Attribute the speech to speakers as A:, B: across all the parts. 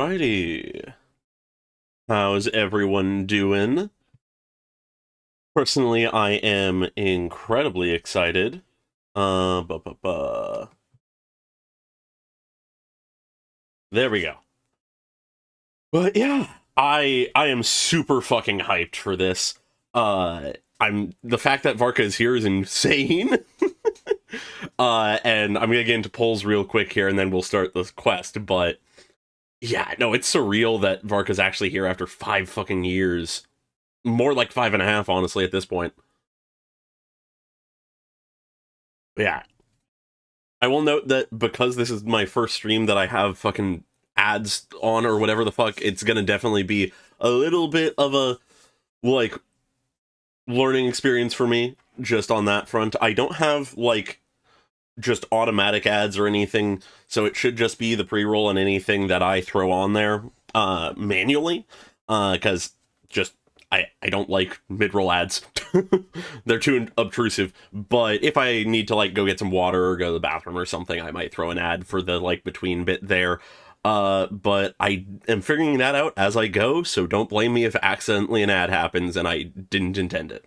A: Alrighty. How's everyone doing? Personally, I am incredibly excited. Uh, bu- bu- bu. There we go. But yeah, I am super fucking hyped for this. The fact that Varka is here is insane. And I'm gonna get into polls real quick here, and then we'll start the quest. But yeah, no, it's surreal that Varka's actually here after 5 fucking years. More like 5.5, honestly, at this point. Yeah. I will note that because this is my first stream that I have fucking ads on or whatever the fuck, it's gonna definitely be a little bit of a, like, learning experience for me, just on that front. I don't have, like, just automatic ads or anything, so it should just be the pre-roll and anything that I throw on there, manually, because just I don't like mid-roll ads. They're too obtrusive. But if I need to, like, go get some water or go to the bathroom or something, I might throw an ad for the, like, between bit there. But I am figuring that out as I go, so don't blame me if accidentally an ad happens and I didn't intend it.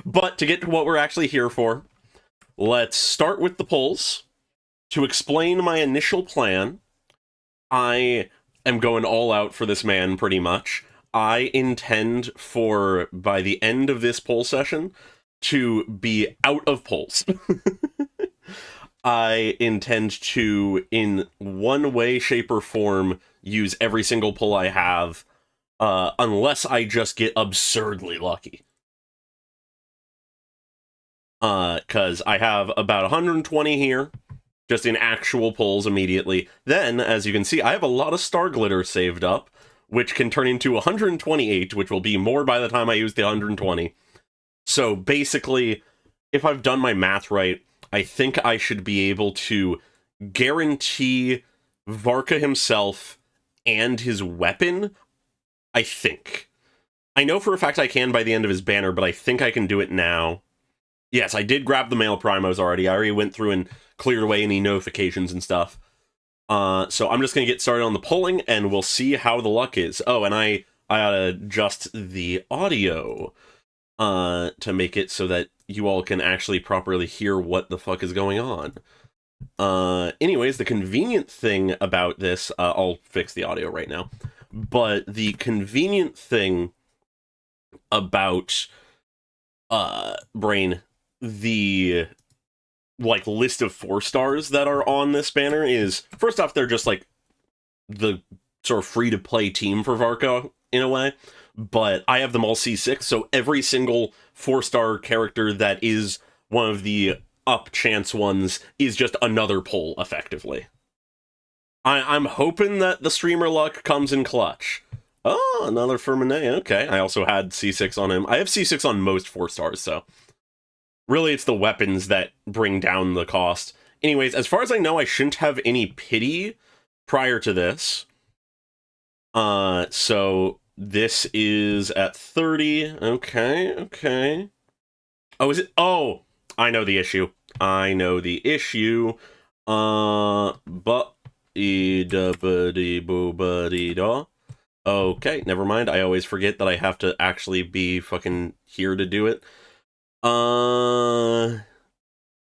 A: But to get to what we're actually here for, let's start with the polls. To explain my initial plan, I am going all out for this man, pretty much. I intend for, by the end of this poll session, to be out of polls. I intend to, in one way, shape, or form, use every single poll I have, unless I just get absurdly lucky. Because I have about 120 here, just in actual polls immediately. Then, as you can see, I have a lot of star glitter saved up, which can turn into 128, which will be more by the time I use the 120. So basically, if I've done my math right, I think I should be able to guarantee Varka himself and his weapon, I think. I know for a fact I can by the end of his banner, but I think I can do it now. Yes, I did grab the male primos already. I already went through and cleared away any notifications and stuff. So I'm just going to get started on the polling, and we'll see how the luck is. Oh, and I ought to adjust the audio to make it so that you all can actually properly hear what the fuck is going on. Anyways, the convenient thing about this, I'll fix the audio right now, but the convenient thing about Brain, the, like, list of 4 stars that are on this banner is, first off, they're just, like, the sort of free-to-play team for Varka, in a way, but I have them all C6, so every single 4-star character that is one of the up chance ones is just another pull, effectively. I'm hoping that the streamer luck comes in clutch. Oh, another Fermanet, okay. I also had C6 on him. I have C6 on most 4 stars, so really, it's the weapons that bring down the cost. Anyways, as far as I know, I shouldn't have any pity prior to this. So this is at 30. Okay. Oh, is it? Oh, I know the issue. But okay, never mind. I always forget that I have to actually be fucking here to do it.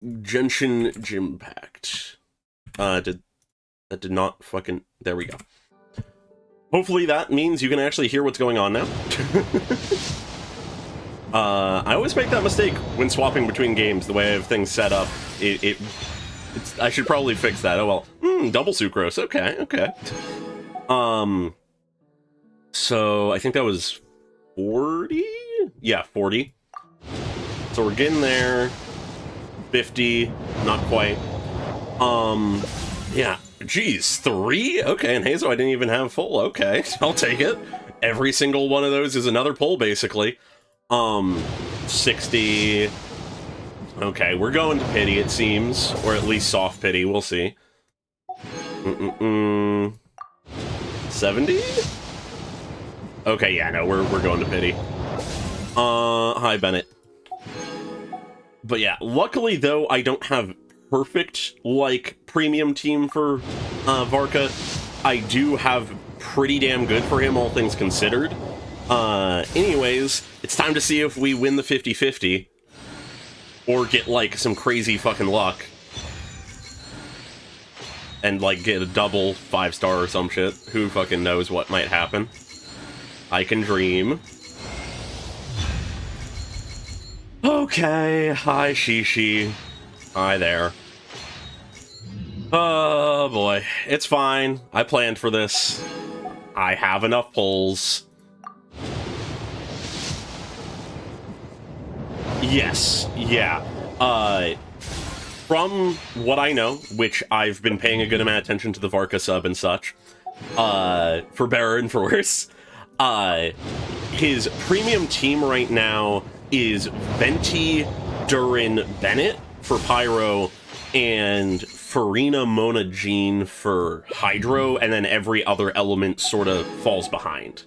A: Genshin Gym Pact. That did not fucking... There we go. Hopefully that means you can actually hear what's going on now. I always make that mistake when swapping between games, the way I have things set up. I should probably fix that. Oh well. Double sucrose. Okay. So I think that was 40? Yeah, 40. So we're getting there. 50, not quite. Yeah. Geez, 3? Okay, and Hazel, I didn't even have full. Okay, I'll take it. Every single one of those is another pull, basically. 60. Okay, we're going to pity, it seems. Or at least soft pity, we'll see. 70? Okay, yeah, no, we're going to pity. Hi, Bennett. But yeah, luckily, though, I don't have perfect, like, premium team for Varka. I do have pretty damn good for him, all things considered. Anyways, it's time to see if we win the 50-50 or get like some crazy fucking luck and like get a double 5-star or some shit. Who fucking knows what might happen? I can dream. Okay, hi Shishi. Hi there. Oh boy, it's fine. I planned for this. I have enough pulls. Yes, yeah. From what I know, which I've been paying a good amount of attention to the Varka sub and such, for better and for worse, his premium team right now is Venti, Durin, Bennett for Pyro, and Farina, Mona, Jean for Hydro, and then every other element sort of falls behind.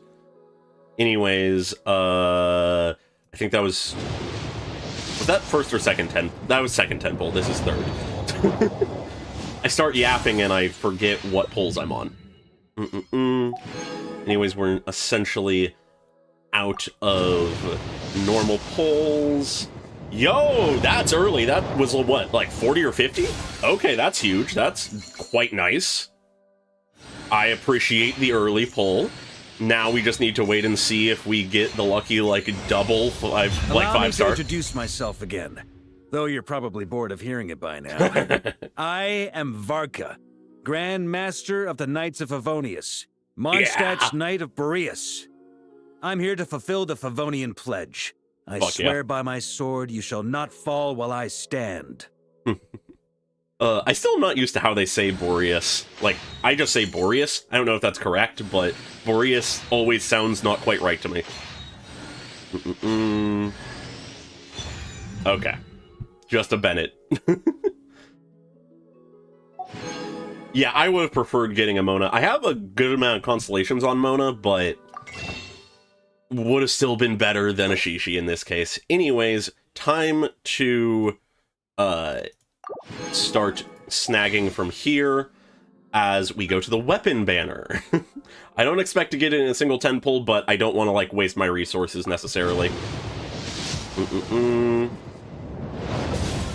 A: Anyways, I think that was that first or second 10? That was second 10 pull. This is third. I start yapping and I forget what pulls I'm on. Anyways, we're essentially out of normal pulls. Yo, that's early. That was, what, like 40 or 50? Okay, that's huge. That's quite nice. I appreciate the early pull. Now we just need to wait and see if we get the lucky, like, double 5-star.
B: Allow me to introduce myself again, though you're probably bored of hearing it by now. I am Varka, Grand Master of the Knights of Favonius, Mondstadt's Knight of Boreas. I'm here to fulfill the Favonian pledge. I swear by my sword you shall not fall while I stand.
A: I still am not used to how they say Boreas. Like, I just say Boreas. I don't know if that's correct, but Boreas always sounds not quite right to me. Okay. Just a Bennett. Yeah, I would have preferred getting a Mona. I have a good amount of constellations on Mona, but would have still been better than a Shishi in this case. Anyways, time to start snagging from here as we go to the weapon banner. I don't expect to get it in a single 10 pull, but I don't want to like waste my resources necessarily.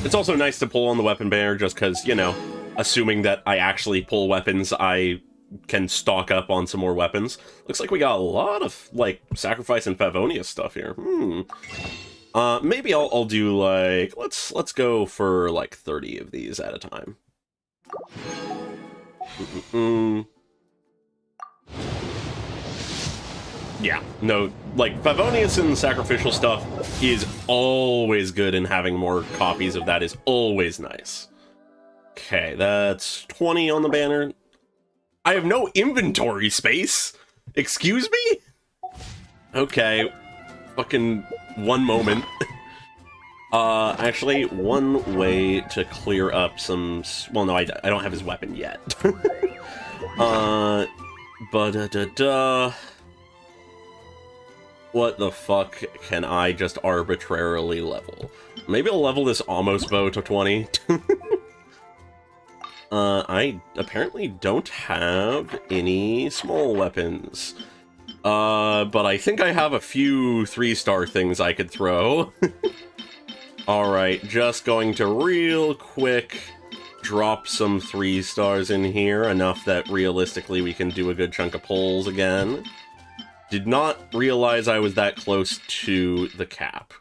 A: It's also nice to pull on the weapon banner just because, you know, assuming that I actually pull weapons, I can stock up on some more weapons. Looks like we got a lot of like sacrifice and Favonius stuff here. Maybe I'll do like let's go for like 30 of these at a time. Yeah, no, like Favonius and sacrificial stuff is always good, and having more copies of that is always nice. Okay, that's 20 on the banner. I have no inventory space. Excuse me? Okay, fucking one moment. Actually, one way to clear up some... Well, no, I don't have his weapon yet. What the fuck can I just arbitrarily level? Maybe I'll level this almost bow to 20. I apparently don't have any small weapons. But I think I have a few 3-star things I could throw. Alright, just going to real quick drop some 3-stars in here, enough that realistically we can do a good chunk of pulls again. Did not realize I was that close to the cap.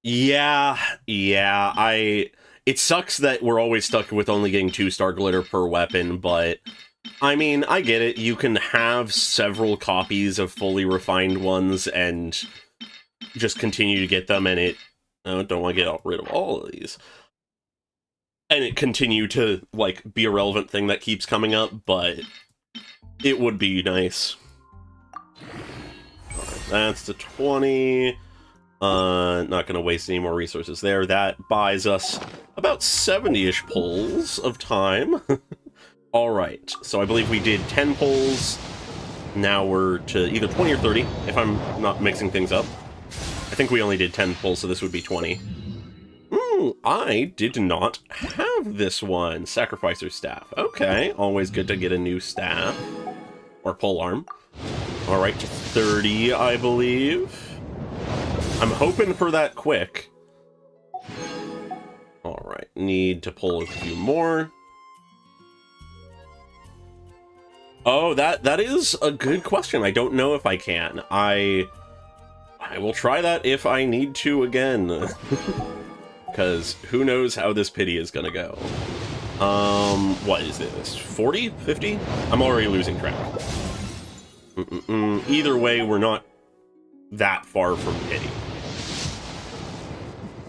A: Yeah, it sucks that we're always stuck with only getting 2-star glitter per weapon, but I mean, I get it. You can have several copies of fully refined ones and just continue to get them, and it... I don't want to get rid of all of these. And it continue to, like, be a relevant thing that keeps coming up, but it would be nice. Alright, that's the 20. Not gonna waste any more resources there. That buys us about 70-ish pulls of time. Alright, so I believe we did 10 pulls. Now we're to either 20 or 30, if I'm not mixing things up. I think we only did 10 pulls, so this would be 20. I did not have this one. Sacrificer staff. Okay, always good to get a new staff. Or polearm. Alright, to 30, I believe. I'm hoping for that quick. Alright, need to pull a few more. Oh, that is a good question. I don't know if I can. I will try that if I need to again. Because who knows how this pity is gonna go. What is this? 40? 50? I'm already losing track. Either way, we're not that far from pity.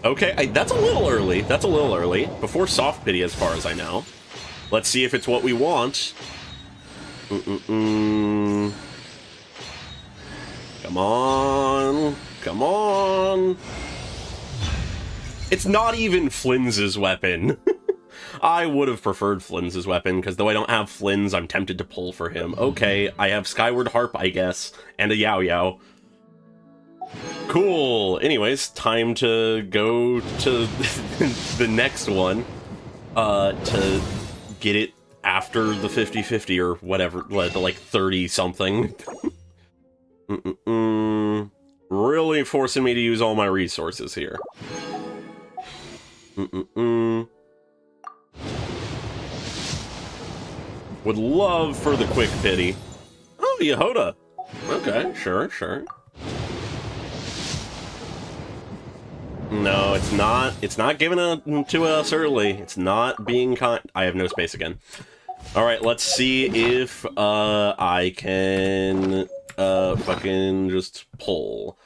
A: Okay, that's a little early. That's a little early. Before soft pity, as far as I know. Let's see if it's what we want. Come on. Come on. It's not even Flynn's weapon. I would have preferred Flynn's weapon, because though I don't have Flynn's, I'm tempted to pull for him. Okay, I have Skyward Harp, I guess, and a Yao Yao. Cool. Anyways, time to go to the next one, to get it after the 50-50 or whatever, the like 30-something. Really forcing me to use all my resources here. Would love for the quick pity. Oh, Yehoda. Okay, sure, sure. No, it's not. It's not giving it to us early. It's not being kind. I have no space again. All right, let's see if I can fucking just pull.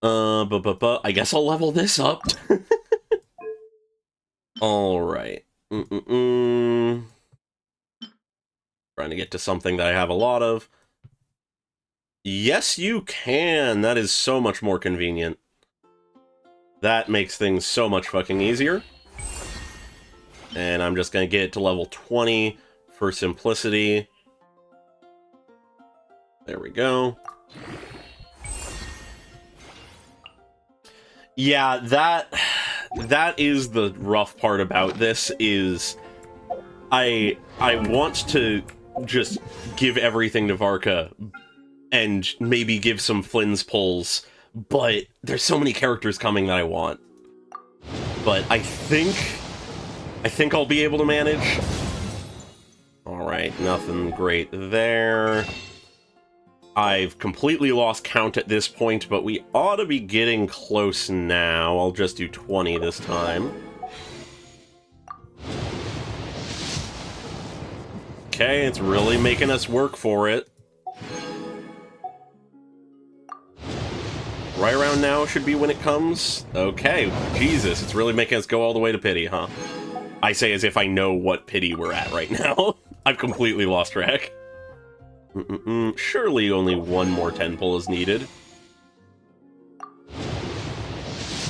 A: I guess I'll level this up. All right. Trying to get to something that I have a lot of. Yes, you can. That is so much more convenient. That makes things so much fucking easier. And I'm just gonna get it to level 20 for simplicity. There we go. Yeah, that is the rough part about this, is I want to just give everything to Varka and maybe give some Flynn's pulls, but there's so many characters coming that I want. But I think I'll be able to manage. Alright, nothing great there. I've completely lost count at this point, but we ought to be getting close now. I'll just do 20 this time. Okay, it's really making us work for it. Right around now should be when it comes. Okay, Jesus, it's really making us go all the way to pity, huh? I say as if I know what pity we're at right now. I've completely lost track. Surely only one more 10 pull is needed.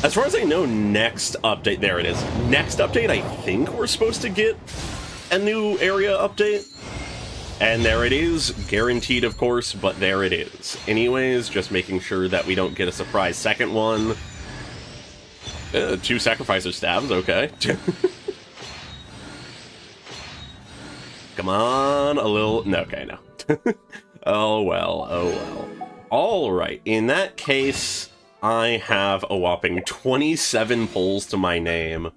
A: As far as I know, next update, there it is. Next update, I think we're supposed to get a new area update. And there it is, guaranteed of course, but there it is. Anyways, just making sure that we don't get a surprise second one. 2 sacrificer stabs, okay. Come on, a little... No, okay, no. Oh well, oh well. Alright, in that case, I have a whopping 27 pulls to my name.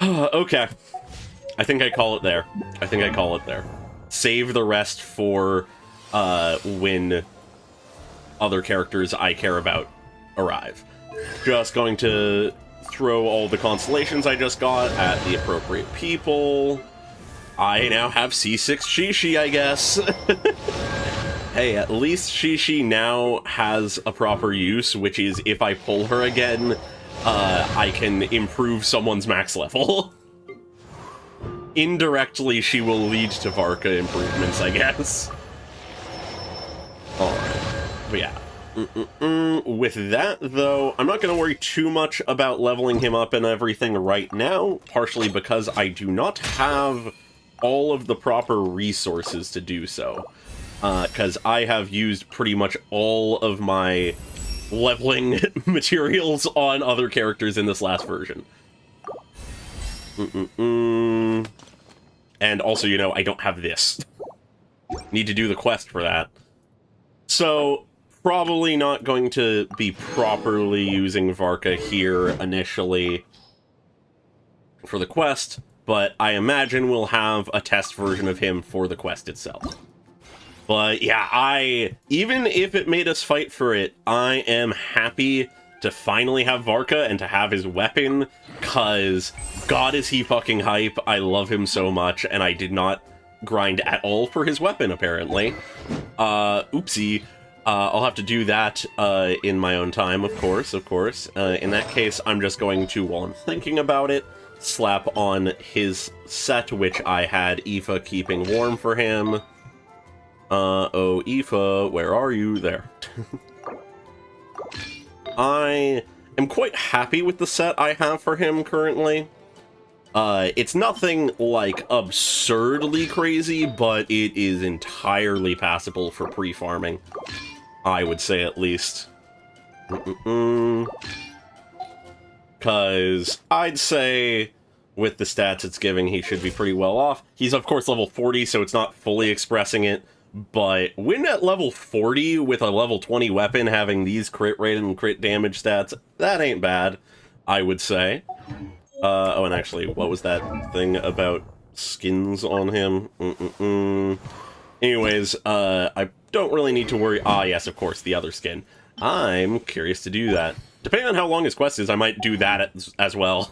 A: Okay. I think I call it there. I think I call it there. Save the rest for when other characters I care about arrive. Just going to throw all the constellations I just got at the appropriate people. I now have C6 Shishi, I guess. Hey, at least Shishi now has a proper use, which is if I pull her again, I can improve someone's max level. Indirectly, she will lead to Varka improvements, I guess. Alright. But yeah. With that, though, I'm not going to worry too much about leveling him up and everything right now, partially because I do not have all of the proper resources to do so. Because I have used pretty much all of my leveling materials on other characters in this last version. And also, you know, I don't have this. Need to do the quest for that. So, probably not going to be properly using Varka here initially for the quest, but I imagine we'll have a test version of him for the quest itself. But yeah, even if it made us fight for it, I am happy to finally have Varka and to have his weapon, cause god is he fucking hype. I love him so much, and I did not grind at all for his weapon, apparently. Oopsie. I'll have to do that in my own time, of course. In that case, I'm just going to, while I'm thinking about it, slap on his set, which I had Aoife keeping warm for him. Oh, Aoife, where are you? There. I am quite happy with the set I have for him currently. It's nothing, like, absurdly crazy, but it is entirely passable for pre-farming. I would say, at least. Because I'd say, with the stats it's giving, he should be pretty well off. He's, of course, level 40, so it's not fully expressing it. But when at level 40 with a level 20 weapon having these crit rate and crit damage stats, that ain't bad, I would say. Oh, and actually, what was that thing about skins on him? Anyways, I don't really need to worry. Ah, yes, of course, the other skin. I'm curious to do that. Depending on how long his quest is, I might do that as well.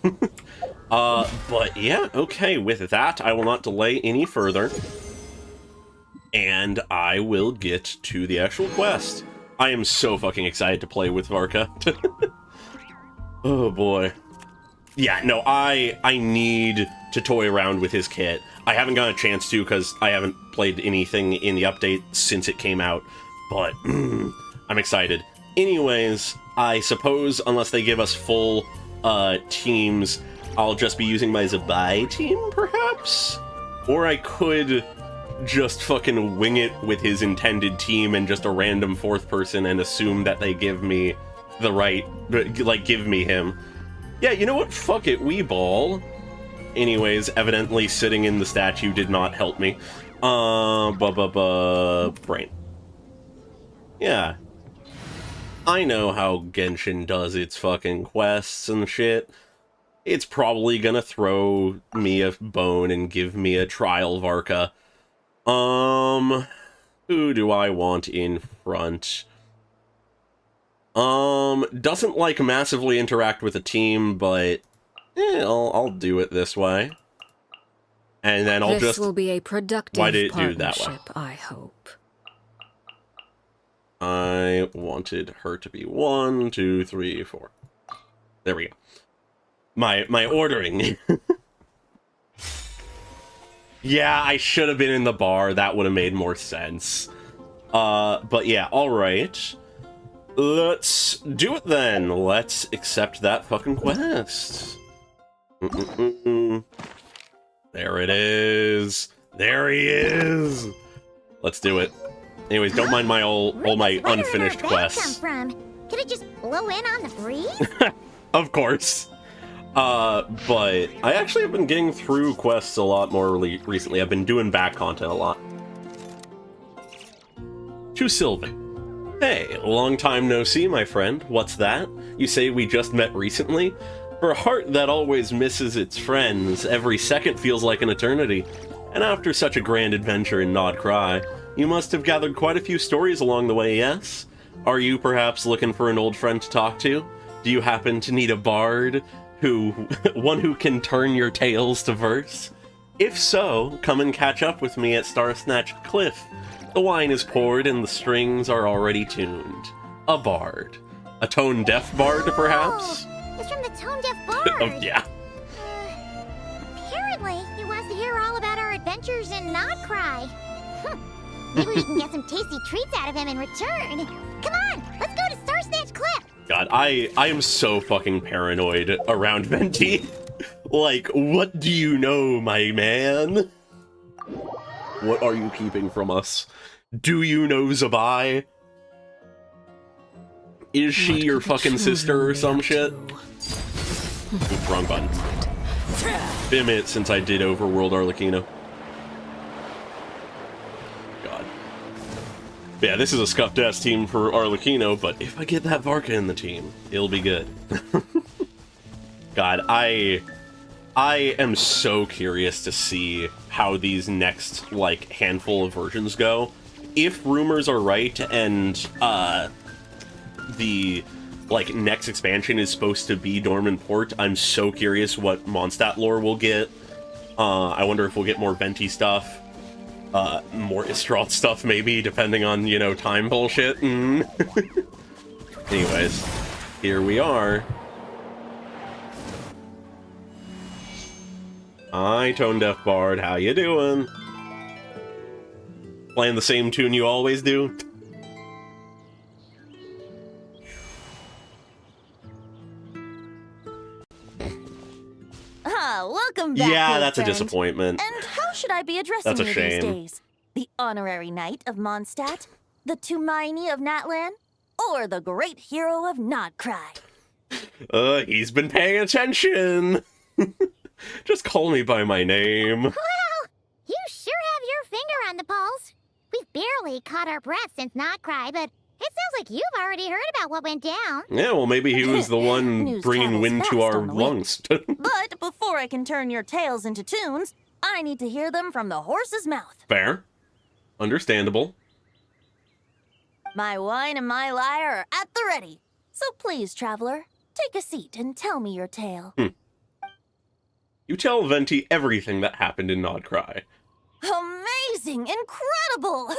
A: But yeah, okay, with that, I will not delay any further. And I will get to the actual quest. I am so fucking excited to play with Varka. Oh boy. Yeah, no, I need to toy around with his kit. I haven't gotten a chance to because I haven't played anything in the update since it came out, but I'm excited. Anyways, I suppose unless they give us full teams, I'll just be using my Zabai team, perhaps? Or I could just fucking wing it with his intended team and just a random fourth person and assume that they give me the right, like, give me him. Yeah, you know what? Fuck it, we ball. Anyways, evidently sitting in the statue did not help me. Brain. Yeah. I know how Genshin does its fucking quests and shit. It's probably gonna throw me a bone and give me a trial Varka. Who do I want in front? Doesn't, like, massively interact with a team, but I'll do it this way. And then I'll
C: this will be a productive
A: why did it do that way?
C: I hope.
A: I wanted her to be 1, 2, 3, 4. There we go. My ordering. Yeah, I should have been in the bar. That would have made more sense. But yeah, alright. Let's do it then. Let's accept that fucking quest. There it is. There he is. Let's do it. Anyways, don't mind my all my unfinished quests.
D: From? Could it just blow in on the breeze?
A: Of course. But I actually have been getting through quests a lot more recently. I've been doing back content a lot. To Sylvan. Hey, long time no see, my friend. What's that? You say we just met recently? For a heart that always misses its friends, every second feels like an eternity. And after such a grand adventure in Nod Cry, you must have gathered quite a few stories along the way, yes? Are you perhaps looking for an old friend to talk to? Do you happen to need a bard? One who can turn your tales to verse? If so, come and catch up with me at Starsnatch Cliff. The wine is poured and the strings are already tuned. A bard. A tone-deaf bard, perhaps?
D: Oh, it's from the tone-deaf bard.
A: Yeah.
D: Apparently, he wants to hear all about our adventures in Nod Cry. Maybe we can get some tasty treats out of him in return. Come on, let's go to Starsnatch Cliff.
A: God, I am so fucking paranoid around Venti. Like, what do you know, my man? What are you keeping from us? Do you know Zabai? Is she your fucking sister or some shit? Oops, wrong button. Been a minute since I did Overworld Arlecchino. God. Yeah, this is a scuffed ass team for Arlecchino, but if I get that Varka in the team, it'll be good. God, I am so curious to see how these next, like, handful of versions go. If rumors are right and, the, like, next expansion is supposed to be Dormant Port, I'm so curious what Mondstadt lore we'll get. I wonder if we'll get more Venti stuff. More Istralt stuff, maybe, depending on, you know, time bullshit. Anyways, here we are. Hi, Tone Deaf Bard, how you doing? Playing the same tune you always do?
E: Welcome back,
A: Yeah,
E: good
A: that's a
E: friend.
A: disappointment.
E: And how should I be addressing
A: That's a
E: you
A: shame.
E: these days? The honorary knight of Mondstadt? The Tumaini of Natlan? Or the great hero of Nodcry?
A: He's been paying attention! Just call me by my name.
D: Well, you sure have your finger on the pulse. We've barely caught our breath since Not Cry, but it sounds like you've already heard about what went down.
A: Yeah, well, maybe he was the one
E: News
A: bringing
E: travels
A: wind to
E: fast
A: our
E: on the wind.
A: lungs.
E: But before I can turn your tales into tunes, I need to hear them from the horse's mouth.
A: Fair. Understandable.
E: My wine and my lyre are at the ready. So please, traveler, take a seat and tell me your tale.
A: You tell Venti everything that happened in Nodcry.
E: Amazing! Incredible!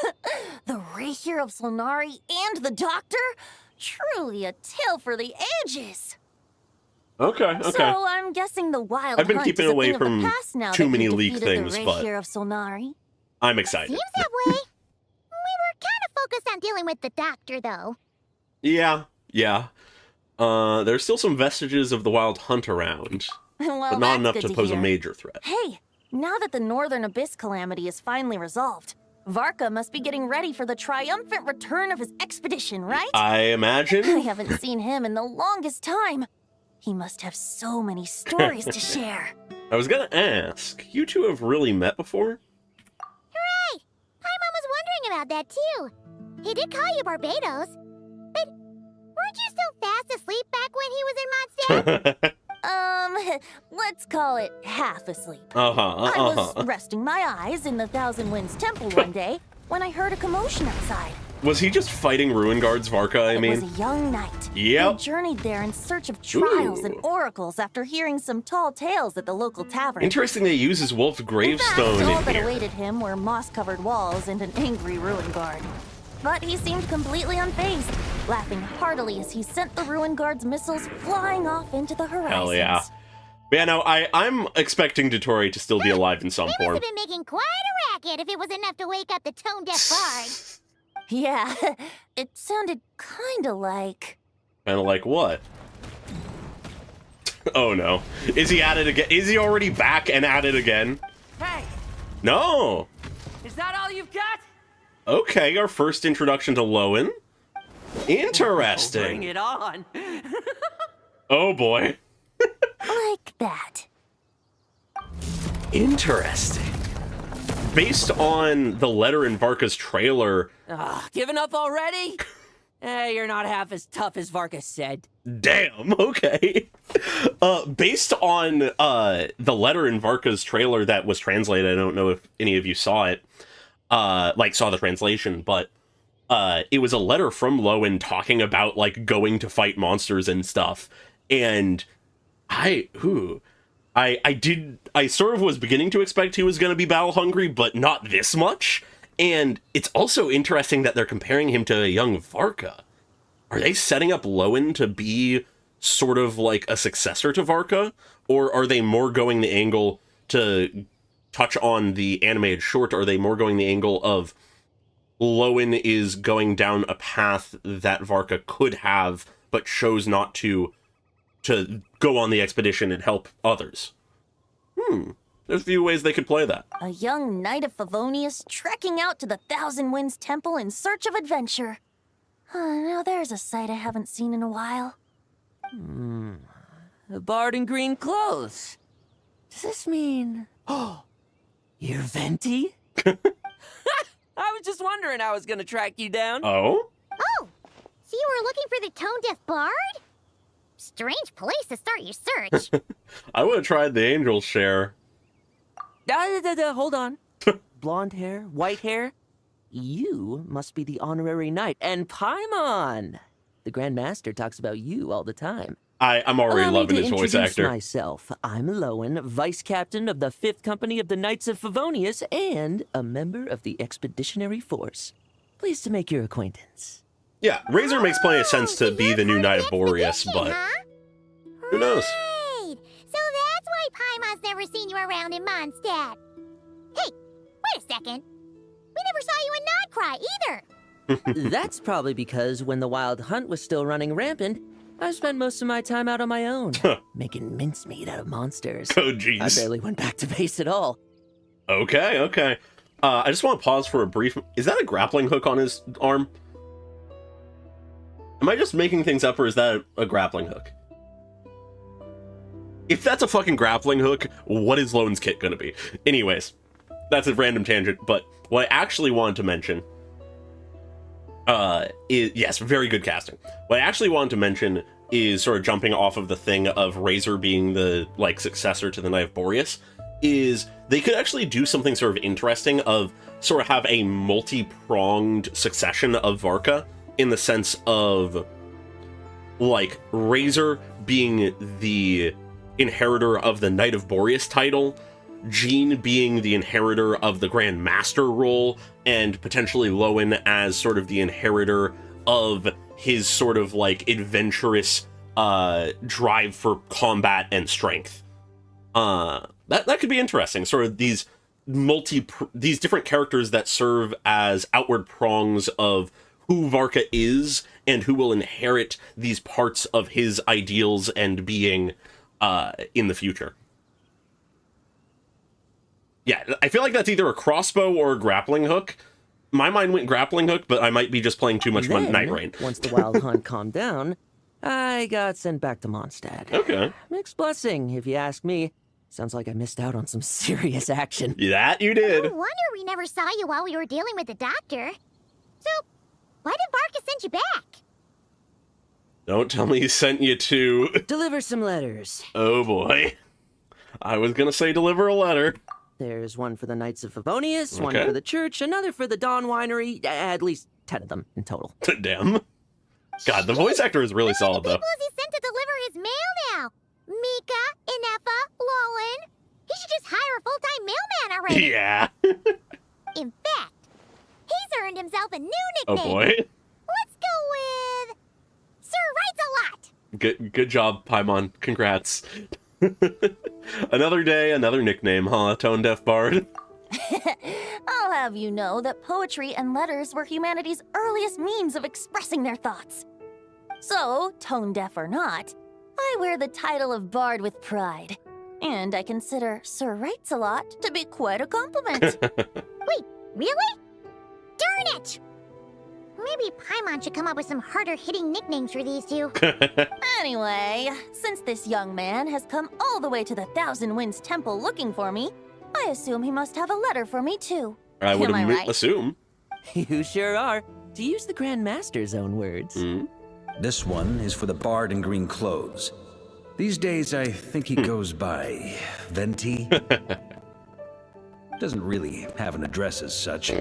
E: The Rapier of Solnari and the Doctor? Truly a tale for the ages!
A: Okay.
E: So I'm guessing the Wild
A: I've been
E: Hunt
A: keeping
E: is a
A: away
E: thing of the
A: from
E: past now
A: too
E: that
A: many
E: you
A: leaked
E: defeated
A: things,
E: the
A: but-
E: Rapier of Solnari.
A: I'm excited.
D: Seems that way. We were kind of focused on dealing with the doctor, though.
A: Yeah. There's still some vestiges of the Wild Hunt around,
E: Well,
A: but not
E: that's
A: enough
E: good
A: to pose a
E: hear.
A: major threat.
E: Hey, now that the Northern Abyss calamity is finally resolved, Varka must be getting ready for the triumphant return of his expedition, right?
A: I
E: I
A: imagine.
E: haven't seen him in the longest time. He must have so many stories to share.
A: I was gonna ask, you two have really met before?
D: Hooray! Paimon was wondering about that, too. He did call you Barbados, but weren't you still fast asleep back when he was in Mondstadt?
E: Let's call it half asleep.
A: Uh-huh.
E: I was resting my eyes in the Thousand Winds Temple one day when I heard a commotion outside.
A: Was he just fighting Ruin Guards, Varka, I
E: It
A: mean?
E: was a young knight.
A: Yep.
E: He journeyed there in search of trials and
A: Ooh.
E: oracles after hearing some tall tales at the local tavern.
A: Interesting they use his wolf's gravestone
E: All
A: in
E: that
A: here.
E: awaited him were moss-covered walls and an angry ruin guard. But he seemed completely unfazed, laughing heartily as he sent the ruin guard's missiles flying off into the horizons.
A: Hell yeah. Yeah, no, I'm expecting Dotori to still be alive in some
D: He must
A: form.
D: have been making quite a racket if it was enough to wake up the tone-deaf bard.
E: Yeah, it sounded kinda like...
A: Kind of like what? Oh no. Is he at it again? Is he already back and at it again?
F: Hey,
A: No.
F: is that all you've got?
A: Okay, our first introduction to Lowen.
F: Bring
A: Interesting.
F: it on.
A: Oh boy.
E: like that.
A: Interesting. Based on the letter in Varka's trailer,
F: Giving up already? You're not half as tough as Varka said.
A: damn, okay. Based on the letter in Varka's trailer that was translated, I don't know if any of you saw it, like saw the translation, but it was a letter from Lowen talking about like going to fight monsters and stuff. And I sort of was beginning to expect he was going to be battle hungry, but not this much. And it's also interesting that they're comparing him to a young Varka. Are they setting up Lowen to be sort of like a successor to Varka? Or are they more going the angle to touch on the animated short? Are they more going the angle of Lowen is going down a path that Varka could have, but chose not to go on the expedition and help others? There's a few ways they could play that.
E: A young knight of Favonius trekking out to the Thousand Winds Temple in search of adventure. Now there's a sight I haven't seen in a while.
F: A bard in green clothes. Does this mean... Oh, you're Venti? I was just wondering how I was gonna track you down.
A: Oh?
D: Oh, so you were looking for the tone-deaf bard? Strange place to start your search.
A: I would have tried the angel share.
F: Hold on. Blonde hair, white hair. You must be the honorary knight. And Paimon! The Grand Master talks about you all the time.
A: I'm already
F: Allow me
A: loving
F: to
A: his voice
F: introduce
A: actor.
F: myself. I'm Lowen, Vice Captain of the 5th Company of the Knights of Favonius and a member of the Expeditionary Force. Pleased to make your acquaintance.
A: Yeah, Razor makes plenty of sense to
D: So
A: be
D: you're
A: the new
D: part
A: Knight
D: of
A: of
D: the
A: Boreas,
D: expedition,
A: but
D: huh?
A: who knows?
D: Right. So that's why Paimon's never seen you around in Mondstadt. Hey, wait a second. We never saw you in Nodcry either.
F: That's probably because when the Wild Hunt was still running rampant, I spent most of my time out on my own, making mincemeat out of monsters.
A: Oh,
F: I
A: jeez.
F: barely went back to base at all.
A: Okay, okay. I just want to pause for a brief... Is that a grappling hook on his arm? Am I just making things up, or is that a grappling hook? If that's a fucking grappling hook, what is Lowen's kit gonna be? Anyways, that's a random tangent, but what I actually wanted to mention... is... Yes, very good casting. What I actually wanted to mention is sort of jumping off of the thing of Razor being the, like, successor to the Knight of Boreas, is they could actually do something sort of interesting of sort of have a multi-pronged succession of Varka, in the sense of, like, Razor being the inheritor of the Knight of Boreas title, Jean being the inheritor of the Grand Master role, and potentially Lowen as sort of the inheritor of his sort of, like, adventurous drive for combat and strength. That could be interesting. Sort of these different characters that serve as outward prongs of who Varka is and who will inherit these parts of his ideals and being in the future. Yeah, I feel like that's either a crossbow or a grappling hook. My mind went grappling hook, but I might be just playing too much
F: Then,
A: Night Rain.
F: Once the Wild Hunt calmed down, I got sent back to Mondstadt.
A: Okay.
F: Mixed blessing, if you ask me. Sounds like I missed out on some serious action.
A: That you did.
D: No wonder we never saw you while we were dealing with the doctor. So, why did Varka send you back?
A: Don't tell me he sent you to...
F: Deliver some letters.
A: Oh boy. I was gonna say deliver a letter.
F: There's one for the Knights of Favonius, one
A: Okay.
F: for the church, another for the Dawn Winery, at least 10 of them in total.
A: Damn. God, the voice actor is really solid, though.
D: People is he sent to deliver his mail now? Mika, Inefa, Lowen. He should just hire a full-time mailman already.
A: Yeah.
D: In fact, he's earned himself a new
A: Oh
D: nickname.
A: boy.
D: Let's go with Sir Writes-A-Lot.
A: Good job, Paimon. Congrats. Another day, another nickname, huh? Tone Deaf Bard.
E: I'll have you know that poetry and letters were humanity's earliest means of expressing their thoughts. So, tone deaf or not, I wear the title of Bard with pride. And I consider Sir Writes-A-Lot to be quite a compliment.
D: Wait, really? Darn it! Maybe Paimon should come up with some harder-hitting nicknames for these two.
E: Anyway, since this young man has come all the way to the Thousand Winds Temple looking for me, I assume he must have a letter for me too.
A: I would
E: Am I right?
A: assume.
F: You sure are. To use the Grand Master's own words.
B: This one is for the bard in green clothes. These days, I think he goes by Venti. Doesn't really have an address as such.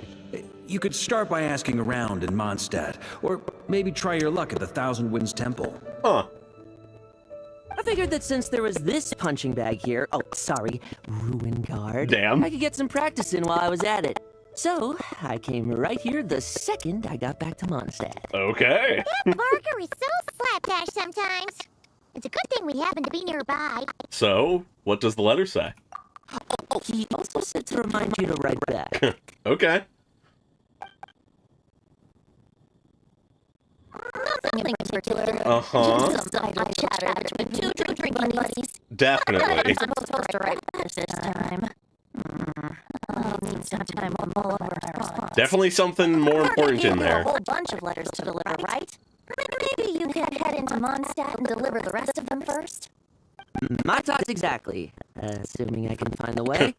B: You could start by asking around in Mondstadt, or maybe try your luck at the Thousand Winds Temple.
A: Huh.
F: I figured that since there was this punching bag here, ruin guard,
A: Damn.
F: I could get some practice in while I was at it. So, I came right here the second I got back to Mondstadt.
A: Okay.
D: Varka is so slapdash sometimes. It's a good thing we happen to be nearby.
A: So, what does the letter say?
F: He also said to remind you to write back.
A: Okay.
E: Nothing particular.
A: Uh-huh.
E: Just some idle chatter between two drinking buddies.
A: Definitely.
E: I'm supposed to write this time. I'll need some time to mull over my response.
A: Definitely something more important in
E: A
A: there.
E: whole bunch of letters to deliver, right? Maybe you could head into Mondstadt and deliver the rest of them first?
F: My thoughts exactly, assuming I can find the way.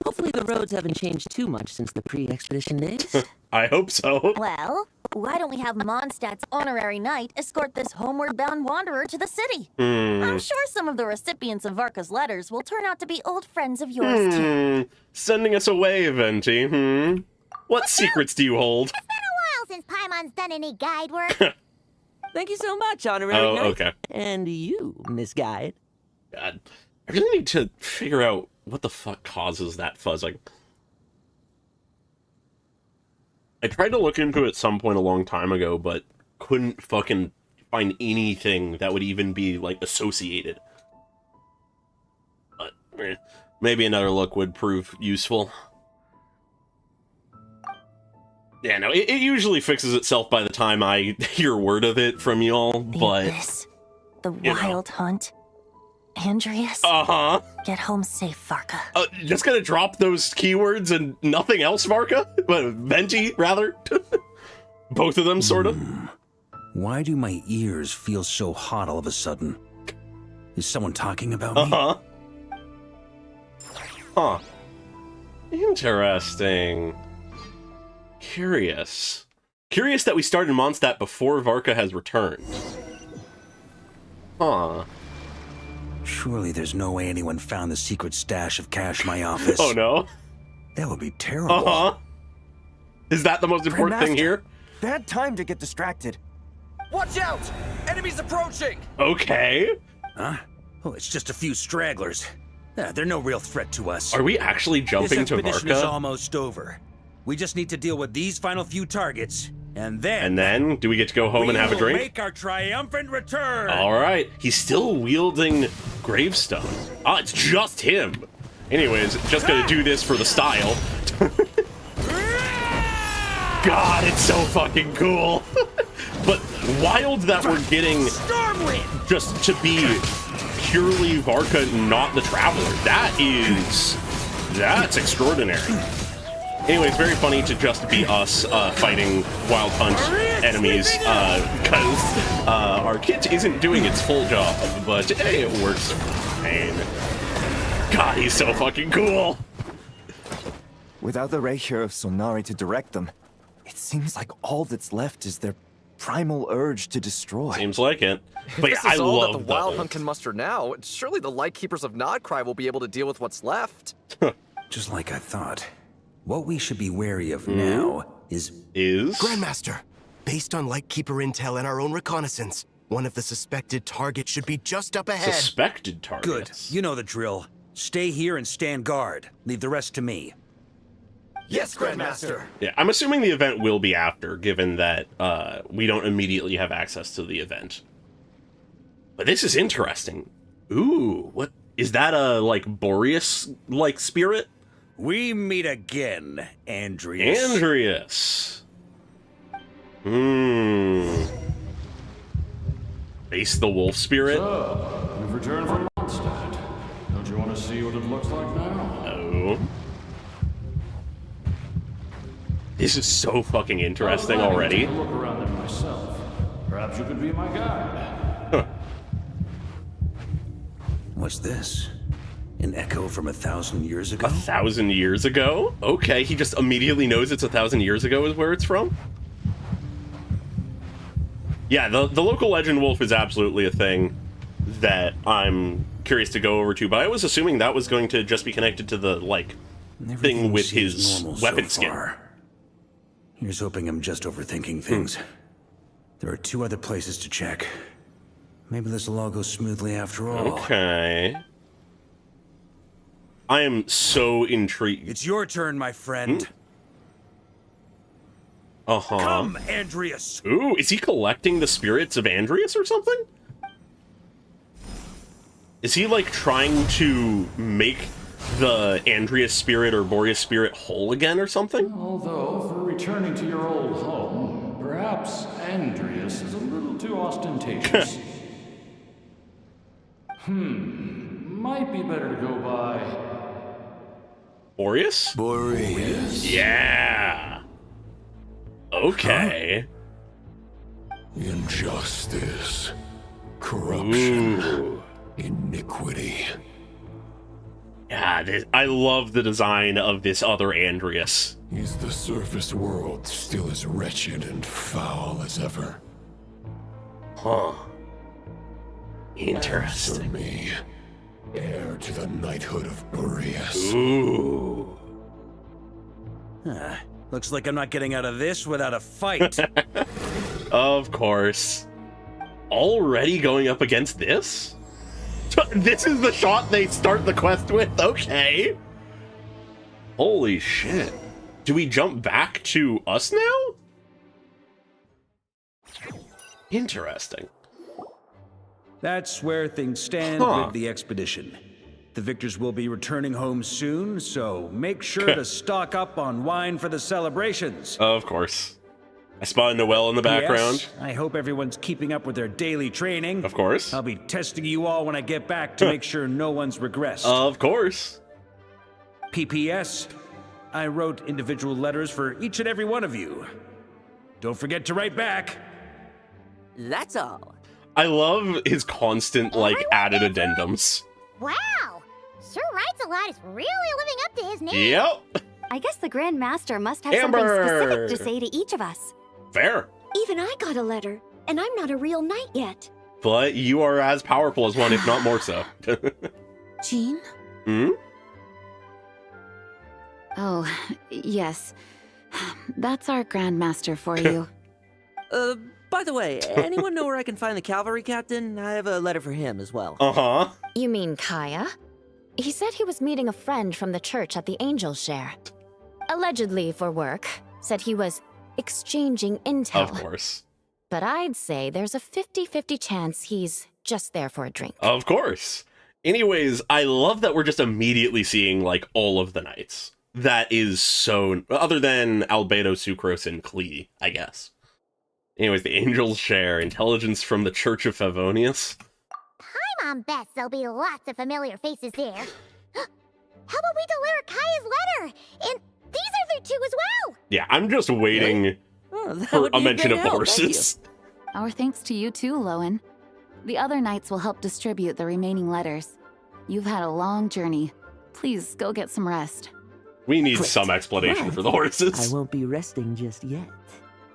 F: Hopefully the roads haven't changed too much since the pre-expedition days.
A: I hope so.
E: Well, why don't we have Mondstadt's honorary knight escort this homeward-bound wanderer to the city? I'm sure some of the recipients of Varka's letters will turn out to be old friends of yours, too.
A: Sending us away, Venti. What secrets do you hold?
D: It's been a while since Paimon's done any guide work.
F: Thank you so much, honorary
A: Oh,
F: knight.
A: okay.
F: And you, Miss Guide.
A: God, I really need to figure out what the fuck causes that fuzzing. I tried to look into it at some point a long time ago, but couldn't fucking find anything that would even be, like, associated. But maybe another look would prove useful. Yeah, no, it usually fixes itself by the time I hear word of it from y'all, but...
E: This, the wild hunt. Andreas,
A: Uh-huh.
E: get home safe, Varka.
A: Just gonna drop those keywords and nothing else, Varka? Venti, rather? Both of them, sort of?
B: Why do my ears feel so hot all of a sudden? Is someone talking about me?
A: Uh-huh. Huh. Interesting. Curious. Curious that we started Mondstadt before Varka has returned. Huh.
B: Surely there's no way anyone found the secret stash of cash in my office.
A: Oh no.
B: That would be terrible.
A: Uh-huh. Is that the most important thing here?
G: Bad time to get distracted. Watch out! Enemies approaching!
A: Okay.
B: Huh? Oh, it's just a few stragglers. They're no real threat to us.
A: Are we actually
B: This
A: jumping to
B: expedition is
A: Varka?
B: almost over. We just need to deal with these final few targets, and then...
A: And then, do we get to go home and have a
B: we will
A: drink?
B: make our triumphant return!
A: Alright, he's still wielding Gravestone. Ah, it's just him. Anyways, just gonna do this for the style. God, it's so fucking cool. But wild that we're getting just to be purely Varka, not the Traveler. That's extraordinary. Anyways, very funny to just be us fighting Wild Hunt enemies, because our kit isn't doing its full job, but hey, it works fine. God, he's so fucking cool!
G: Without the ray here of Sonari to direct them, it seems like all that's left is their primal urge to destroy.
A: Seems like it. But yeah,
H: This
A: I
H: is all that
A: love
H: the Wild Hunt can muster now. Surely the Lightkeepers of Nodcry will be able to deal with what's left.
B: Just like I thought. What we should be wary of now is...
I: Grandmaster, based on Lightkeeper intel and our own reconnaissance, one of the suspected targets should be just up ahead.
A: Suspected
B: Good.
A: targets.
B: You know the drill. Stay here and stand guard. Leave the rest to me.
I: Yes, Grandmaster.
A: Yeah, I'm assuming the event will be after, given that we don't immediately have access to the event. But this is interesting. Ooh, what is that? A like Boreas like spirit?
B: We meet again, Andreas.
A: Andreas. Face the wolf spirit.
J: So, you've returned from Mondstadt. Don't you want to see what it looks like now?
A: Oh. This is so fucking interesting already.
J: I'll look around there myself. Perhaps you could be my guide.
A: Huh.
B: What's this? An echo from 1,000 years ago?
A: 1,000 years ago? Okay, he just immediately knows it's 1,000 years ago is where it's from? Yeah, the local legend wolf is absolutely a thing that I'm curious to go over to, but I was assuming that was going to just be connected to the, like, thing with his weapon skin.
B: Here's hoping I'm just overthinking things. There are 2 other places to check. Maybe this will all go smoothly after all.
A: Okay. I am so intrigued.
B: It's your turn, my friend.
A: Uh-huh.
B: Come, Andreas!
A: Ooh, is he collecting the spirits of Andreas or something? Is he, like, trying to make the Andreas spirit or Boreas spirit whole again or something?
J: Although, for returning to your old home, perhaps Andreas is a little too ostentatious. Might be better to go by...
A: Boreas?
I: Boreas.
A: Yeah! Okay.
J: Injustice, corruption,
A: Ooh.
J: iniquity.
A: Yeah, I love the design of this other Andreas.
J: Is the surface world still as wretched and foul as ever?
A: Huh.
J: Answer
A: Interesting.
J: me, heir to the knighthood of Boreas.
A: Ooh.
B: Looks like I'm not getting out of this without a fight.
A: Of course. Already going up against this? This is the shot they start the quest with? Okay. Holy shit. Do we jump back to us now? Interesting.
B: That's where things stand
A: Huh.
B: with the expedition. The victors will be returning home soon, so make sure to stock up on wine for the celebrations.
A: Of course. I spot Noelle in the background.
B: Yes, I hope everyone's keeping up with their daily training.
A: Of course.
B: I'll be testing you all when I get back to make sure no one's regressed.
A: Of course.
B: PPS, I wrote individual letters for each and every one of you. Don't forget to write back.
F: That's all.
A: I love his constant, like, added addendums.
D: Wow! Sure writes a lot is really living up to his name.
A: Yep.
K: I guess the Grand Master must have
A: Amber.
K: something specific to say to each of us.
A: Fair.
K: Even I got a letter, and I'm not a real knight yet.
A: But you are as powerful as one, if not more so.
C: Jean?
A: Hmm?
C: Oh, yes. That's our Grandmaster for you.
F: By the way, anyone know where I can find the cavalry captain? I have a letter for him as well.
A: Uh-huh.
C: You mean Kaya? He said he was meeting a friend from the church at the Angel Share. Allegedly for work. Said he was exchanging intel.
A: Of course.
C: But I'd say there's a 50-50 chance he's just there for a drink.
A: Of course. Anyways, I love that we're just immediately seeing, like, all of the knights. That is so... Other than Albedo, Sucrose, and Klee, I guess. Anyways, the Angels Share. Intelligence from the Church of Favonius.
D: Paimon bets there'll be lots of familiar faces there. How about we deliver Kaya's letter? And these other two as well.
A: Yeah, I'm just waiting
F: Oh, that
A: for
F: would
A: a
F: be
A: mention
F: great
A: of the
F: help, thank you.
A: horses.
C: Our thanks to you too, Lowen. The other knights will help distribute the remaining letters. You've had a long journey. Please go get some rest.
A: We need
F: Great.
A: some explanation
F: But
A: for the horses.
F: I won't be resting just yet.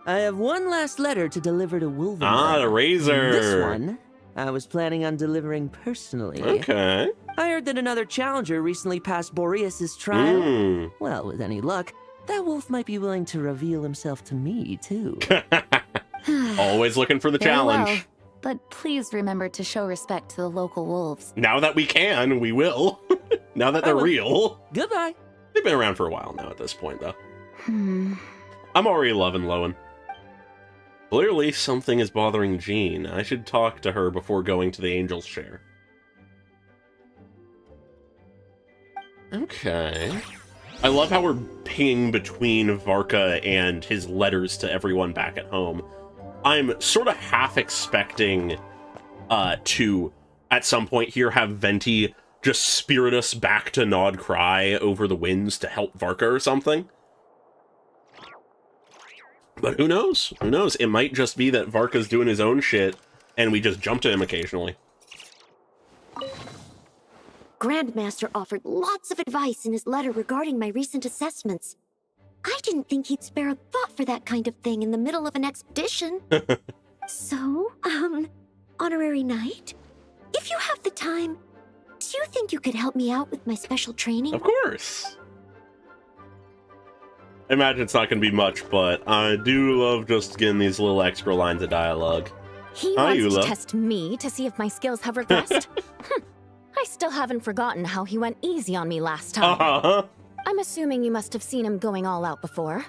F: I have one last letter to deliver to Wolverine.
A: Ah, the razor.
F: This one, I was planning on delivering personally.
A: Okay.
F: I heard that another challenger recently passed Boreas' trial.
A: Mm.
F: Well, with any luck, that wolf might be willing to reveal himself to me, too.
A: Always looking for the challenge.
C: Farewell, but please remember to show respect to the local wolves.
A: Now that we can, we will. Now that they're
F: will.
A: real.
F: Goodbye.
A: They've been around for a while now at this point, though.
C: Hmm.
A: I'm already loving Lowen. Clearly, something is bothering Jean. I should talk to her before going to the Angel's Share. Okay. I love how we're pinging between Varka and his letters to everyone back at home. I'm sort of half expecting to, at some point here, have Venti just spirit us back to Nod Cry over the winds to help Varka or something. But who knows? Who knows? It might just be that Varka's doing his own shit, and we just jump to him occasionally.
K: Grandmaster offered lots of advice in his letter regarding my recent assessments. I didn't think he'd spare a thought for that kind of thing in the middle of an expedition. So, Honorary Knight, if you have the time, do you think you could help me out with my special training?
A: Of course. I imagine it's not going to be much, but I do love just getting these little extra lines of dialogue.
C: He
A: Hi,
C: wants
A: Eula.
C: to test me to see if my skills have regressed. I still haven't forgotten how he went easy on me last time.
A: Uh-huh.
C: I'm assuming you must have seen him going all out before.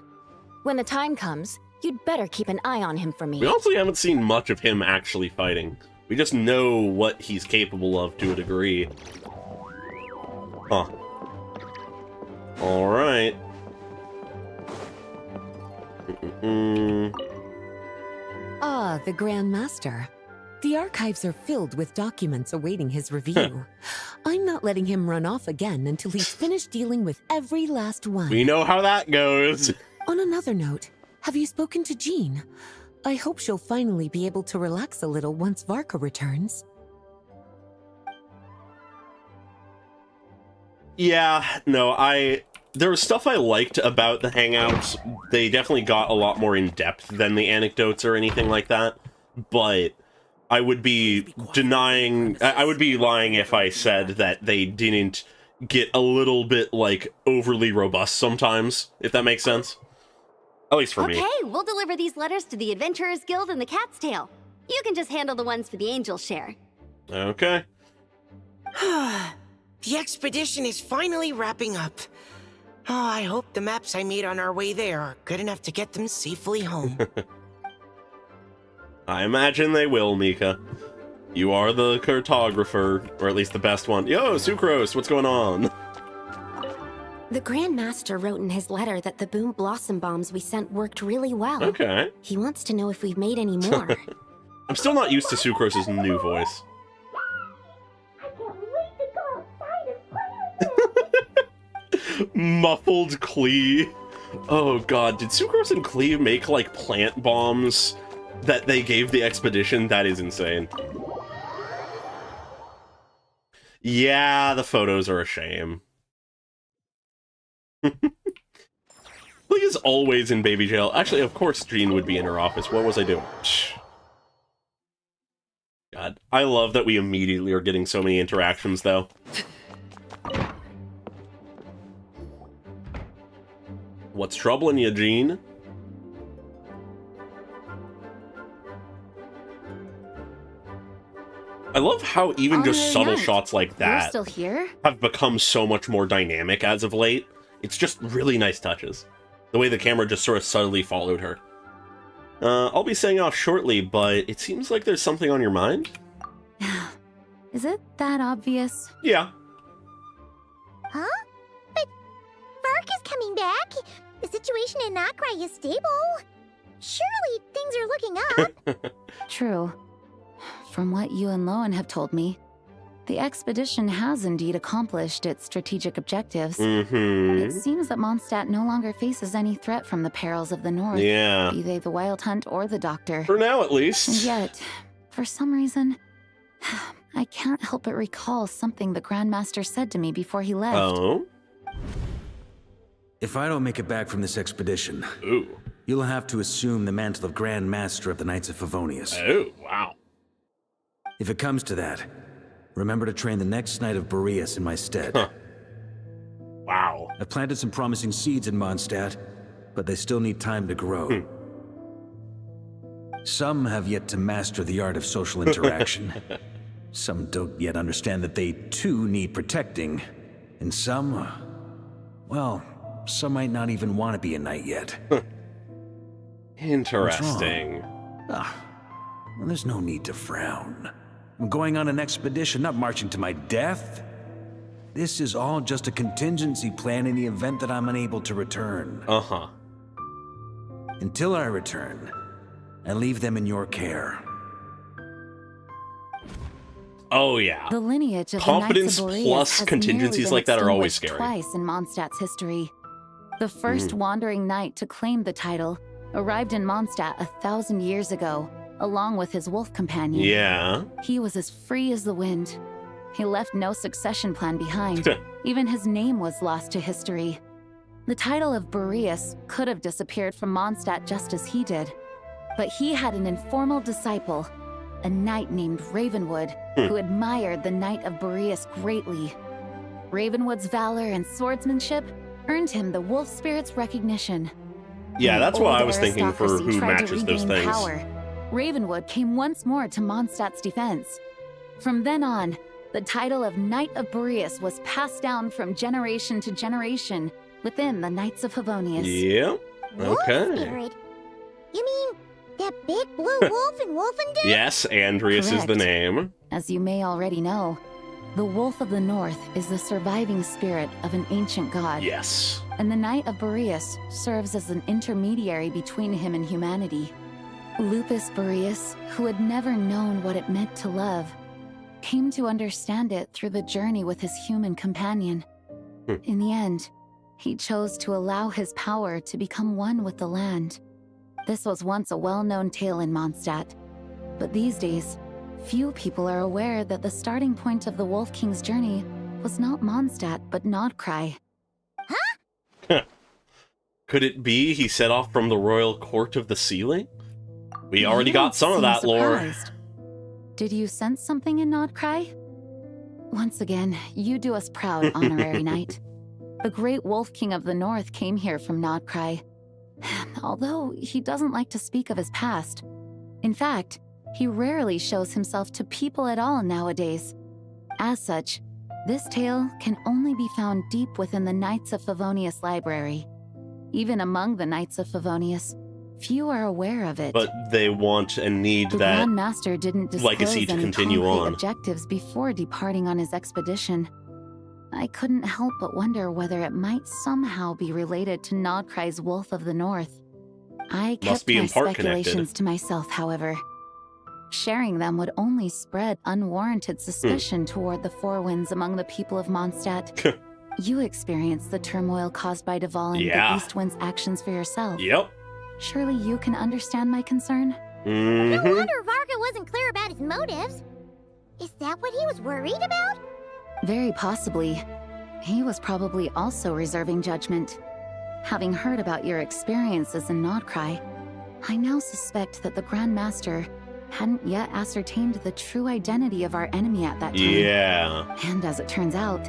C: When the time comes, you'd better keep an eye on him for me.
A: We also haven't seen much of him actually fighting. We just know what he's capable of to a degree. Huh. Alright.
L: Ah, the Grand Master. The archives are filled with documents awaiting his review. I'm not letting him run off again until he's finished dealing with every last one.
A: We know how that goes.
L: On another note, Have you spoken to Jean? I hope she'll finally be able to relax a little once Varka returns.
A: Yeah, no, there was stuff I liked about the Hangouts. They definitely got a lot more in-depth than the anecdotes or anything like that, but I would be I would be lying if I said that they didn't get a little bit, like, overly robust sometimes, if that makes sense. At least for me.
K: Okay, we'll deliver these letters to the Adventurers Guild and the Cat's Tail. You can just handle the ones for the Angel Share.
A: Okay.
M: The expedition is finally wrapping up. Oh, I hope the maps I made on our way there are good enough to get them safely home.
A: I imagine they will, Mika. You are the cartographer, or at least the best one. Yo, Sucrose, what's going on?
K: The Grand Master wrote in his letter that the Boom Blossom bombs we sent worked really well.
A: Okay.
K: He wants to know if we've made any more.
A: I'm still not used to Sucrose's new voice. Muffled Klee. Oh god, did Sucrose and Klee make, like, plant bombs that they gave the expedition? That is insane. Yeah, the photos are a shame. Klee is always in baby jail. Actually, of course Jean would be in her office. What was I doing? God, I love that we immediately are getting so many interactions, though. What's troubling you, Jean? I love how even just subtle shots like that
C: You're still here?
A: have become so much more dynamic as of late. It's just really nice touches. The way the camera just sort of subtly followed her. I'll be saying off shortly, but it seems like there's something on your mind?
C: Is it that obvious?
A: Yeah.
D: Huh? But Varka's coming back. The situation in Nakrai is stable. Surely things are looking up.
C: True. From what you and Lowen have told me, the expedition has indeed accomplished its strategic objectives. It seems that Mondstadt no longer faces any threat from the perils of the North,
A: Yeah.
C: be they the Wild Hunt or the Doctor.
A: For now, at least.
C: And yet, for some reason, I can't help but recall something the Grandmaster said to me before he left.
A: Oh?
B: If I don't make it back from this expedition,
A: Ooh.
B: you'll have to assume the mantle of Grand Master of the Knights of Favonius.
A: Oh, wow.
B: If it comes to that, remember to train the next Knight of Boreas in my stead.
A: Huh. Wow.
B: I've planted some promising seeds in Mondstadt, but they still need time to grow. Some have yet to master the art of social interaction. Some don't yet understand that they, too, need protecting. And some, well, some might not even want to be a knight yet.
A: Interesting.
B: Well, there's no need to frown. I'm going on an expedition, not marching to my death. This is all just a contingency plan in the event that I'm unable to return.
A: Uh-huh.
B: Until I return, I leave them in your care.
A: Oh, yeah.
C: The lineage of
A: Confidence
C: the Knights of Boreas
A: plus
C: has
A: contingencies
C: nearly been
A: like that are always
C: extinguished
A: scary.
C: Twice in Mondstadt's history. The first wandering knight to claim the title arrived in Mondstadt 1,000 years ago, along with his wolf companion.
A: Yeah.
C: He was as free as the wind. He left no succession plan behind. Even his name was lost to history. The title of Boreas could have disappeared from Mondstadt just as he did. But he had an informal disciple, a knight named Ravenwood, who admired the Knight of Boreas greatly. Ravenwood's valor and swordsmanship earned him the wolf spirit's recognition.
A: Yeah,
C: When
A: that's
C: the
A: what I
C: old
A: was thinking for
C: aristocracy
A: who
C: tried to
A: matches those
C: regain
A: things.
C: power, Ravenwood came once more to Mondstadt's defense. From then on, the title of Knight of Boreas was passed down from generation to generation within the Knights of Favonius.
A: Yep.
D: Wolf
A: Okay.
D: spirit? You mean that big blue wolf in Wolfenden?
A: Yes, Andreas is the
C: Correct.
A: name.
C: As you may already know, the Wolf of the North is the surviving spirit of an ancient god.
A: Yes.
C: And the Knight of Boreas serves as an intermediary between him and humanity. Lupus Boreas, who had never known what it meant to love, came to understand it through the journey with his human companion. In the end, he chose to allow his power to become one with the land. This was once a well-known tale in Mondstadt, but these days, few people are aware that the starting point of the Wolf King's journey was not Mondstadt, but Nodcry.
A: Could it be he set off from the royal court of the ceiling? We already
C: You
A: got
C: don't
A: some of
C: seem
A: that lore.
C: surprised. Did you sense something in Nodcry? Once again, you do us proud, Honorary Knight. The great Wolf King of the North came here from Nodcry. Although he doesn't like to speak of his past. In fact, he rarely shows himself to people at all nowadays. As such, this tale can only be found deep within the Knights of Favonius library. Even among the Knights of Favonius, few are aware of it.
A: But they want and need
C: The
A: that
C: Grand Master didn't disclose
A: legacy to
C: any
A: continue
C: concrete
A: on.
C: objectives before departing on his expedition. I couldn't help but wonder whether it might somehow be related to Nodcry's Wolf of the North. I kept
A: be
C: my
A: in part
C: speculations
A: connected.
C: to myself, however. Sharing them would only spread unwarranted suspicion toward the Four Winds among the people of Mondstadt. You experienced the turmoil caused by Duvall and
A: Yeah.
C: the East Wind's actions for yourself.
A: Yep.
C: Surely you can understand my concern?
D: No wonder Varka wasn't clear about his motives. Is that what he was worried about?
C: Very possibly. He was probably also reserving judgment. Having heard about your experiences in Nodcry, I now suspect that the Grand Master hadn't yet ascertained the true identity of our enemy at that time.
A: Yeah.
C: And as it turns out,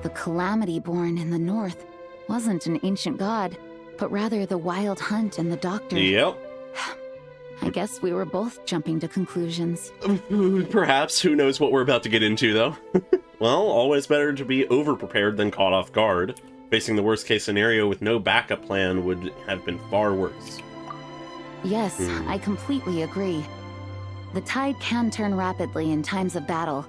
C: the Calamity born in the north wasn't an ancient god, but rather the Wild Hunt and the Doctor.
A: Yep.
C: I guess we were both jumping to conclusions.
A: Perhaps. Who knows what we're about to get into, though? Well, always better to be over-prepared than caught off guard. Facing the worst-case scenario with no backup plan would have been far worse.
C: Yes, I completely agree. The tide can turn rapidly in times of battle.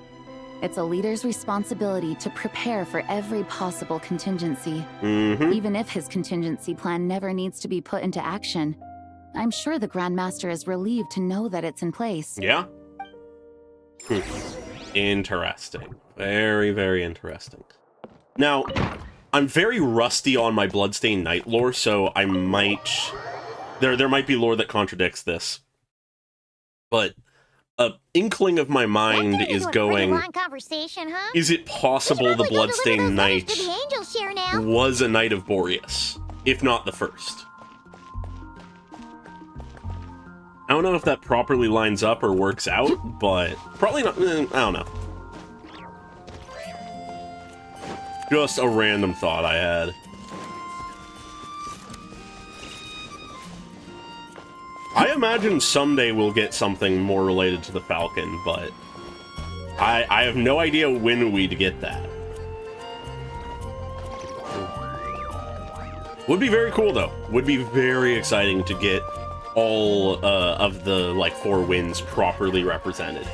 C: It's a leader's responsibility to prepare for every possible contingency. Even if his contingency plan never needs to be put into action, I'm sure the Grand Master is relieved to know that it's in place.
A: Yeah. Interesting. Very, very interesting. Now, I'm very rusty on my Bloodstained Knight lore, so I might... There might be lore that contradicts this. But a inkling of my mind is going...
D: Long conversation, huh?
A: Is it possible the Bloodstained Knight
D: To the angels share now.
A: was a Knight of Boreas, if not the first? I don't know if that properly lines up or works out, but probably not. I don't know. Just a random thought I had. I imagine someday we'll get something more related to the Falcon, but I have no idea when we'd get that. Would be very cool, though. Would be very exciting to get all of the, like, Four Winds properly represented.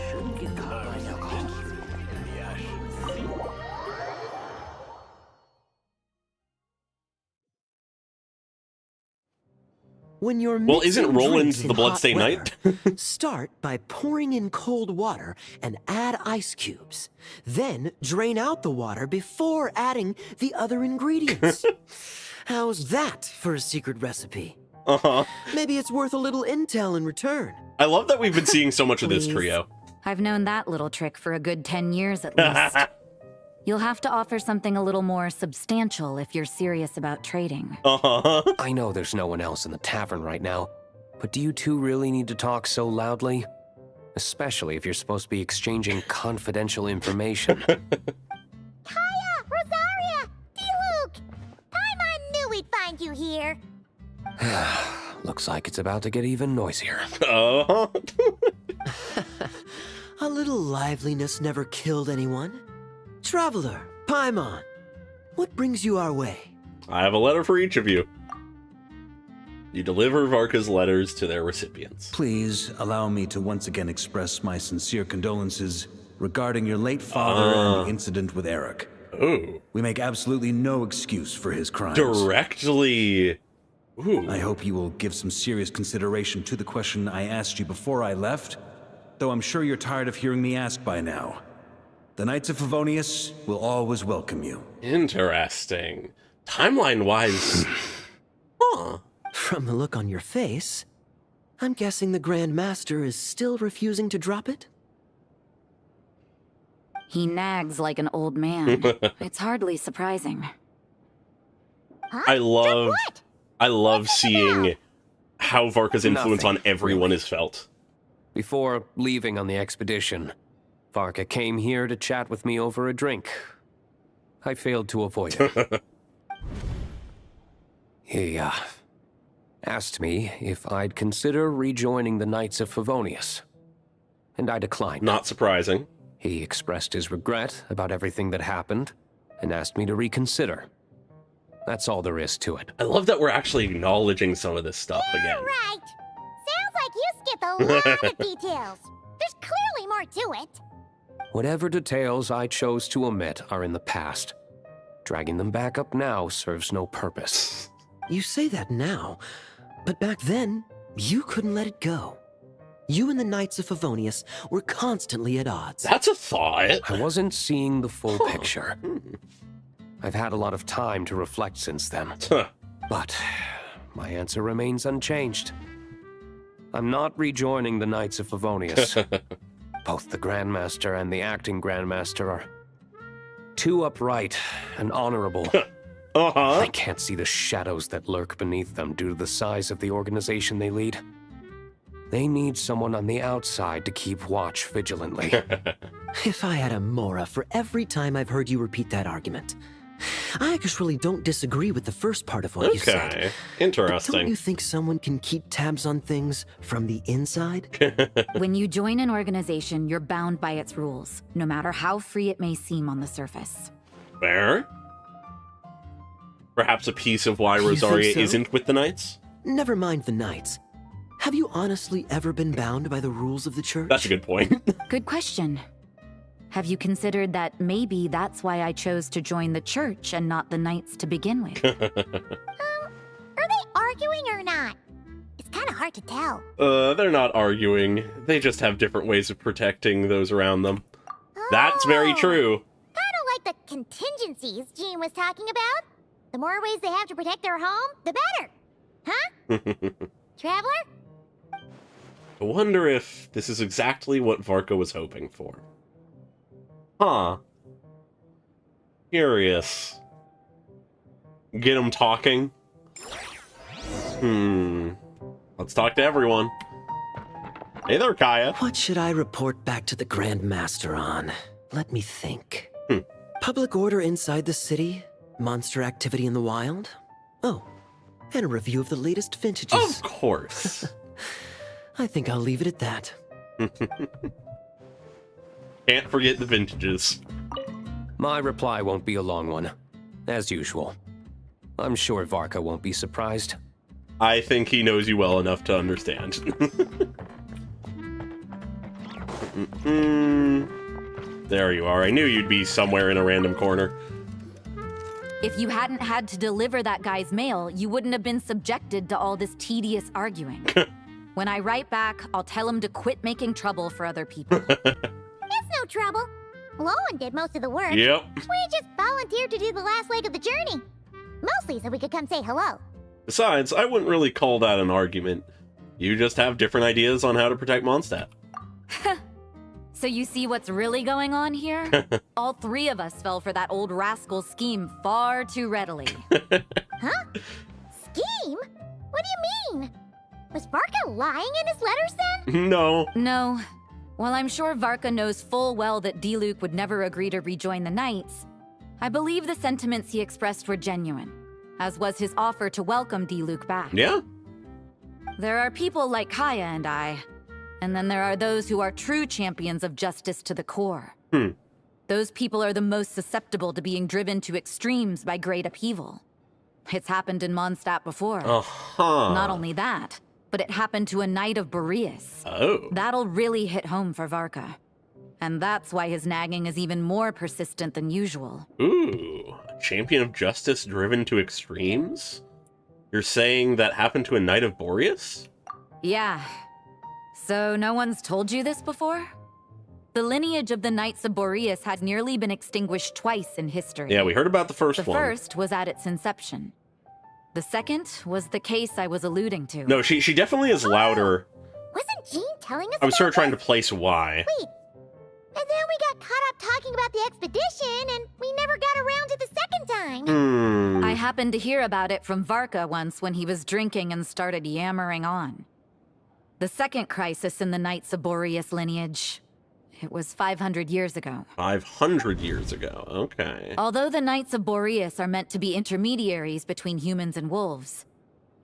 F: When you're
A: Well, isn't
F: mixing
A: Roland
F: drinks in
A: the
F: hot
A: Bloodstained
F: weather,
A: Knight?
F: start by pouring in cold water and add ice cubes. Then drain out the water before adding the other ingredients. How's that for a secret recipe?
A: Uh-huh.
F: Maybe it's worth a little intel in return.
A: I love that we've been seeing so much of this
N: Please.
A: trio.
N: I've known that little trick for a good 10 years at least. You'll have to offer something a little more substantial if you're serious about trading.
O: I know there's no one else in the tavern right now, but do you two really need to talk so loudly? Especially if you're supposed to be exchanging confidential information.
D: Kaya! Rosaria! D-Luke! Paimon knew we'd find you here.
O: Looks like it's about to get even noisier.
A: Uh-huh.
F: A little liveliness never killed anyone. Traveler, Paimon, what brings you our way?
A: I have a letter for each of you. You deliver Varka's letters to their recipients.
B: Please allow me to once again express my sincere condolences regarding your late father and the incident with Eric.
A: Oh.
B: We make absolutely no excuse for his crimes.
A: Directly. Ooh.
B: I hope you will give some serious consideration to the question I asked you before I left, though I'm sure you're tired of hearing me ask by now. The Knights of Favonius will always welcome you.
A: Interesting. Timeline-wise... Huh.
F: From the look on your face, I'm guessing the Grand Master is still refusing to drop it?
N: He nags like an old man. It's hardly surprising.
A: I love seeing how Varka's influence on everyone is felt.
O: Before leaving on the expedition, Varka came here to chat with me over a drink. I failed to avoid it. He, asked me if I'd consider rejoining the Knights of Favonius, and I declined.
A: Not surprising.
O: He expressed his regret about everything that happened, and asked me to reconsider. That's all there is to it.
A: I love that we're actually acknowledging some of this stuff again.
D: Right. Sounds like you skipped a lot of details. There's clearly more to it.
O: Whatever details I chose to omit are in the past. Dragging them back up now serves no purpose.
F: You say that now, but back then, you couldn't let it go. You and the Knights of Favonius were constantly at odds.
A: That's a thought.
O: I wasn't seeing the full picture. I've had a lot of time to reflect since then. But my answer remains unchanged. I'm not rejoining the Knights of Favonius. Both the Grandmaster and the acting Grandmaster are too upright and honorable. I can't see the shadows that lurk beneath them due to the size of the organization they lead. They need someone on the outside to keep watch vigilantly.
F: If I had a Mora for every time I've heard you repeat that argument. I actually don't disagree with the first part of what you said.
A: Okay, interesting.
F: But don't you think someone can keep tabs on things from the inside?
N: When you join an organization, you're bound by its rules, no matter how free it may seem on the surface.
A: Fair? Perhaps a piece of why Rosaria isn't with the Knights?
F: Never mind the Knights. Have you honestly ever been bound by the rules of the church?
A: That's a good point.
N: Good question. Have you considered that maybe that's why I chose to join the church and not the Knights to begin with?
D: Are they arguing or not? It's kind of hard to tell.
A: They're not arguing. They just have different ways of protecting those around them. That's very true.
D: Kind of like the contingencies Jean was talking about. The more ways they have to protect their home, the better. Huh? Traveler?
A: I wonder if this is exactly what Varka was hoping for. Huh. Curious. Get them talking? Let's talk to everyone. Hey there, Kaya.
F: What should I report back to the Grand Master on? Let me think. Public order inside the city? Monster activity in the wild? Oh, and a review of the latest vintages.
A: Of course.
F: I think I'll leave it at that.
A: Can't forget the vintages.
O: My reply won't be a long one, as usual. I'm sure Varka won't be surprised.
A: I think he knows you well enough to understand. There you are. I knew you'd be somewhere in a random corner.
N: If you hadn't had to deliver that guy's mail, you wouldn't have been subjected to all this tedious arguing. When I write back, I'll tell him to quit making trouble for other people.
D: It's no trouble. Lowen did most of the work.
A: Yep.
D: We just volunteered to do the last leg of the journey. Mostly so we could come say hello.
A: Besides, I wouldn't really call that an argument. You just have different ideas on how to protect Mondstadt.
N: So you see what's really going on here? All three of us fell for that old rascal's scheme far too readily.
D: Huh? Scheme? What do you mean? Was Varka lying in his letters then?
A: No.
N: No. While I'm sure Varka knows full well that Diluc would never agree to rejoin the Knights, I believe the sentiments he expressed were genuine, as was his offer to welcome Diluc back.
A: Yeah.
N: There are people like Kaya and I, and then there are those who are true champions of justice to the core. Those people are the most susceptible to being driven to extremes by great upheaval. It's happened in Mondstadt before. Not only that, but it happened to a Knight of Boreas.
A: Oh.
N: That'll really hit home for Varka. And that's why his nagging is even more persistent than usual.
A: Ooh, a champion of justice driven to extremes? You're saying that happened to a Knight of Boreas?
N: Yeah. So no one's told you this before? The lineage of the Knights of Boreas had nearly been extinguished twice in history.
A: Yeah, we heard about the first one.
N: The first was at its inception. The second was the case I was alluding to.
A: No, she definitely is louder
D: Wasn't Jean telling us
A: I was sort of
D: about
A: trying to place why.
D: Wait, and then we got caught up talking about the expedition, and we never got around to the second time.
N: I happened to hear about it from Varka once when he was drinking and started yammering on. The second crisis in the Knights of Boreas lineage. It was 500 years ago.
A: 500 years ago, okay.
N: Although the Knights of Boreas are meant to be intermediaries between humans and wolves,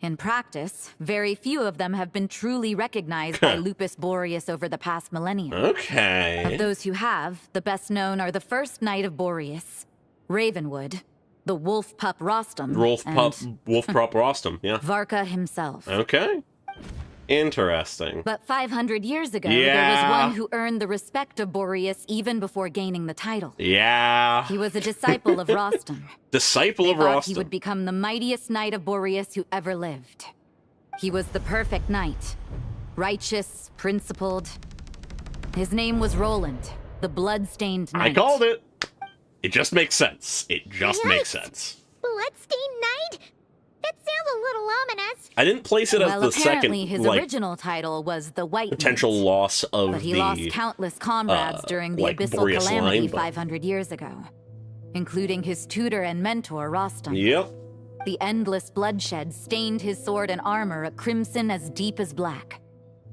N: in practice, very few of them have been truly recognized by Lupus Boreas over the past millennium.
A: Okay.
N: Of those who have, the best known are the first Knight of Boreas, Ravenwood, the Wolf Pup Rostam,
A: Wolf Pup Rostam, yeah.
N: Varka himself.
A: Okay. Interesting.
N: But 500 years ago,
A: Yeah.
N: there was one who earned the respect of Boreas even before gaining the title.
A: Yeah.
N: He was a disciple of Rostam.
A: Disciple of
N: They thought
A: Rostam.
N: he would become the mightiest knight of Boreas who ever lived. He was the perfect knight. Righteous, principled. His name was Roland, the blood-stained knight.
A: I called it. It just makes sense. It just makes sense.
D: Bloodstained Knight? That sounds a little ominous.
A: I didn't place it as
N: Well,
A: the
N: apparently
A: second,
N: his
A: like,
N: original title was the White
A: potential
N: Knight,
A: loss of
N: but he
A: the
N: lost countless comrades during the
A: like,
N: Abyssal
A: Boreas
N: Calamity
A: line, but-
N: 500 years ago, including his tutor and mentor, Rostam.
A: Yep.
N: The endless bloodshed stained his sword and armor a crimson as deep as black,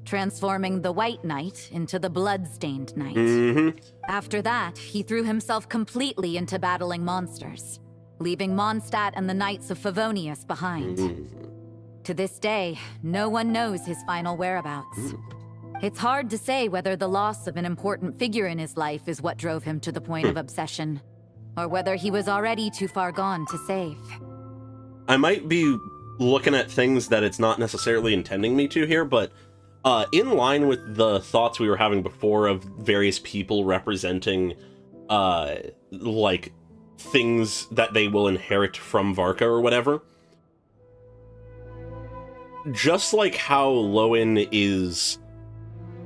N: transforming the White Knight into the Blood-stained Knight.
A: Mm-hmm.
N: After that, he threw himself completely into battling monsters, leaving Mondstadt and the Knights of Favonius behind. To this day, no one knows his final whereabouts. It's hard to say whether the loss of an important figure in his life is what drove him to the point of obsession, or whether he was already too far gone to save.
A: I might be looking at things that it's not necessarily intending me to here, but in line with the thoughts we were having before of various people representing, like, things that they will inherit from Varka or whatever. Just like how Lowen is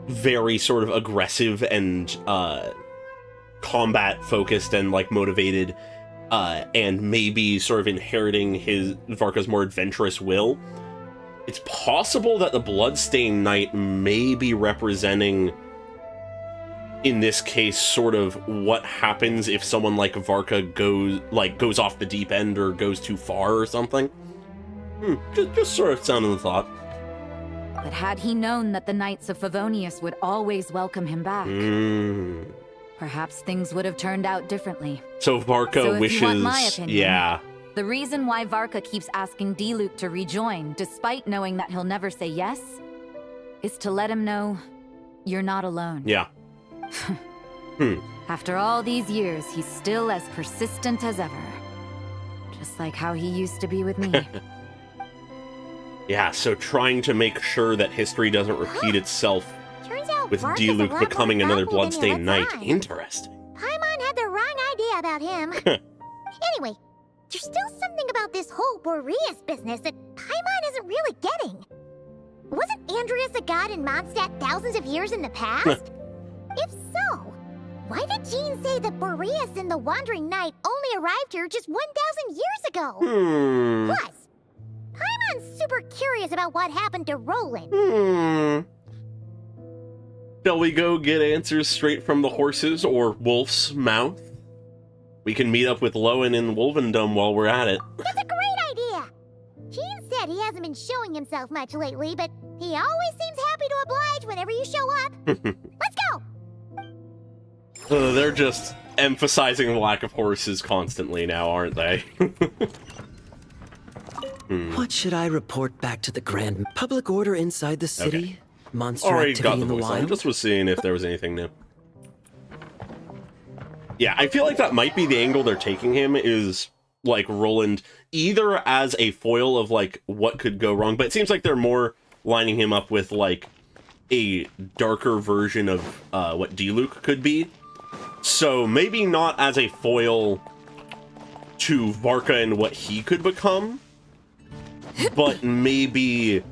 A: very sort of aggressive and combat focused and like motivated, and maybe sort of inheriting his Varka's more adventurous will, it's possible that the Bloodstained Knight may be representing, in this case, sort of what happens if someone like Varka goes off the deep end or goes too far or something. Just sort of sounding the thought.
N: But had he known that the Knights of Favonius would always welcome him back, perhaps things would have turned out differently.
A: So Varka
N: So if
A: wishes,
N: you want my opinion,
A: yeah.
N: The reason why Varka keeps asking Diluc to rejoin, despite knowing that he'll never say yes, is to let him know you're not alone.
A: Yeah.
N: After all these years, he's still as persistent as ever. Just like how he used to be with me.
A: Yeah, so trying to make sure that history doesn't repeat itself
D: Turns out
A: with
D: Varka's a lot
A: Diluc
D: more
A: becoming another
D: thoughtful than he
A: Bloodstained Knight.
D: lets on.
A: Interesting.
D: Paimon had the wrong idea about him. Anyway, there's still something about this whole Boreas business that Paimon isn't really getting. Wasn't Andreas a god in Mondstadt thousands of years in the past? If so, why did Jean say that Boreas and the Wandering Knight only arrived here just 1,000 years ago? Plus, Paimon's super curious about what happened to Roland.
A: Shall we go get answers straight from the horse's or Wolf's mouth? We can meet up with Lowen in Wolvendom while we're at it.
D: That's a great idea! Jean said he hasn't been showing himself much lately, but he always seems happy to oblige whenever you show up. Let's go!
A: They're just emphasizing the lack of horses constantly now, aren't they?
F: What should I report back to the Grand? Public order inside the city?
A: Okay.
F: Monster
A: Already got
F: activity
A: the
F: in the
A: voice line.
F: wild?
A: Just was seeing if there was anything new. Yeah, I feel like that might be the angle they're taking him, is like Roland either as a foil of like what could go wrong, but it seems like they're more lining him up with like a darker version of what Diluc could be. So maybe not as a foil to Varka and what he could become, but maybe,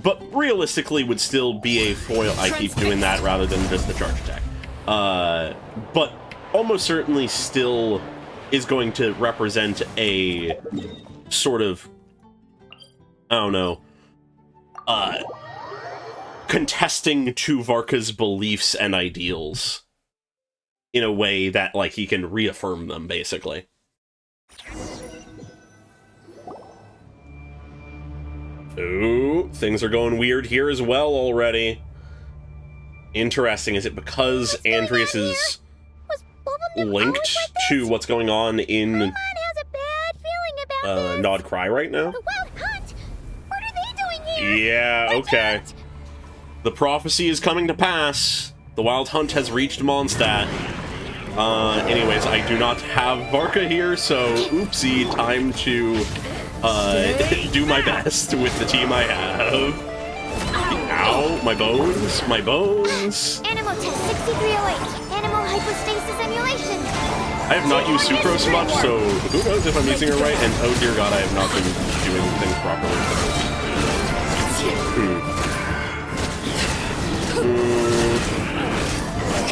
A: but realistically would still be a foil. I keep doing that rather than just the charge attack. But almost certainly still is going to represent a sort of, I don't know, contesting to Varka's beliefs and ideals in a way that, like, he can reaffirm them, basically. Ooh, things are going weird here as well already. Interesting. Is it because Andreas is linked to what's going on in Nod Cry right now? Yeah, okay. The prophecy is coming to pass. The Wild Hunt has reached Mondstadt. Anyways, I do not have Varka here, so oopsie, time to do my best with the team I have. Ow, my bones, my bones.
D: Animal test 6308. Animal hypostasis emulation.
A: I have not used Sucrose much, so who knows if I'm using it right, and oh dear god, I have not been doing things properly.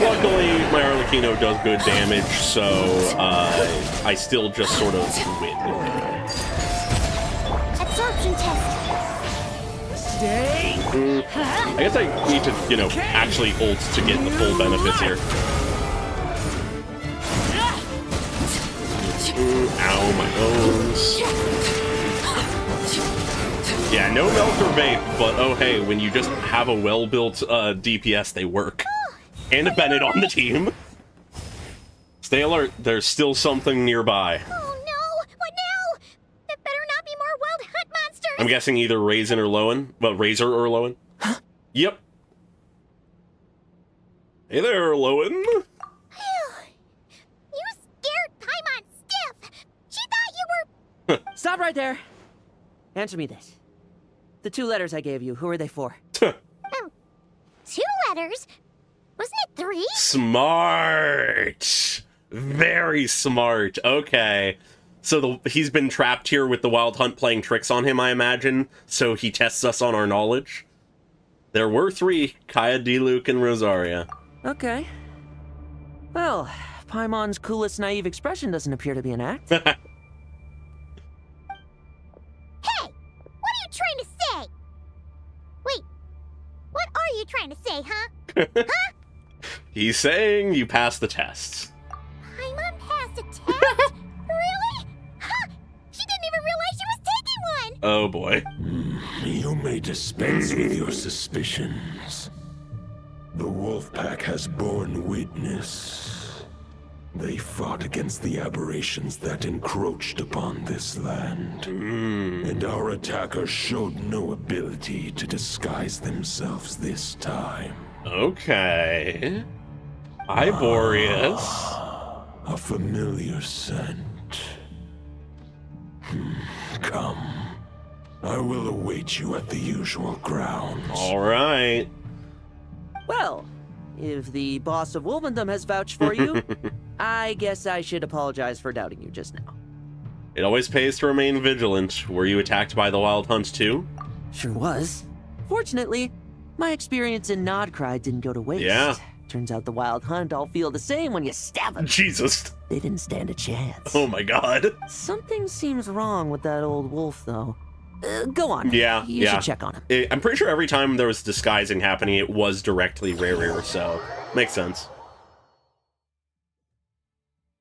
A: Luckily, my Arlecchino does good damage, so I still just sort of win.
D: Absorption test.
A: I guess I need to, you know, actually ult to get the full benefits here. Ow, my bones. Yeah, no melt or vape, but oh hey, when you just have a well-built DPS, they work. And a Bennett on the team. Stay alert, there's still something nearby.
D: Oh no, what now? There better not be more Wild Hunt monsters.
A: I'm guessing either Raisin or Lowen. Well, Razor or Lowen. Huh? Yep. Hey there, Lowen.
D: You scared Paimon stiff. She thought you were...
P: Stop right there. Answer me this. The 2 letters I gave you, who are they for?
D: 2 letters? Wasn't it 3?
A: Smart. Very smart. Okay. So he's been trapped here with the Wild Hunt playing tricks on him, I imagine. So he tests us on our knowledge. There were 3. Kaya, Diluc, and Rosaria.
P: Okay. Well, Paimon's coolest naive expression doesn't appear to be an act.
D: Hey! What are you trying to say? Wait. What are you trying to say, huh? Huh?
A: He's saying you passed the tests.
D: Paimon passed a test? Really? Huh? She didn't even realize she was taking one!
A: Oh boy.
Q: You may dispense with your suspicions. The Wolfpack has borne witness. They fought against the aberrations that encroached upon this land. And our attackers showed no ability to disguise themselves this time.
A: Okay. Hi, Boreas.
Q: A familiar scent. Come. I will await you at the usual grounds.
A: All right.
P: Well, if the boss of Wolvendom has vouched for you, I guess I should apologize for doubting you just now.
A: It always pays to remain vigilant. Were you attacked by the Wild Hunt too?
P: Sure was. Fortunately, my experience in Nodcry didn't go to waste.
A: Yeah.
P: Turns out the Wild Hunt all feel the same when you stab them.
A: Jesus.
P: They didn't stand a chance.
A: Oh my god.
P: Something seems wrong with that old wolf, though. Go on.
A: Yeah,
P: You should check on him.
A: I'm pretty sure every time there was disguising happening, it was directly Rare, so makes sense.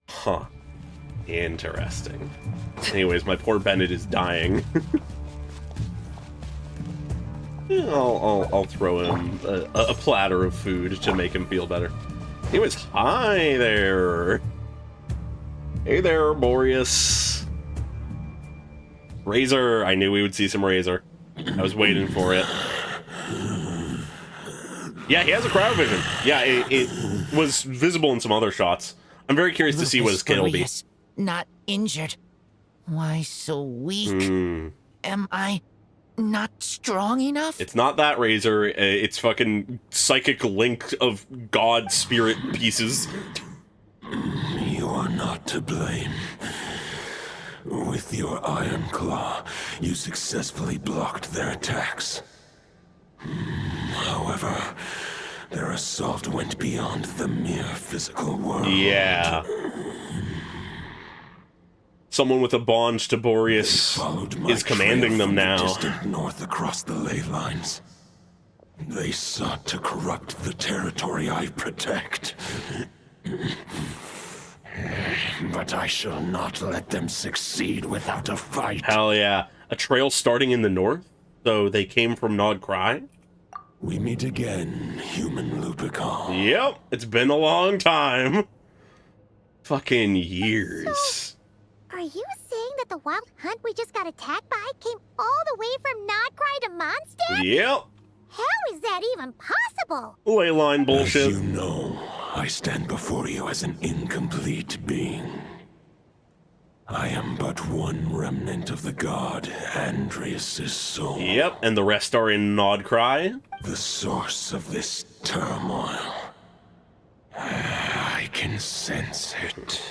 A: Huh. Interesting. Anyways, my poor Bennett is dying. I'll throw him a platter of food to make him feel better. Anyways, hi there. Hey there, Boreas. Razor. I knew we would see some Razor. I was waiting for it. Yeah, he has a crowd vision. Yeah, it was visible in some other shots. I'm very curious to see what his kit will be.
M: Not injured. Why so weak? Am I not strong enough?
A: It's not that, Razor. It's fucking psychic link of god spirit pieces.
Q: You are not to blame. With your Iron Claw, you successfully blocked their attacks. However, their assault went beyond the mere physical world.
A: Yeah. Someone with a bond to Boreas is commanding them now.
Q: Distant north across the ley lines. They sought to corrupt the territory I protect. But I shall not let them succeed without a fight.
A: Hell yeah. A trail starting in the north? So they came from Nod Cry?
Q: We meet again, human Lupicon.
A: Yep, it's been a long time. Fucking years.
D: So, are you saying that the wild hunt we just got attacked by came all the way from Nodcry to Mondstadt?
A: Yep.
D: How is that even possible?
A: Leyline bullshit.
Q: As you know, I stand before you as an incomplete being. I am but one remnant of the god Andreas' soul.
A: Yep, and the rest are in Nod Cry.
Q: The source of this turmoil. I can sense it.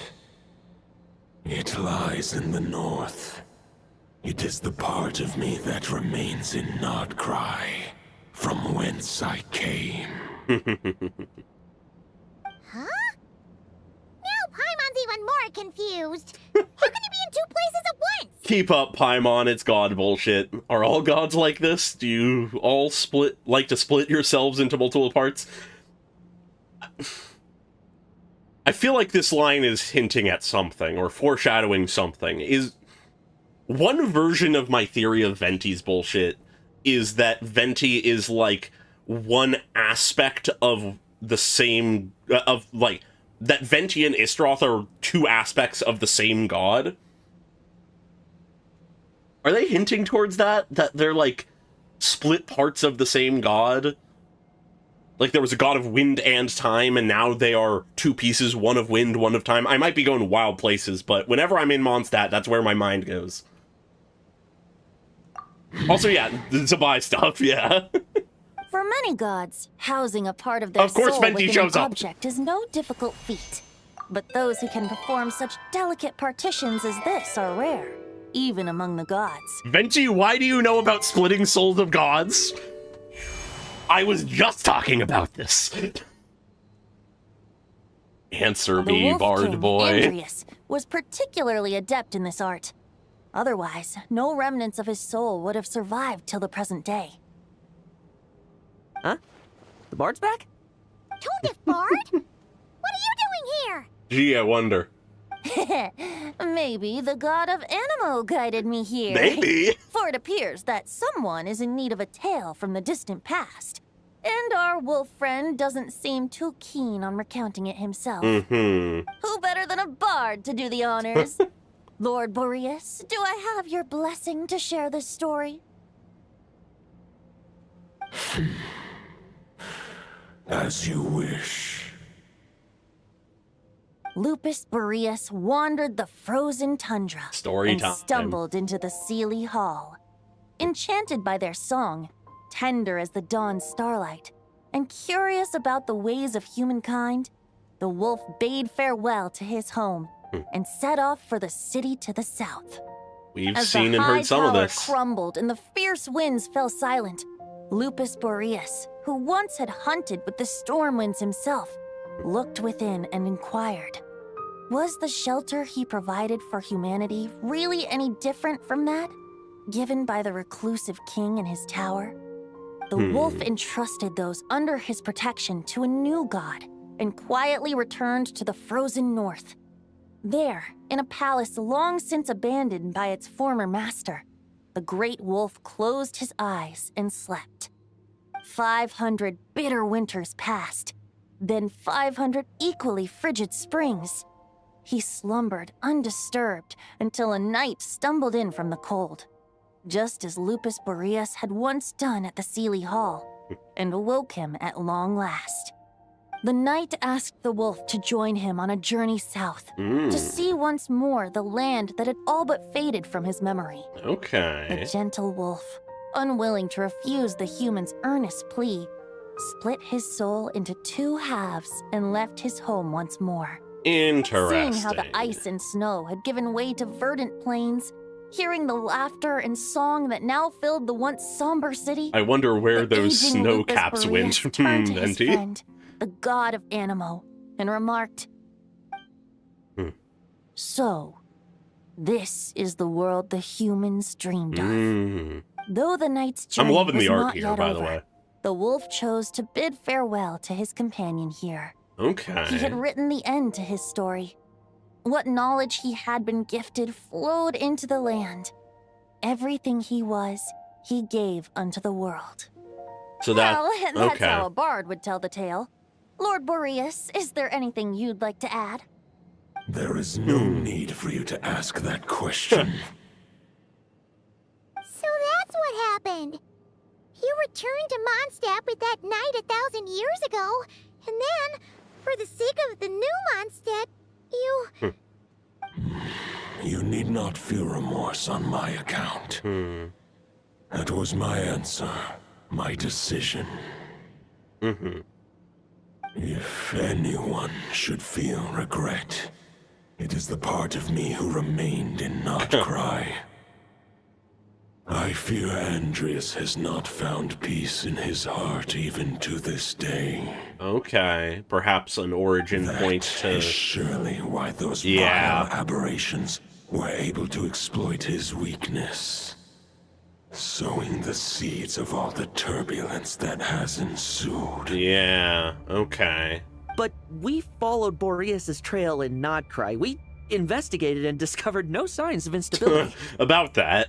Q: It lies in the north. It is the part of me that remains in Nod Cry, from whence I came.
D: Huh? Now Paimon's even more confused. How can you be in two places at once?
A: Keep up, Paimon, it's god bullshit. Are all gods like this? Do you all like to split yourselves into multiple parts? I feel like this line is hinting at something, or foreshadowing something. Is one version of my theory of Venti's bullshit is that Venti is like one aspect of the same, that Venti and Istroth are two aspects of the same god. Are they hinting towards that? That they're like split parts of the same god? Like there was a god of wind and time, and now they are two pieces, one of wind, one of time. I might be going wild places, but whenever I'm in Mondstadt, that's where my mind goes. Also, yeah, to buy stuff, yeah.
E: For many gods, housing a part of their
A: Of course,
E: soul
A: Venti
E: within
A: shows
E: an
A: up.
E: object is no difficult feat. But those who can perform such delicate partitions as this are rare, even among the gods.
A: Venti, why do you know about splitting souls of gods? I was just talking about this. Answer
E: The
A: me,
E: Wolf
A: Bard
E: King,
A: boy.
E: Andreas, was particularly adept in this art. Otherwise, no remnants of his soul would have survived till the present day.
P: Huh? The bard's back?
D: Tone Bard? What are you doing here?
A: Gee, I wonder.
E: Maybe the god of Animo guided me here.
A: Maybe.
E: For it appears that someone is in need of a tale from the distant past. And our wolf friend doesn't seem too keen on recounting it himself.
A: Mm-hmm.
E: Who better than a bard to do the honors? Lord Boreas, do I have your blessing to share this story?
Q: As you wish.
E: Lupus Boreas wandered the frozen tundra
A: Story
E: and
A: time.
E: stumbled into the Sealy Hall. Enchanted by their song, tender as the dawn's starlight, and curious about the ways of humankind, the wolf bade farewell to his home and set off for the city to the south.
A: We've
E: As
A: seen
E: the
A: and
E: high
A: heard some of
E: tower
A: this.
E: crumbled and the fierce winds fell silent, Lupus Boreas, who once had hunted with the storm winds himself, looked within and inquired, was the shelter he provided for humanity really any different from that, given by the reclusive king in his tower? The wolf entrusted those under his protection to a new god and quietly returned to the frozen north. There, in a palace long since abandoned by its former master, the great wolf closed his eyes and slept. 500 bitter winters passed, then 500 equally frigid springs. He slumbered undisturbed until a night stumbled in from the cold, just as Lupus Boreas had once done at the Sealy Hall, and awoke him at long last. The night asked the wolf to join him on a journey south, to see once more the land that had all but faded from his memory.
A: Okay.
E: The gentle wolf, unwilling to refuse the human's earnest plea, split his soul into two halves and left his home once more.
A: Interesting.
E: Seeing how the ice and snow had given way to verdant plains, hearing the laughter and song that now filled the once somber city,
A: I wonder where
E: the
A: those
E: aging
A: snow
E: Lupus
A: caps
E: Boreas
A: went.
E: turned to his
A: Venti.
E: friend, the god of Animo, and remarked, So, this is the world the humans dreamed of. Though the night's journey
A: I'm loving
E: was
A: the art
E: not
A: here,
E: yet
A: by
E: over,
A: the way.
E: the wolf chose to bid farewell to his companion here.
A: Okay.
E: He had written the end to his story. What knowledge he had been gifted flowed into the land. Everything he was, he gave unto the world.
A: So that,
E: well, and that's
A: okay.
E: how a bard would tell the tale. Lord Boreas, is there anything you'd like to add?
Q: There is no need for you to ask that question.
D: So that's what happened. You returned to Mondstadt with that knight 1,000 years ago, and then, for the sake of the new Mondstadt, you...
Q: You need not feel remorse on my account. That was my answer, my decision. If anyone should feel regret, it is the part of me who remained in Notcry. I fear Andreas has not found peace in his heart even to this day.
A: Okay, perhaps an origin point to...
Q: Is surely why those vile aberrations were able to exploit his weakness, sowing the seeds of all the turbulence that has ensued.
A: Yeah, okay.
P: But we followed Boreas' trail in Notcry. We investigated and discovered no signs of instability.
A: About that.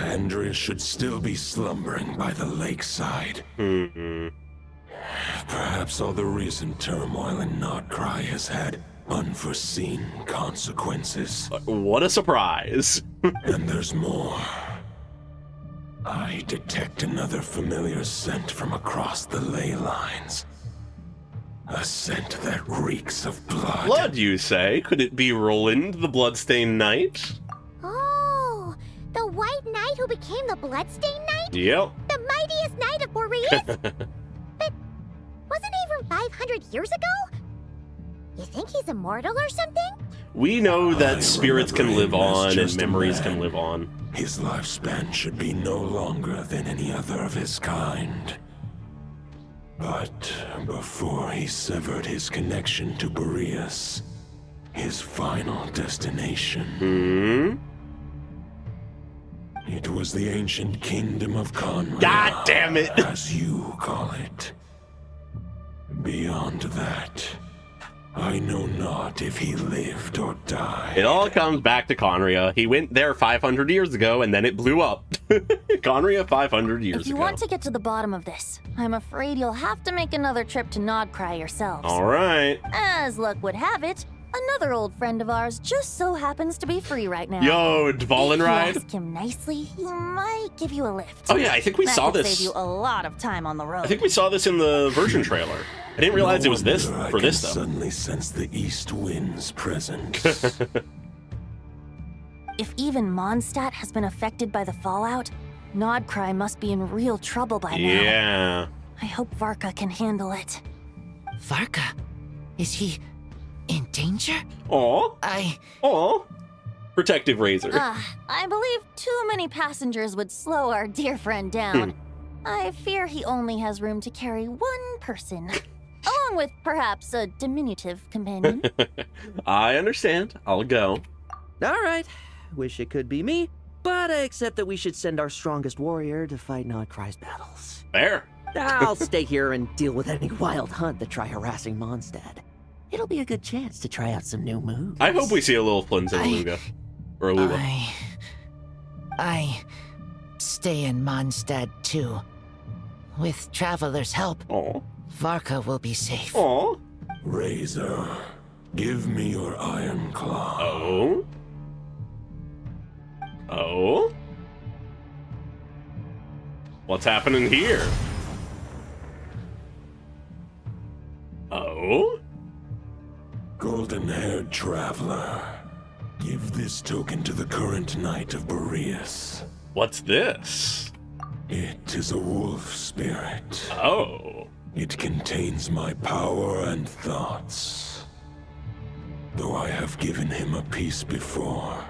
Q: Andreas should still be slumbering by the lakeside. Perhaps all the recent turmoil in Notcry has had unforeseen consequences.
A: What a surprise.
Q: And there's more. I detect another familiar scent from across the ley lines. A scent that reeks of blood.
A: Blood, you say? Could it be Roland, the Bloodstained Knight?
D: Oh, the White Knight who became the Bloodstained Knight?
A: Yep.
D: The mightiest knight of Boreas? But wasn't he from 500 years ago? You think he's immortal or something?
A: We know that spirits can live on and
Q: just a
A: memories
Q: man.
A: can live on.
Q: His lifespan should be no longer than any other of his kind. But before he severed his connection to Boreas, his final destination... It was the ancient kingdom of Conrad.
A: God damn it!
Q: As you call it. Beyond that, I know not if he lived or died.
A: It all comes back to Conria. He went there 500 years ago, and then it blew up. Conria 500 years
E: If you
A: ago.
E: want to get to the bottom of this, I'm afraid you'll have to make another trip to Nodcry yourselves.
A: All right.
E: As luck would have it, another old friend of ours just so happens to be free right now.
A: Yo, Dvalin
E: If you
A: ride?
E: ask him nicely, he might give you a lift.
A: Oh, yeah, I think we
E: that
A: saw
E: could
A: this.
E: save you a lot of time on the road.
A: I think we saw this in the version trailer. I didn't realize it was this
Q: wonder I
A: for
Q: can
A: this, though.
Q: Suddenly sense the east wind's presence.
E: If even Mondstadt has been affected by the fallout, Nodcry must be in real trouble by now.
A: Yeah.
E: I hope Varka can handle it.
M: Varka? Is he in danger?
A: Aw. Aw. Protective razor.
E: I believe too many passengers would slow our dear friend down. I fear he only has room to carry one person, along with perhaps a diminutive companion.
A: I understand. I'll go.
P: All right. Wish it could be me, but I accept that we should send our strongest warrior to fight Nodcry's battles.
A: Fair.
P: I'll stay here and deal with any wild hunt that try harassing Mondstadt. It'll be a good chance to try out some new moves.
A: I hope we see a little Flinzaluga. Or Aluga.
M: I stay in Mondstadt too. With Traveler's help, Varka will be safe.
Q: Razor, give me your iron claw.
A: Oh? Oh? What's happening here? Oh?
Q: Golden-haired traveler, give this token to the current knight of Boreas.
A: What's this?
Q: It is a wolf spirit.
A: Oh.
Q: It contains my power and thoughts. Though I have given him a piece before,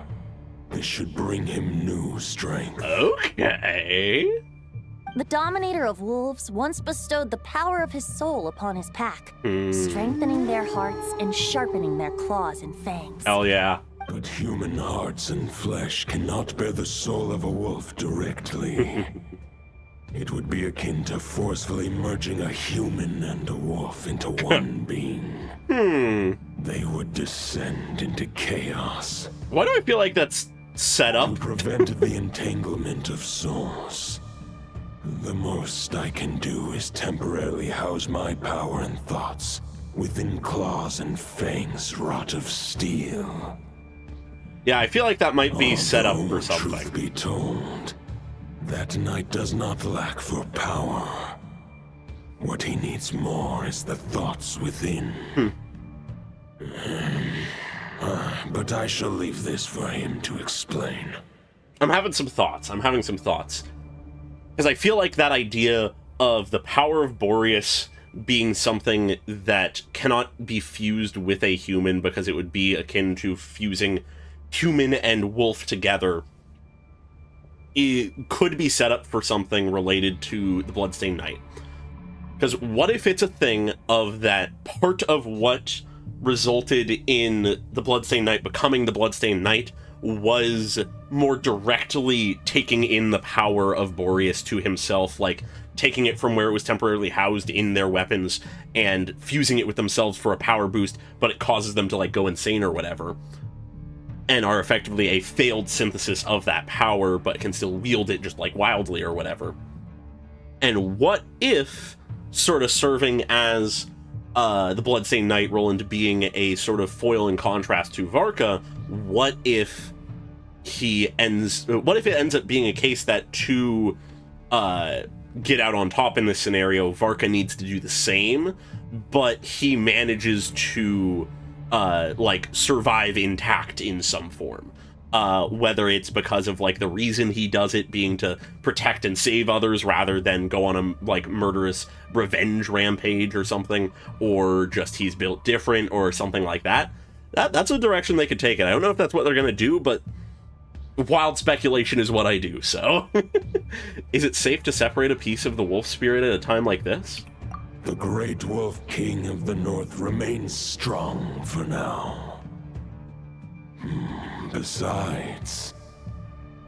Q: this should bring him new strength.
A: Okay.
E: The Dominator of Wolves once bestowed the power of his soul upon his pack, strengthening their hearts and sharpening their claws and fangs.
A: Hell yeah.
Q: But human hearts and flesh cannot bear the soul of a wolf directly. It would be akin to forcefully merging a human and a wolf into one being. They would descend into chaos.
A: Why do I feel like that's set up?
Q: To prevent the entanglement of souls, the most I can do is temporarily house my power and thoughts within claws and fangs wrought of steel.
A: Yeah, I feel like that might be set up for something.
Q: Truth be told, that knight does not lack for power. What he needs more is the thoughts within. But I shall leave this for him to explain.
A: I'm having some thoughts. Because I feel like that idea of the power of Boreas being something that cannot be fused with a human because it would be akin to fusing human and wolf together, it could be set up for something related to the Bloodstained Knight. Because what if it's a thing of that part of what resulted in the Bloodstained Knight becoming the Bloodstained Knight was more directly taking in the power of Boreas to himself, like taking it from where it was temporarily housed in their weapons and fusing it with themselves for a power boost, but it causes them to like go insane or whatever, and are effectively a failed synthesis of that power, but can still wield it just like wildly or whatever. And what if, sort of serving as the Bloodstained Knight roll into being a sort of foil in contrast to Varka, what if it ends up being a case that to get out on top in this scenario, Varka needs to do the same, but he manages to like survive intact in some form, whether it's because of like the reason he does it being to protect and save others rather than go on a like murderous revenge rampage or something, or just he's built different or something like that. That's a direction they could take it. I don't know if that's what they're gonna do, but wild speculation is what I do. So is it safe to separate a piece of the wolf spirit at a time like this?
Q: The great wolf king of the north remains strong for now. Besides,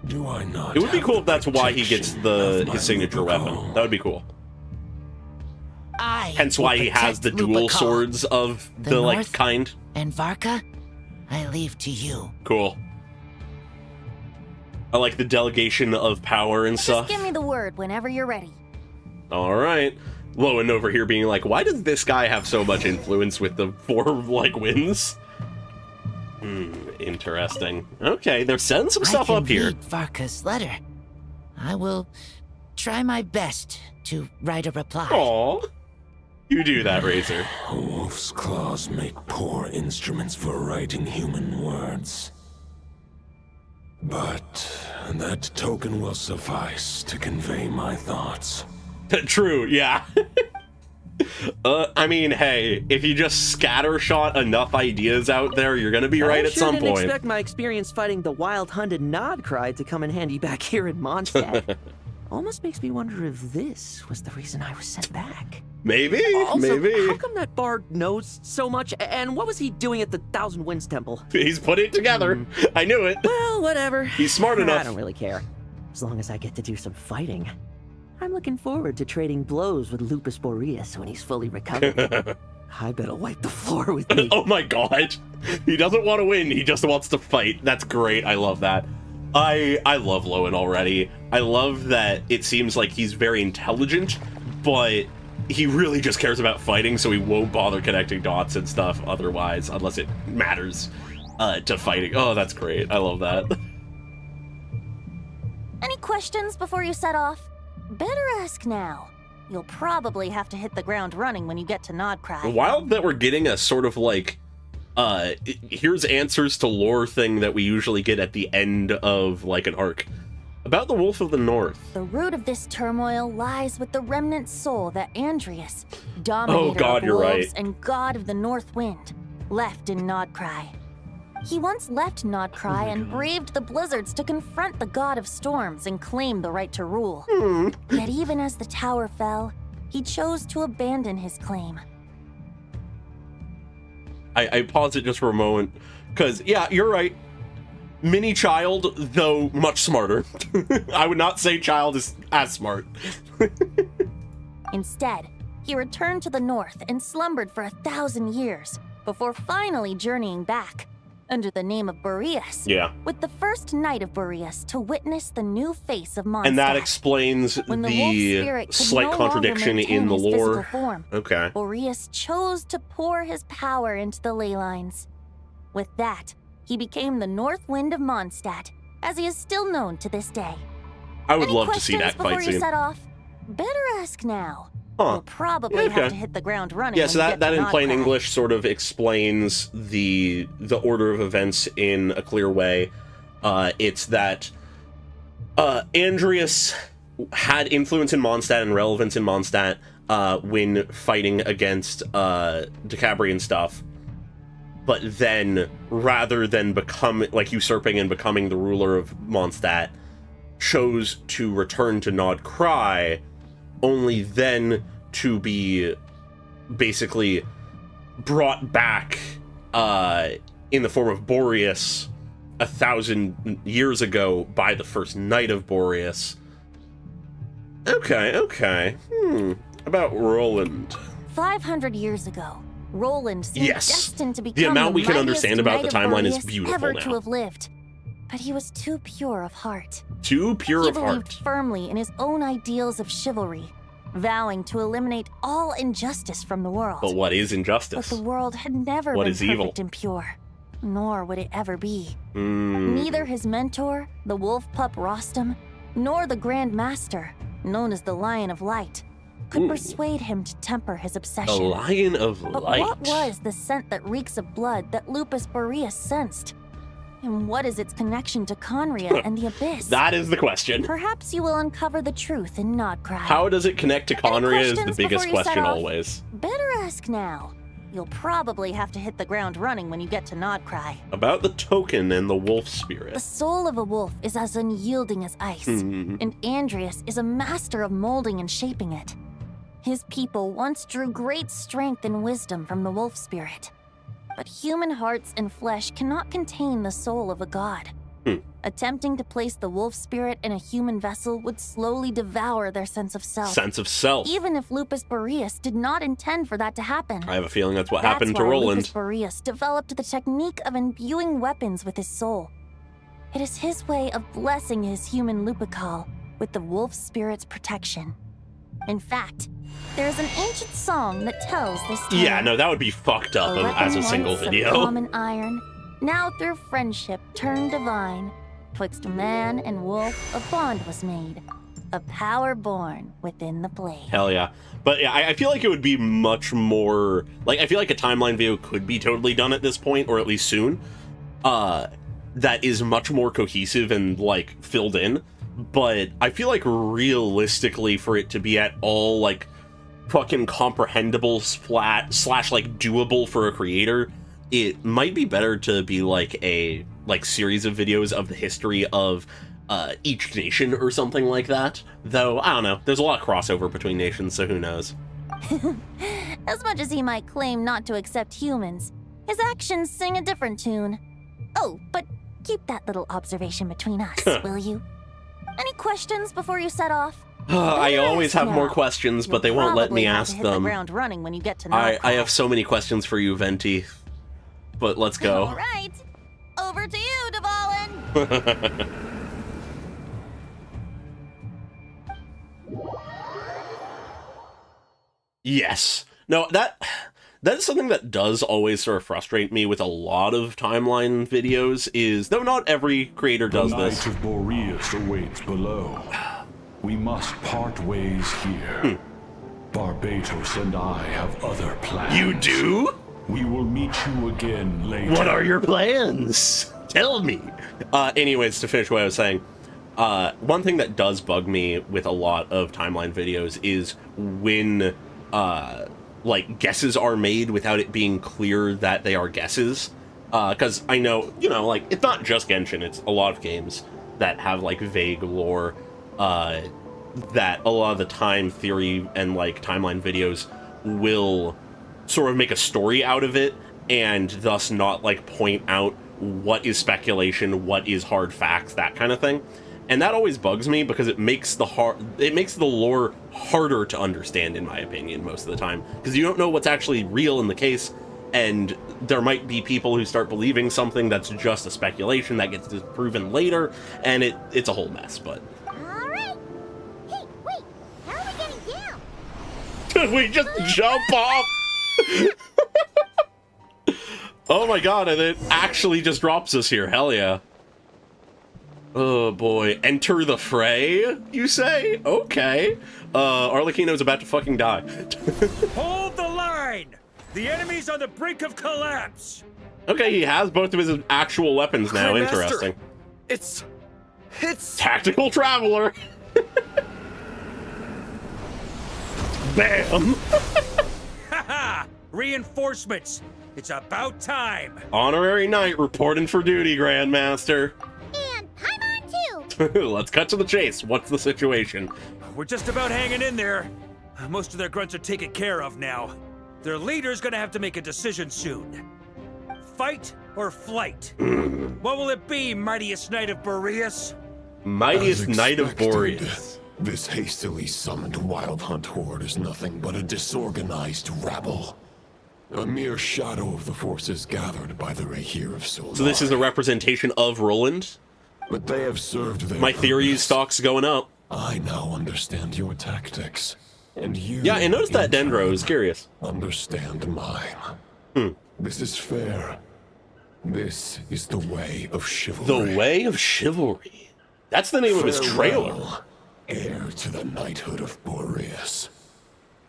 Q: do I not?
A: It would be cool if that's why he gets his signature weapon. That would be cool. Hence why he has the dual swords of the like kind.
R: And Varka, I leave to you.
A: Cool. I like the delegation of power and stuff.
E: Just give me the word whenever you're ready.
A: All right. Lowen over here being like, why does this guy have so much influence with the 4 like wins? Interesting. Okay, they're setting some stuff up here.
R: Read Varka's letter. I will try my best to write a reply.
A: Aw. You do that, Razor.
Q: A wolf's claws make poor instruments for writing human words. But that token will suffice to convey my thoughts.
A: True, yeah. I mean, hey, if you just scattershot enough ideas out there, you're gonna be right at some
P: didn't
A: point.
P: expect my experience fighting the wild-hunted Nodcry to come in handy back here in Mondstadt. Almost makes me wonder if this was the reason I was sent back.
A: Maybe,
P: also,
A: maybe.
P: How come that bard knows so much? And what was he doing at the Thousand Winds Temple?
A: He's put it together. I knew it.
P: Well, whatever.
A: He's smart enough.
P: I don't really care. As long as I get to do some fighting. I'm looking forward to trading blows with Lupus Boreas when he's fully recovered. I bet he'll wipe the floor with me.
A: Oh my god. He doesn't want to win, he just wants to fight. That's great, I love that. I love Lowen already. I love that it seems like he's very intelligent, but he really just cares about fighting, so he won't bother connecting dots and stuff otherwise, unless it matters to fighting. Oh, that's great. I love that.
E: Any questions before you set off? Better ask now. You'll probably have to hit the ground running when you get to Nodcry.
A: Wild that we're getting a sort of like, here's answers to lore thing that we usually get at the end of like an arc. About the Wolf of the North.
E: The root of this turmoil lies with the remnant soul that Andrius, dominator of wolves and god of the North Wind, left in Nodcry. He once left Nodcry and braved the blizzards to confront the god of storms and claim the right to rule. Yet even as the tower fell, he chose to abandon his claim.
A: I pause it just for a moment, because, yeah, you're right. Mini Child, though much smarter. I would not say Child is as smart.
E: Instead, he returned to the north and slumbered for 1,000 years before finally journeying back under the name of Boreas.
A: Yeah.
E: With the first knight of Boreas to witness the new face of Mondstadt.
A: And that explains
E: When the wolf
A: the
E: spirit could
A: slight
E: no
A: contradiction
E: longer
A: in the
E: maintain his physical
A: lore.
E: form,
A: Okay.
E: Boreas chose to pour his power into the ley lines. With that, he became the North Wind of Mondstadt, as he is still known to this day.
A: I would
E: Any
A: love to see
E: questions
A: that fight
E: before you
A: scene.
E: set off? Better ask now.
A: Huh.
E: You'll probably have to hit the ground running.
A: Yeah, so
E: when you
A: that
E: get to
A: in plain
E: Nodcraft.
A: English sort of explains the order of events in a clear way. It's that Andreas had influence in Mondstadt and relevance in Mondstadt when fighting against Decabrian stuff. But then, rather than usurping and becoming the ruler of Mondstadt, chose to return to Nodcraft, only then to be basically brought back in the form of Boreas 1,000 years ago by the first knight of Boreas. Okay. About Roland.
E: 500 years ago, Roland seemed
A: Yes.
E: destined to become
A: The amount we can
E: mightiest
A: understand about the
E: knight of
A: timeline is
E: Boreas
A: beautiful
E: ever
A: now.
E: to have lived. But he was too pure of heart.
A: Too pure
E: He
A: of
E: believed
A: heart.
E: firmly in his own ideals of chivalry, vowing to eliminate all injustice from the world.
A: But what is
E: But
A: injustice?
E: the world had never
A: What
E: been
A: is evil?
E: perfect and pure, nor would it ever be.
A: Mm.
E: Neither his mentor, the wolf pup Rostam, nor the Grand Master, known as the Lion of Light, could
A: Ooh.
E: persuade him to temper his
A: The
E: obsession.
A: Lion of
E: But
A: Light.
E: what was the scent that reeks of blood that Lupus Boreas sensed? And what is its connection to Conria and the Abyss?
A: That is the question.
E: Perhaps you will uncover the truth in Nodcraft.
A: How does it connect to Conria is the
E: questions
A: biggest
E: before you set
A: question
E: off?
A: always.
E: Better ask now. You'll probably have to hit the ground running when you get to Nodcraft.
A: About the token and the wolf
E: The
A: spirit.
E: soul of a wolf is as unyielding as ice,
A: Mhm.
E: and Andreas is a master of molding and shaping it. His people once drew great strength and wisdom from the wolf spirit. But human hearts and flesh cannot contain the soul of a god. Attempting to place the wolf spirit in a human vessel would slowly devour their sense of self.
A: Sense of self.
E: Even if Lupus Boreas did not intend for that to happen.
A: I have a feeling that's what happened to
E: why
A: Roland.
E: Lupus Boreas developed the technique of imbuing weapons with his soul. It is his way of blessing his human Lupical with the wolf spirit's protection. In fact, there is an ancient song that tells this tale.
A: Yeah, no, that would be fucked up as a single
E: once of
A: video.
E: common iron, now through friendship turned divine, twixt man and wolf a bond was made, a power born within the blade.
A: Hell yeah. But yeah, I feel like it would be much more... Like, I feel like a timeline video could be totally done at this point, or at least soon. That is much more cohesive and, like, filled in. But I feel like realistically for it to be at all, like, fucking comprehensible slash like doable for a creator, it might be better to be like a series of videos of the history of each nation or something like that. Though, I don't know, there's a lot of crossover between nations, so who knows.
E: As much as he might claim not to accept humans, his actions sing a different tune. Oh, but keep that little observation between us, will you? Any questions before you set off?
A: I always have more
E: now.
A: questions, but they
E: You'll
A: won't let
E: probably
A: me
E: have
A: ask
E: to hit the
A: them.
E: ground running when you get to
A: I
E: Nodcraft.
A: have so many questions for you, Venti. But let's go.
E: All right, over to you, Dvalin.
A: Yes. No, that's something that does always sort of frustrate me with a lot of timeline videos is, though not every creator does
J: the
A: this.
J: Night of Boreas awaits below. We must part ways here. Barbatos and I have other plans.
A: You do?
J: We will meet you again later.
A: What are your plans? Tell me. Anyways, to finish what I was saying, one thing that does bug me with a lot of timeline videos is when like guesses are made without it being clear that they are guesses. Because I know, like, it's not just Genshin, it's a lot of games that have like vague lore that a lot of the time theory and like timeline videos will sort of make a story out of it and thus not like point out what is speculation, what is hard facts, that kind of thing. And that always bugs me because it makes the lore harder to understand, in my opinion, most of the time, because you don't know what's actually real in the case, and there might be people who start believing something that's just a speculation that gets disproven later, and it's a whole mess. But
D: Alright. Hey, wait, how are we getting down?
A: we just jump off. Oh my god, and it actually just drops us here. Hell yeah. Oh boy, enter the fray, you say? Okay. Arlecchino's about to fucking die.
B: Hold the line! The enemy's on the brink of collapse!
A: Okay, he has both of his actual weapons now.
H: Grandmaster,
A: Interesting.
H: It's...
A: Tactical Traveler! Bam!
B: Haha! Reinforcements! It's about time!
A: Honorary Knight reporting for duty, Grandmaster.
D: And Paimon too!
A: Let's cut to the chase. What's the situation?
B: We're just about hanging in there. Most of their grunts are taken care of now. Their leader's gonna have to make a decision soon. Fight or flight? What will it be, mightiest knight of Boreas?
A: Mightiest
Q: As
A: Knight of
Q: expected,
A: Boreas.
Q: This hastily summoned Wild Hunt horde is nothing but a disorganized rabble. A mere shadow of the forces gathered by the Rahir of Solar.
A: So this is a representation of Roland?
Q: But they have served their
A: My theory
Q: purpose.
A: stock's going up.
Q: I now understand your tactics. And you...
A: Yeah, I noticed that
Q: in
A: Dendro. I
Q: turn,
A: was curious.
Q: Understand mine. This is fair. This is the way of chivalry.
A: The Way of Chivalry. That's the name of his trailer.
Q: Farewell, heir to the knighthood of Boreas.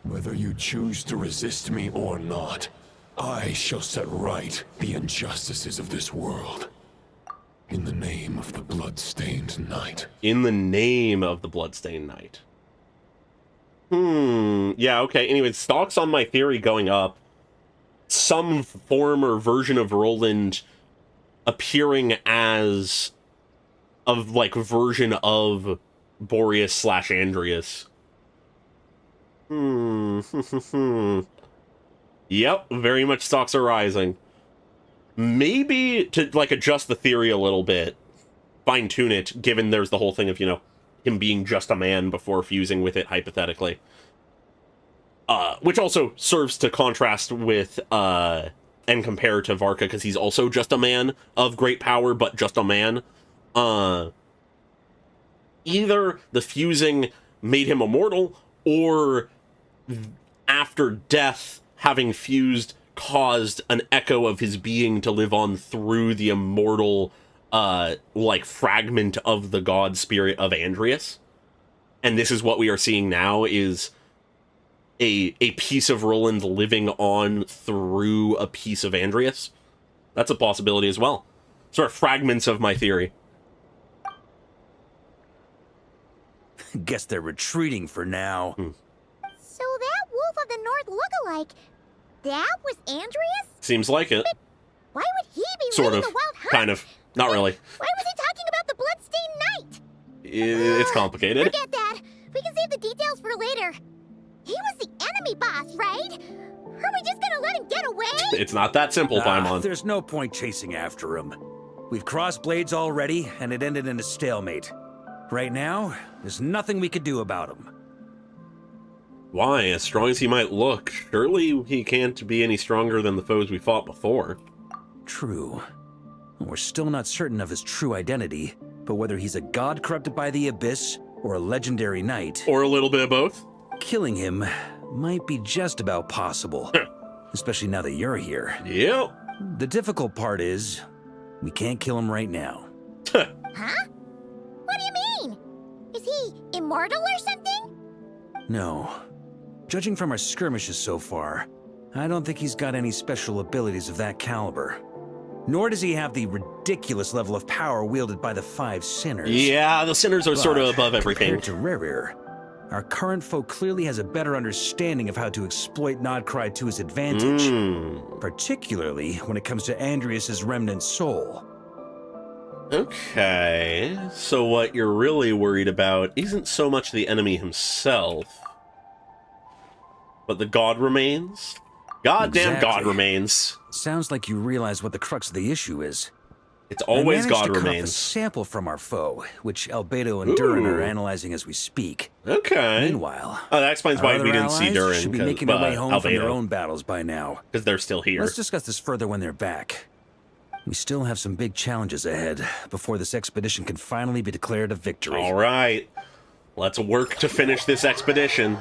Q: Whether you choose to resist me or not, I shall set right the injustices of this world. In the name of the blood-stained knight.
A: In the name of the Bloodstained Knight. Yeah, okay. Anyway, stock's on my theory going up. Some form or version of Roland appearing as version of Boreas / Andreas. Yep, very much stocks are rising. Maybe to adjust the theory a little bit, fine tune it, given there's the whole thing of, him being just a man before fusing with it, hypothetically. Which also serves to contrast with, and compare to Varka, because he's also just a man of great power, but just a man. Either the fusing made him immortal, or after death, having fused caused an echo of his being to live on through the immortal, fragment of the god spirit of Andreas. And this is what we are seeing now, is a piece of Roland living on through a piece of Andreas. That's a possibility as well. Sort of fragments of my theory.
B: Guess they're retreating for now.
D: So that Wolf of the North lookalike, that was Andreas?
A: Seems like it.
D: Why would he be
A: Sort
D: leading
A: of.
D: the Wild Hunt?
A: Kind of. Not really.
D: Why was he talking about the Bloodstained Knight?
A: It's complicated.
D: Forget that. We can save the details for later. He was the enemy boss, right? Are we just gonna let him get away?
A: It's not that simple, Paimon.
B: There's no point chasing after him. We've crossed blades already, and it ended in a stalemate. Right now, there's nothing we could do about him.
A: Why? As strong as he might look, surely he can't be any stronger than the foes we fought before.
B: True. We're still not certain of his true identity, but whether he's a god corrupted by the Abyss, or a legendary knight...
A: Or a little bit of both?
B: Killing him might be just about possible. Especially now that you're here.
A: Yep.
B: The difficult part is, we can't kill him right now.
D: Huh? What do you mean? Is he immortal or something?
B: No. Judging from our skirmishes so far, I don't think he's got any special abilities of that caliber. Nor does he have the ridiculous level of power wielded by the 5 sinners.
A: Yeah, the sinners are sort of above everything.
B: Compared to Rerir, our current foe clearly has a better understanding of how to exploit Nodcry to his advantage. Particularly when it comes to Andreas' remnant soul.
A: Okay, so what you're really worried about isn't so much the enemy himself, but the god remains? Goddamn
B: Exactly.
A: god remains.
B: Sounds like you realize what the crux of the issue is.
A: It's always
B: I managed
A: God
B: to cuff a
A: remains.
B: sample from our foe, which Albedo and Durin are analyzing as we speak.
A: Okay.
B: Meanwhile,
A: Oh, that explains
B: our
A: why
B: other
A: we didn't see
B: allies
A: Durin.
B: should be making their way home from their
A: Albedo.
B: own battles by now.
A: Because they're still here.
B: Let's discuss this further when they're back. We still have some big challenges ahead before this expedition can finally be declared a victory.
A: All right. Let's work to finish this expedition.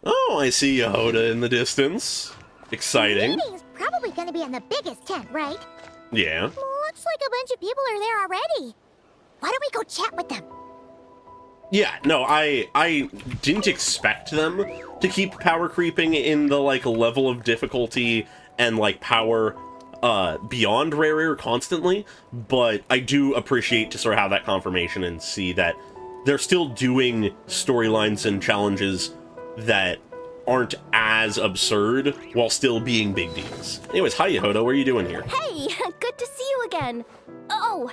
A: Oh, I see Yehoda in the distance. Exciting.
D: The meeting's probably gonna be in the biggest tent, right?
A: Yeah.
D: Looks like a bunch of people are there already. Why don't we go chat with them?
A: Yeah, no, I didn't expect them to keep power creeping in the, like, level of difficulty and, like, power beyond Rare constantly, but I do appreciate to sort of have that confirmation and see that they're still doing storylines and challenges that aren't as absurd while still being big deals. Anyways, hi Yehoda, what are you doing here?
S: Hey, good to see you again. Oh,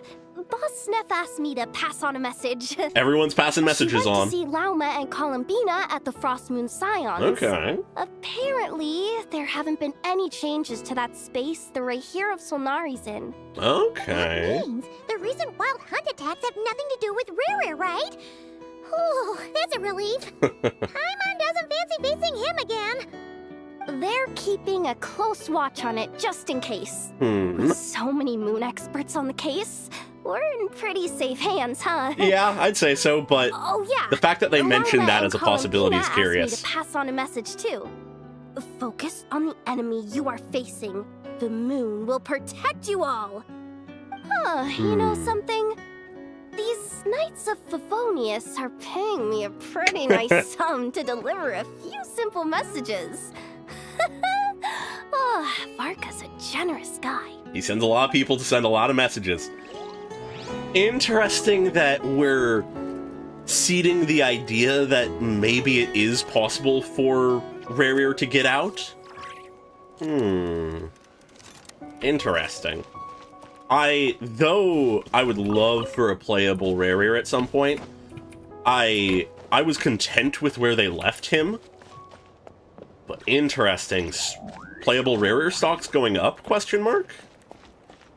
S: Boss Neff asked me to pass on a message.
A: Everyone's passing messages
S: she went
A: on.
S: to see Lauma and Columbina at the Frost Moon Scions.
A: Okay.
S: Apparently, there haven't been any changes to that space the Rahir of Solnari's in.
A: Okay.
D: That means the recent wild hunt attacks have nothing to do with Riri, right? Whew, that's a relief. Paimon doesn't fancy facing him again.
S: They're keeping a close watch on it just in case. With so many moon experts on the case, we're in pretty safe hands, huh?
A: Yeah, I'd say so, but
S: oh, yeah.
A: the fact that they mentioned
S: Lauma
A: that
S: and
A: as a possibility is
S: Columbina
A: curious.
S: asked me to pass on a message too. Focus on the enemy you are facing. The moon will protect you all. Huh, you know something? These Knights of Favonius are paying me a pretty nice sum to deliver a few simple messages. Oh, Varka's a generous guy.
A: He sends a lot of people to send a lot of messages. Interesting that we're seeding the idea that maybe it is possible for Rare to get out. Interesting. Though I would love for a playable Rare at some point, I was content with where they left him. But interesting. Playable Rare stocks going up, question mark?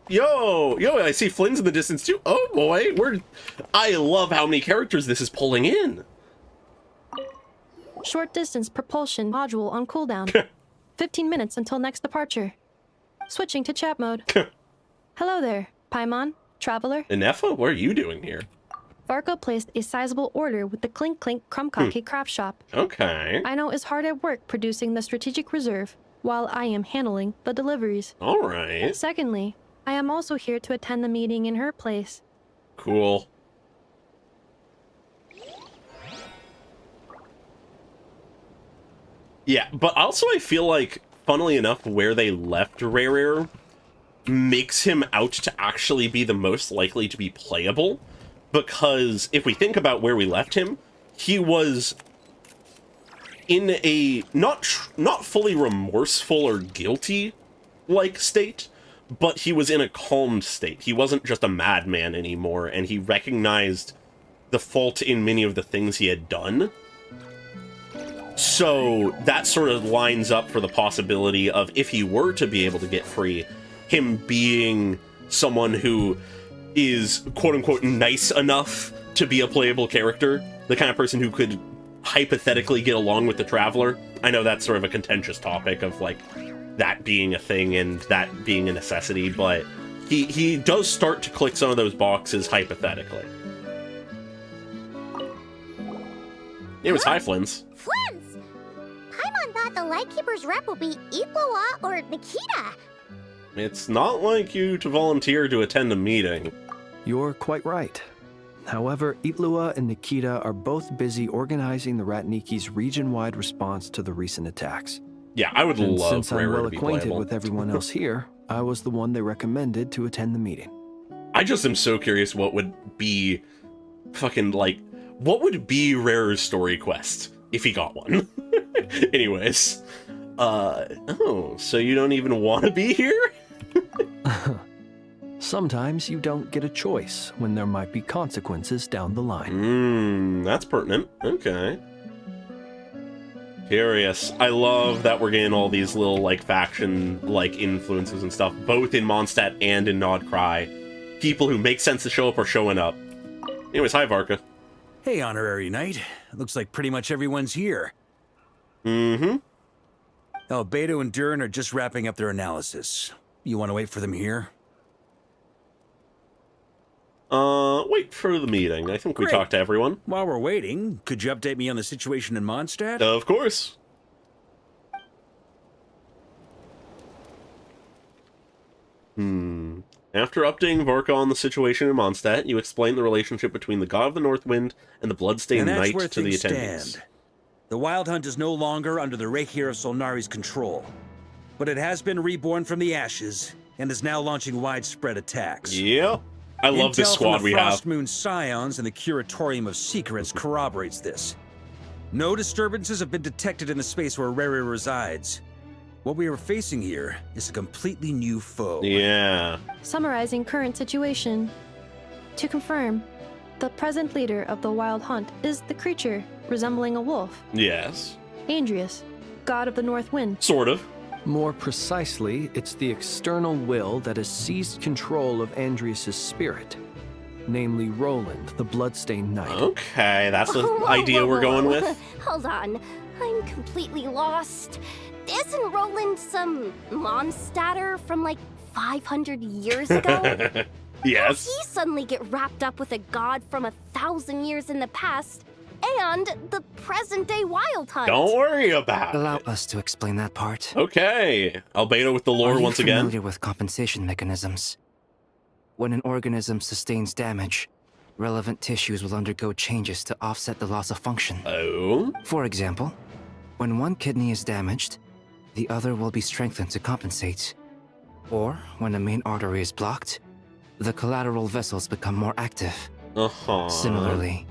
A: Yo, I see Flynn's in the distance too. Oh boy, I love how many characters this is pulling in.
T: Short distance propulsion module on cooldown. 15 minutes until next departure. Switching to chat mode. Hello there, Paimon, Traveler.
A: Inefa, what are you doing here?
T: Varka placed a sizable order with the Clink Clink Krumkake craft shop.
A: Okay.
T: Aino is hard at work producing the strategic reserve, while I am handling the deliveries.
A: All right.
T: Secondly, I am also here to attend the meeting in her place.
A: Cool. Yeah, but also I feel like, funnily enough, where they left Rare makes him out to actually be the most likely to be playable. Because if we think about where we left him, he was in a not fully remorseful or guilty-like state, but he was in a calmed state. He wasn't just a madman anymore, and he recognized the fault in many of the things he had done. So that sort of lines up for the possibility of, if he were to be able to get free, him being someone who is quote-unquote nice enough to be a playable character, the kind of person who could hypothetically get along with the Traveler. I know that's sort of a contentious topic of, like, that being a thing and that being a necessity, but he does start to click some of those boxes hypothetically. It was hi, Flynn's.
D: Flynn's! Paimon thought the Lightkeeper's rep would be Itlua or Nikita.
A: It's not like you to volunteer to attend a meeting.
U: You're quite right. However, Itlua and Nikita are both busy organizing the Ratniki's region-wide response to the recent attacks.
A: Yeah, I would love
U: since I'm
A: Rare
U: well
A: to be
U: acquainted
A: playable.
U: with everyone else here, I was the one they recommended to attend the meeting.
A: I just am so curious what would be fucking, like, what would be Rare's story quest if he got one? Anyways. Oh, so you don't even want to be here?
U: Sometimes you don't get a choice when there might be consequences down the line.
A: That's pertinent. Okay. Curious. I love that we're getting all these little, like, faction, like, influences and stuff, both in Mondstadt and in Nodcry. People who make sense to show up are showing up. Anyways, hi, Varka.
B: Hey, Honorary Knight. Looks like pretty much everyone's here.
A: Mm-hmm.
B: Beto and Durin are just wrapping up their analysis. You want to wait for them here?
A: Wait for the meeting. I think we
B: Great.
A: talked to everyone.
B: While we're waiting, could you update me on the situation in Mondstadt?
A: Of course. After updating Varka on the situation in Mondstadt, you explain the relationship between the God of the North Wind and the Bloodstained
B: And that's
A: Knight
B: where
A: to the
B: things
A: attendees.
B: stand. The Wild Hunt is no longer under the Reikir of Solnari's control, but it has been reborn from the ashes and is now launching widespread attacks.
A: Yeah. I love this squad we have.
B: Frost Moon Scions and the Curatorium of Secrets corroborates this. No disturbances have been detected in the space where Rere resides. What we are facing here is a completely new foe.
A: Yeah.
T: Summarizing current situation. To confirm, the present leader of the Wild Hunt is the creature resembling a wolf.
A: Yes.
T: Andrius, god of the North Wind.
A: Sort of.
U: More precisely, it's the external will that has seized control of Andrius' spirit, namely Roland, the Bloodstained Knight.
A: Okay, that's the idea we're going with.
S: Hold on. I'm completely lost. Isn't Roland some Mondstadter from like 500 years ago?
A: Yes.
S: How he suddenly get wrapped up with a god from 1,000 years in the past and the present-day Wild Hunt?
A: Don't worry about
G: Allow
A: it.
G: us to explain that part.
A: Okay. Albedo with the lore once again.
G: Are you familiar with compensation mechanisms? When an organism sustains damage, relevant tissues will undergo changes to offset the loss of function.
A: Oh?
G: For example, when one kidney is damaged, the other will be strengthened to compensate. Or, when a main artery is blocked, the collateral vessels become more active. Similarly,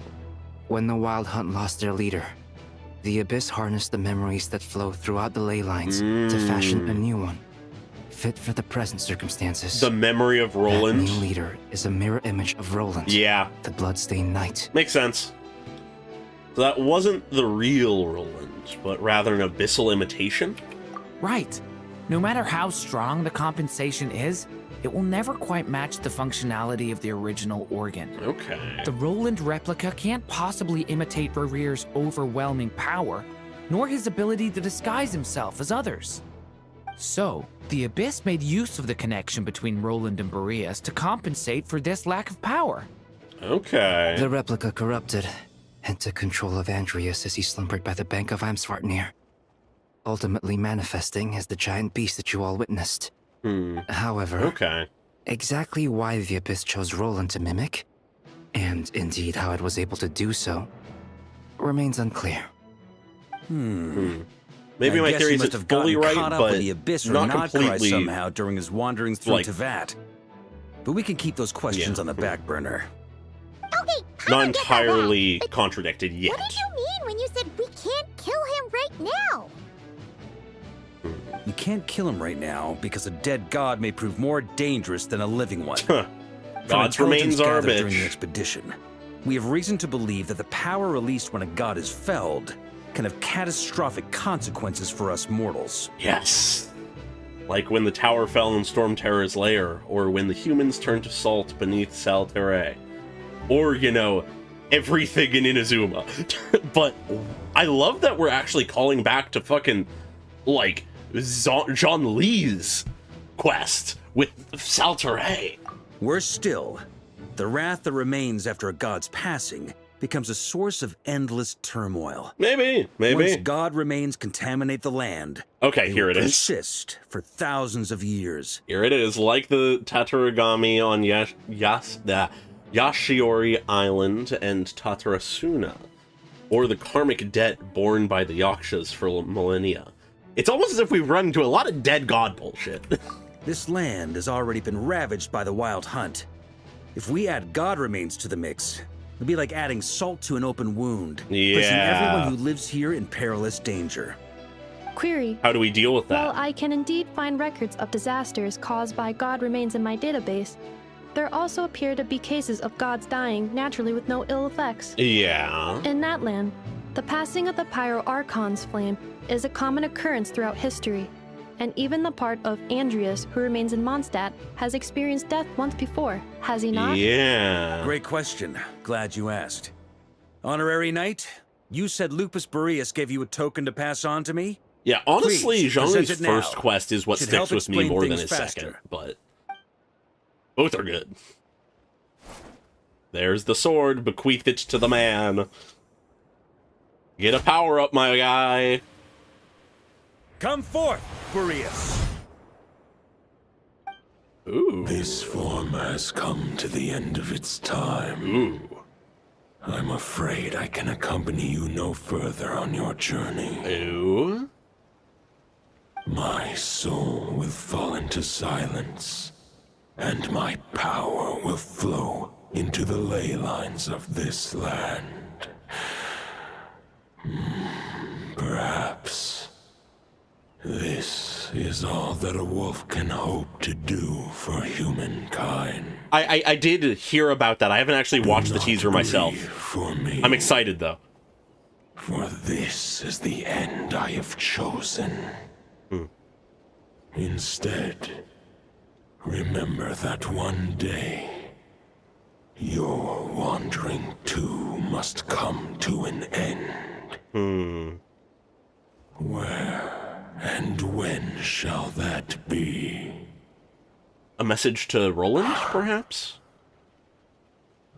G: when the Wild Hunt lost their leader, the Abyss harnessed the memories that flow throughout the ley lines to fashion a new one, fit for the present circumstances.
A: The memory of Roland.
G: That new leader is a mirror image of Roland.
A: Yeah.
G: The Bloodstained Knight.
A: Makes sense. So that wasn't the real Roland, but rather an abyssal imitation?
V: Right. No matter how strong the compensation is, it will never quite match the functionality of the original organ.
A: Okay.
V: The Roland replica can't possibly imitate Rere's overwhelming power, nor his ability to disguise himself as others. So, the Abyss made use of the connection between Roland and Boreas to compensate for this lack of power.
A: Okay.
G: The replica corrupted and took control of Andrius as he slumbered by the bank of Eimsvartnir, ultimately manifesting as the giant beast that you all witnessed. However, exactly why the Abyss chose Roland to mimic, and indeed how it was able to do so, remains unclear.
A: Maybe my
B: guess
A: theory
B: he
A: isn't
B: must have
A: fully
B: gotten
A: right,
B: caught up
A: but
B: with the Abyss or
A: not
B: Nodcry
A: completely.
B: somehow during his wanderings through
A: like-
B: Tevat. But we can keep those questions on the back burner.
A: Not entirely contradicted yet.
D: What did you mean when you said we can't kill him right now?
B: You can't kill him right now because a dead god may prove more dangerous than a living one. From
A: God's
B: intelligence
A: remains are a
B: gathered during
A: bitch.
B: the expedition, we have reason to believe that the power released when a god is felled can have catastrophic consequences for us mortals.
A: Yes. Like when the tower fell in Storm Terror's lair, or when the humans turned to salt beneath Salterre. Or, you know, everything in Inazuma. But I love that we're actually calling back to fucking, like, Jean Lee's quest with Salterre.
B: Worse still, the wrath that remains after a god's passing becomes a source of endless turmoil.
A: Maybe.
B: Once god remains contaminate the land,
A: Okay,
B: they
A: here
B: will
A: it is.
B: persist for thousands of years.
A: Here it is, like the Tatarigami on Yashiori Island and Tatarasuna, or the karmic debt borne by the Yakshas for millennia. It's almost as if we've run into a lot of dead god bullshit.
B: This land has already been ravaged by the Wild Hunt. If we add god remains to the mix, it'd be like adding salt to an open wound, placing everyone who lives here in perilous danger.
T: Query.
A: How do we deal with that?
T: While I can indeed find records of disasters caused by god remains in my database, there also appear to be cases of gods dying naturally with no ill effects.
A: Yeah.
T: In that land, The passing of the Pyro-Archon's flame is a common occurrence throughout history, and even the part of Andreas who remains in Mondstadt has experienced death once before, has he not?
A: Yeah.
B: Great question. Glad you asked. Honorary Knight, you said Lupus Boreas gave you a token to pass on to me?
A: Yeah, honestly,
B: Please,
A: Zhongli's
B: present it now.
A: first quest is what
B: Should
A: sticks
B: help
A: with me
B: explain
A: more than
B: things
A: his
B: faster.
A: second, but both are good. There's the sword, bequeathed it to the man. Get a power up, my guy.
B: Come forth, Boreas.
A: Ooh.
Q: This form has come to the end of its time.
A: Ooh.
Q: I'm afraid I can accompany you no further on your journey.
A: Ooh.
Q: My soul will fall into silence, and my power will flow into the ley lines of this land. Perhaps this is all that a wolf can hope to do for humankind.
A: I did hear about that. I haven't actually watched the teaser myself.
Q: For me,
A: I'm excited, though.
Q: for this is the end I have chosen. Instead, remember that one day, your wandering too must come to an end. Where and when shall that be?
A: A message to Roland, perhaps?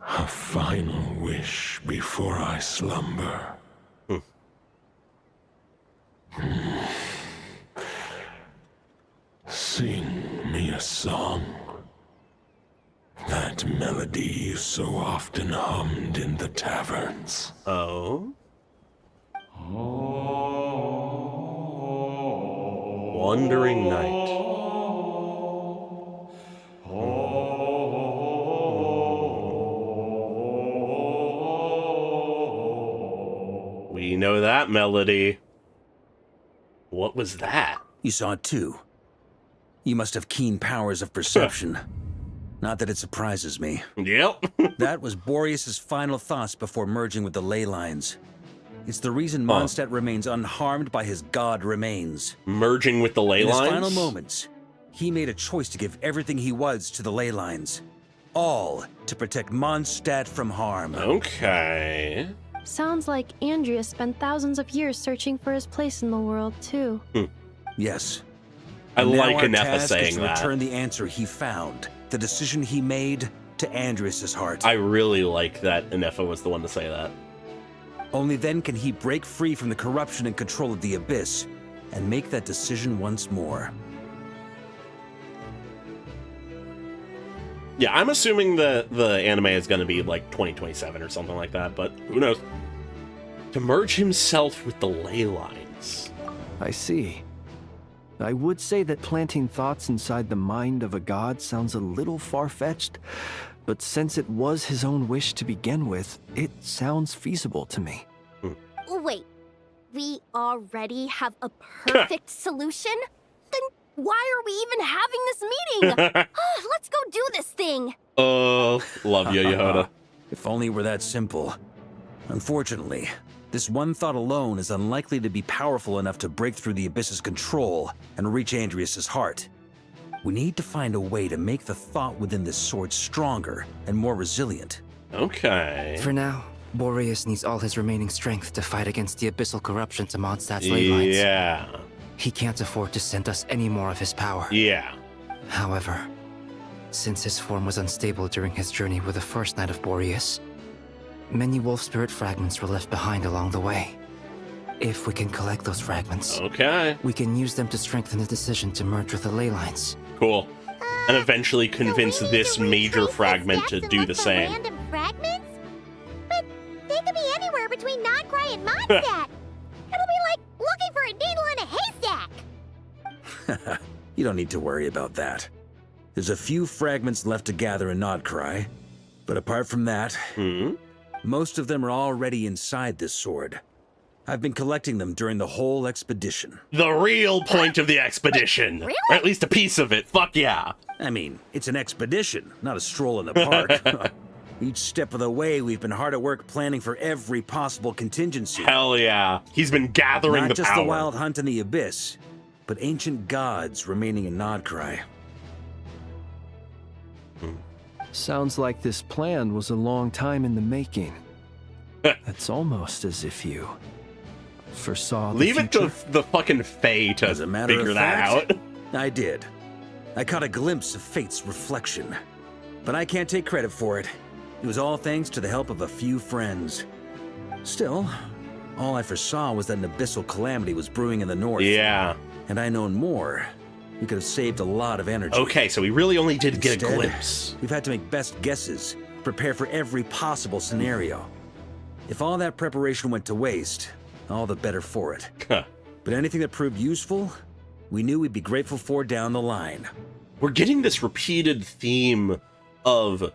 Q: A final wish before I slumber. Sing me a song. That melody you so often hummed in the taverns.
A: Oh? Wandering Night. We know that melody. What was that?
B: You saw it too. You must have keen powers of perception. Not that it surprises me.
A: Yep.
B: That was Boreas' final thoughts before merging with the ley lines. It's the reason Mondstadt remains unharmed by his god remains.
A: Merging with the ley
B: In
A: lines?
B: his final moments, he made a choice to give everything he was to the ley lines. All to protect Mondstadt from harm.
A: Okay.
T: Sounds like Andreas spent thousands of years searching for his place in the world, too.
B: Yes.
A: I
B: And now
A: like
B: our
A: Anefa
B: task is
A: saying
B: to
A: that.
B: return the answer he found, the decision he made, to Andreas' heart.
A: I really like that Anefa was the one to say that.
B: Only then can he break free from the corruption and control of the Abyss and make that decision once more.
A: Yeah, I'm assuming that the anime is going to be like 2027 or something like that, but who knows? To merge himself with the ley lines.
U: I see. I would say that planting thoughts inside the mind of a god sounds a little far-fetched, but since it was his own wish to begin with, it sounds feasible to me.
S: Wait, we already have a perfect solution? Then why are we even having this meeting? Let's go do this thing.
A: Love you, Yehoda.
B: If only it were that simple. Unfortunately, this one thought alone is unlikely to be powerful enough to break through the Abyss's control and reach Andreas' heart. We need to find a way to make the thought within this sword stronger and more resilient.
A: Okay.
G: For now, Boreas needs all his remaining strength to fight against the abyssal corruption to Mondstadt's ley lines.
A: Yeah.
G: He can't afford to send us any more of his power.
A: Yeah.
G: However, since his form was unstable during his journey with the first Knight of Boreas, many wolf spirit fragments were left behind along the way. If we can collect those fragments, we can use them to strengthen the decision to merge with the ley lines.
A: Cool. And eventually convince this major fragment to do the same.
D: Random fragments? But they could be anywhere between Nodcry and Mondstadt. It'll be like looking for a needle in a haystack.
B: You don't need to worry about that. There's a few fragments left to gather in Nodcry, but apart from that, most of them are already inside this sword. I've been collecting them during the whole expedition.
A: The real point of the expedition.
S: Really?
A: Or at least a piece of it. Fuck yeah.
B: I mean, it's an expedition, not a stroll in the park. Each step of the way, we've been hard at work planning for every possible contingency.
A: Hell yeah. He's been gathering
B: Not
A: the
B: just
A: power.
B: the wild hunt in the abyss, but ancient gods remaining in Nodcry.
U: Sounds like this plan was a long time in the making. It's almost as if you foresaw the
A: Leave it
U: future.
A: to the fucking Fae to
B: As a matter
A: figure
B: of
A: that
B: fact,
A: out.
B: I did. I caught a glimpse of fate's reflection. But I can't take credit for it. It was all thanks to the help of a few friends. Still, all I foresaw was that an abyssal calamity was brewing in the north.
A: Yeah.
B: Had I known more, we could have saved a lot of energy.
A: Okay, so we really only did get a
B: Instead,
A: glimpse.
B: We've had to make best guesses, prepare for every possible scenario. If all that preparation went to waste, all the better for it. But anything that proved useful, we knew we'd be grateful for down the line.
A: We're getting this repeated theme of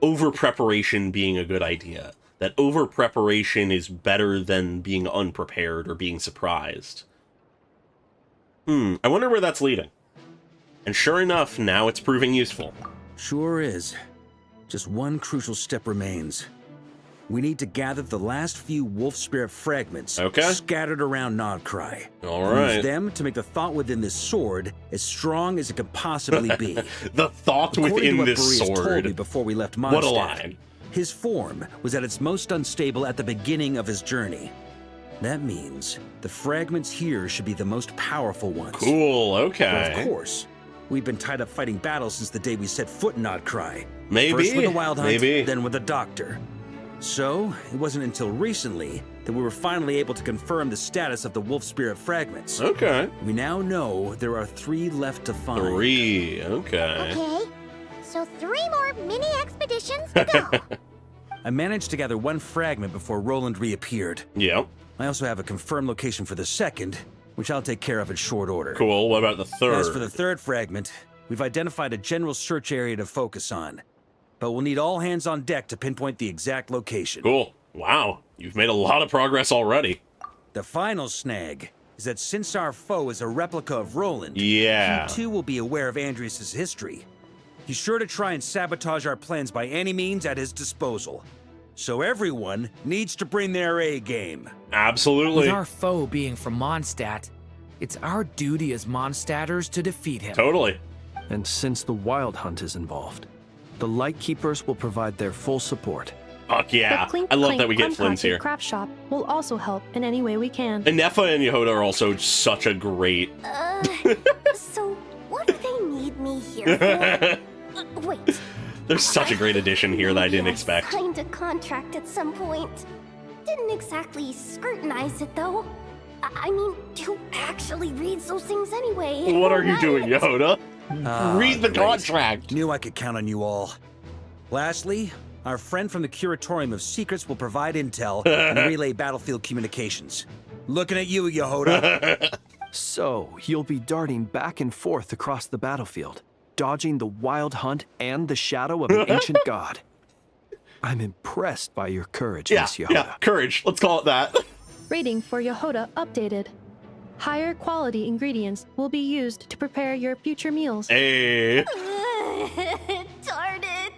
A: over-preparation being a good idea. That over-preparation is better than being unprepared or being surprised. I wonder where that's leading. And sure enough, now it's proving useful.
B: Sure is. Just one crucial step remains. We need to gather the last few wolf spirit fragments scattered around Nodcry.
A: All
B: And
A: right.
B: use them to make the thought within this sword as strong as it can possibly be.
A: The thought
B: According
A: within
B: to what
A: this
B: Boreas
A: sword.
B: told me before we left Mondstadt,
A: What a line.
B: his form was at its most unstable at the beginning of his journey. That means the fragments here should be the most powerful ones.
A: Cool, okay.
B: But of course, we've been tied up fighting battles since the day we set foot in Nodcry.
A: Maybe,
B: First with the Wild Hunt,
A: maybe.
B: then with the Doctor. So, it wasn't until recently that we were finally able to confirm the status of the Wolf Spirit fragments.
A: Okay.
B: We now know there are 3 left to find.
A: 3, okay.
D: Okay, so 3 more mini expeditions to go.
B: I managed to gather 1 fragment before Roland reappeared.
A: Yep.
B: I also have a confirmed location for the second, which I'll take care of in short order.
A: Cool, what about the third?
B: As for the 3rd fragment, we've identified a general search area to focus on, but we'll need all hands on deck to pinpoint the exact location.
A: Cool. Wow, you've made a lot of progress already.
B: The final snag is that since our foe is a replica of Roland,
A: Yeah.
B: he too will be aware of Andrias' history. He's sure to try and sabotage our plans by any means at his disposal. So everyone needs to bring their A game.
A: Absolutely.
V: With our foe being from Mondstadt, it's our duty as Mondstadters to defeat him.
A: Totally.
U: And since the Wild Hunt is involved, the Lightkeepers will provide their full support.
A: Fuck yeah.
T: The Clink
A: I love
T: Clank
A: that we get Flynn's
T: Unpacking
A: here.
T: Craft shop will also help in any way we can.
A: And Nefa and Yehoda are also such a great...
S: So what do they need me here for? Wait.
A: There's such a great addition here that I didn't expect.
S: Signed a contract at some point. Didn't exactly scrutinize it though. I mean, who actually reads those things anyway?
A: What are you
S: Right?
A: doing, Yehoda?
B: Ah,
A: Read the
B: great.
A: contract.
B: Knew I could count on you all. Lastly, our friend from the Curatorium of Secrets will provide intel and relay battlefield communications. Looking at you, Yehoda.
U: So, you'll be darting back and forth across the battlefield, dodging the Wild Hunt and the shadow of an ancient god. I'm impressed by your courage, Miss Yehoda.
A: Yeah, courage. Let's call it that.
T: Rating for Yehoda updated. Higher quality ingredients will be used to prepare your future meals.
A: Hey.
S: Darn it!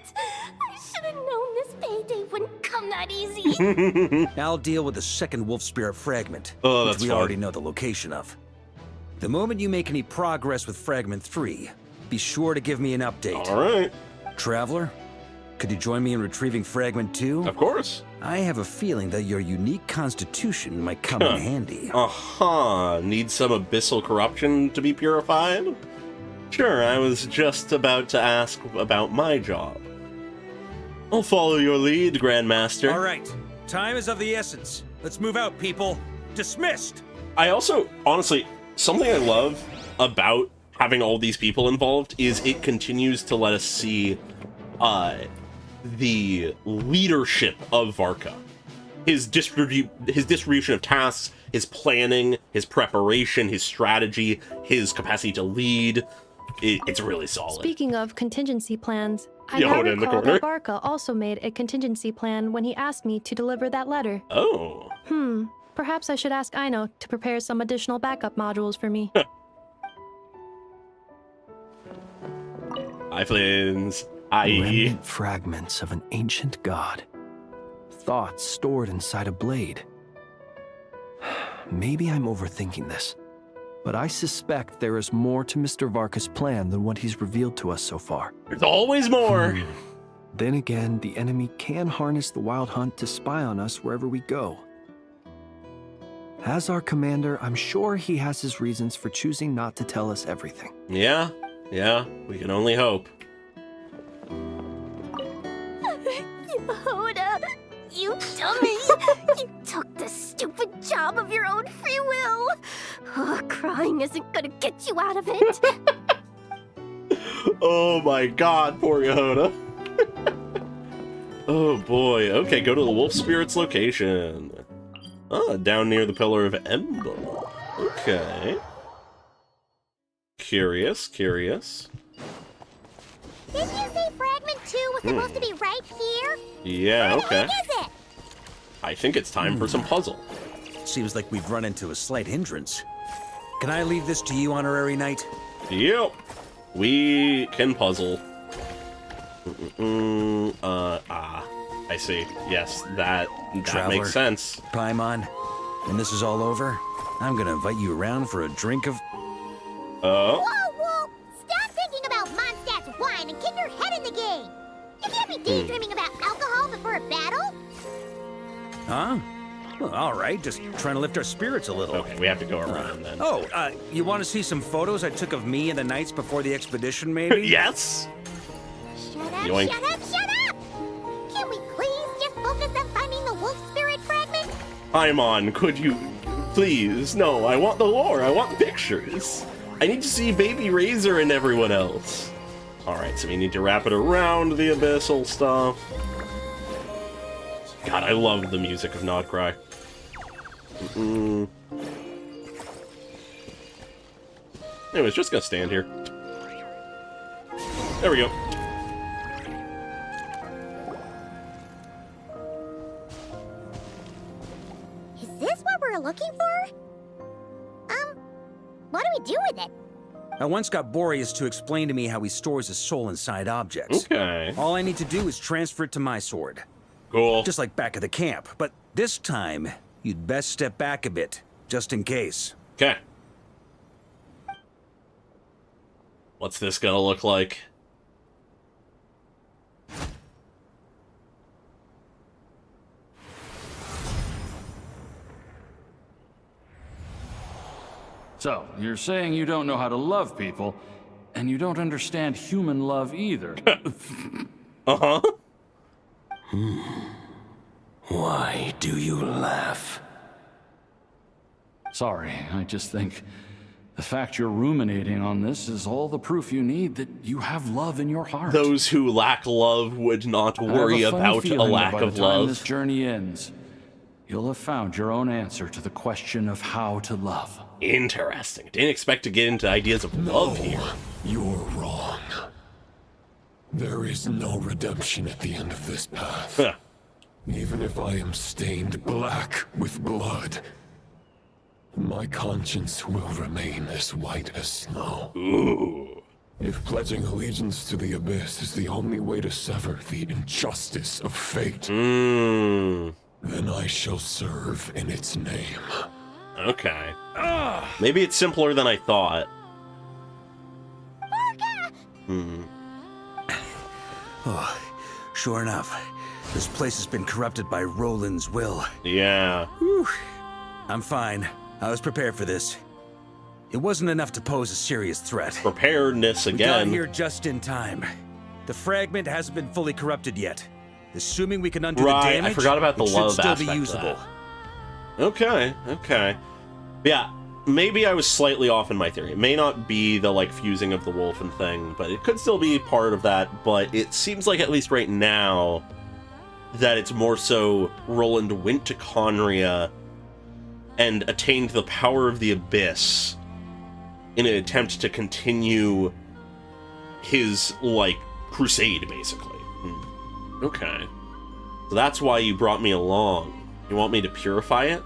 S: I should have known this payday wouldn't come that easy.
B: I'll deal with the second wolf spirit fragment,
A: Oh,
B: which
A: that's
B: we
A: fun.
B: already know the location of. The moment you make any progress with fragment 3, be sure to give me an update.
A: All right.
B: Traveler, could you join me in retrieving fragment 2?
A: Of course.
B: I have a feeling that your unique constitution might come in handy.
A: Need some abyssal corruption to be purified? Sure, I was just about to ask about my job. I'll follow your lead, Grandmaster.
B: All right, time is of the essence. Let's move out, people. Dismissed.
A: I also, honestly, something I love about having all these people involved is it continues to let us see the leadership of Varka. His distribution of tasks, his planning, his preparation, his strategy, his capacity to lead. It's really solid.
T: Speaking of contingency plans, I
A: Yeah,
T: now
A: hold it in the
T: recall
A: corner.
T: that Varka also made a contingency plan when he asked me to deliver that letter.
A: Oh.
T: Perhaps I should ask Aino to prepare some additional backup modules for me.
A: Hi, Flynn's.
U: Remnant fragments of an ancient god. Thoughts stored inside a blade. Maybe I'm overthinking this, but I suspect there is more to Mr. Varka's plan than what he's revealed to us so far.
A: There's always more!
U: Then again, the enemy can harness the Wild Hunt to spy on us wherever we go. As our commander, I'm sure he has his reasons for choosing not to tell us everything.
A: Yeah, we can only hope.
S: Yehuda, you dummy! You took the stupid job of your own free will! Oh, crying isn't gonna get you out of it!
A: Oh my god, poor Yehuda. Oh boy. Okay, go to the wolf spirit's location. Ah, down near the Pillar of Ember. Okay. Curious.
D: Didn't you say Fragment 2 was supposed to be right here?
A: Yeah, okay.
D: What is it?
A: I think it's time for some puzzle.
B: Seems like we've run into a slight hindrance. Can I leave this to you, Honorary Knight?
A: Yep. We can puzzle. I see. Yes, that
B: Traveler,
A: makes sense.
B: Paimon, when this is all over, I'm gonna invite you around for a drink of...
D: Whoa! Stop thinking about Mondstadt's wine and get your head in the game! You can't be daydreaming about alcohol before a battle!
B: Huh? Well, all right, just trying to lift our spirits a little.
A: Okay, we have to go around then.
B: Oh, you want to see some photos I took of me and the knights before the expedition, maybe?
A: Yes!
D: Shut up,
A: Yoink.
D: shut up, shut up! Can we please just focus on finding the wolf spirit fragment?
A: Paimon, could you... Please, no, I want the lore, I want pictures. I need to see Baby Razor and everyone else. Alright, so we need to wrap it around the abyssal stuff. God, I love the music of Nodcry. Anyways, just gonna stand here. There we go.
D: Is this what we're looking for? What do we do with it?
B: I once got Boreas to explain to me how he stores his soul inside objects.
A: Okay.
B: All I need to do is transfer it to my sword.
A: Cool.
B: Just like back at the camp, but this time, you'd best step back a bit, just in case.
A: Okay. What's this gonna look like?
J: So, you're saying you don't know how to love people, and you don't understand human love either.
A: Uh-huh.
Q: Why do you laugh?
J: Sorry, I just think the fact you're ruminating on this is all the proof you need that you have love in your heart.
A: Those who lack love would not worry
J: I have a funny
A: about a
J: feeling
A: lack
J: that by
A: of
J: the time
A: love.
J: this journey ends, you'll have found your own answer to the question of how to love.
A: Interesting. Didn't expect to get into ideas of love here.
Q: You're wrong. There is no redemption at the end of this path. Even if I am stained black with blood, my conscience will remain as white as snow.
A: Ooh.
Q: If pledging allegiance to the Abyss is the only way to sever the injustice of fate, then I shall serve in its name.
A: Okay. Maybe it's simpler than I thought.
B: Oh, sure enough, this place has been corrupted by Roland's will.
A: Yeah.
B: Whew. I'm fine. I was prepared for this. It wasn't enough to pose a serious threat.
A: Preparedness
B: We got
A: again.
B: here just in time. The fragment hasn't been fully corrupted yet. Assuming we can undo
A: Right,
B: the damage,
A: I forgot about the
B: it should
A: love
B: still be
A: aspect of
B: usable.
A: that. Okay. Yeah, maybe I was slightly off in my theory. It may not be the, like, fusing of the wolf and thing, but it could still be part of that. But it seems like, at least right now, that it's more so Roland went to Conria and attained the power of the Abyss in an attempt to continue his, like, crusade, basically. Okay. So that's why you brought me along. You want me to purify it?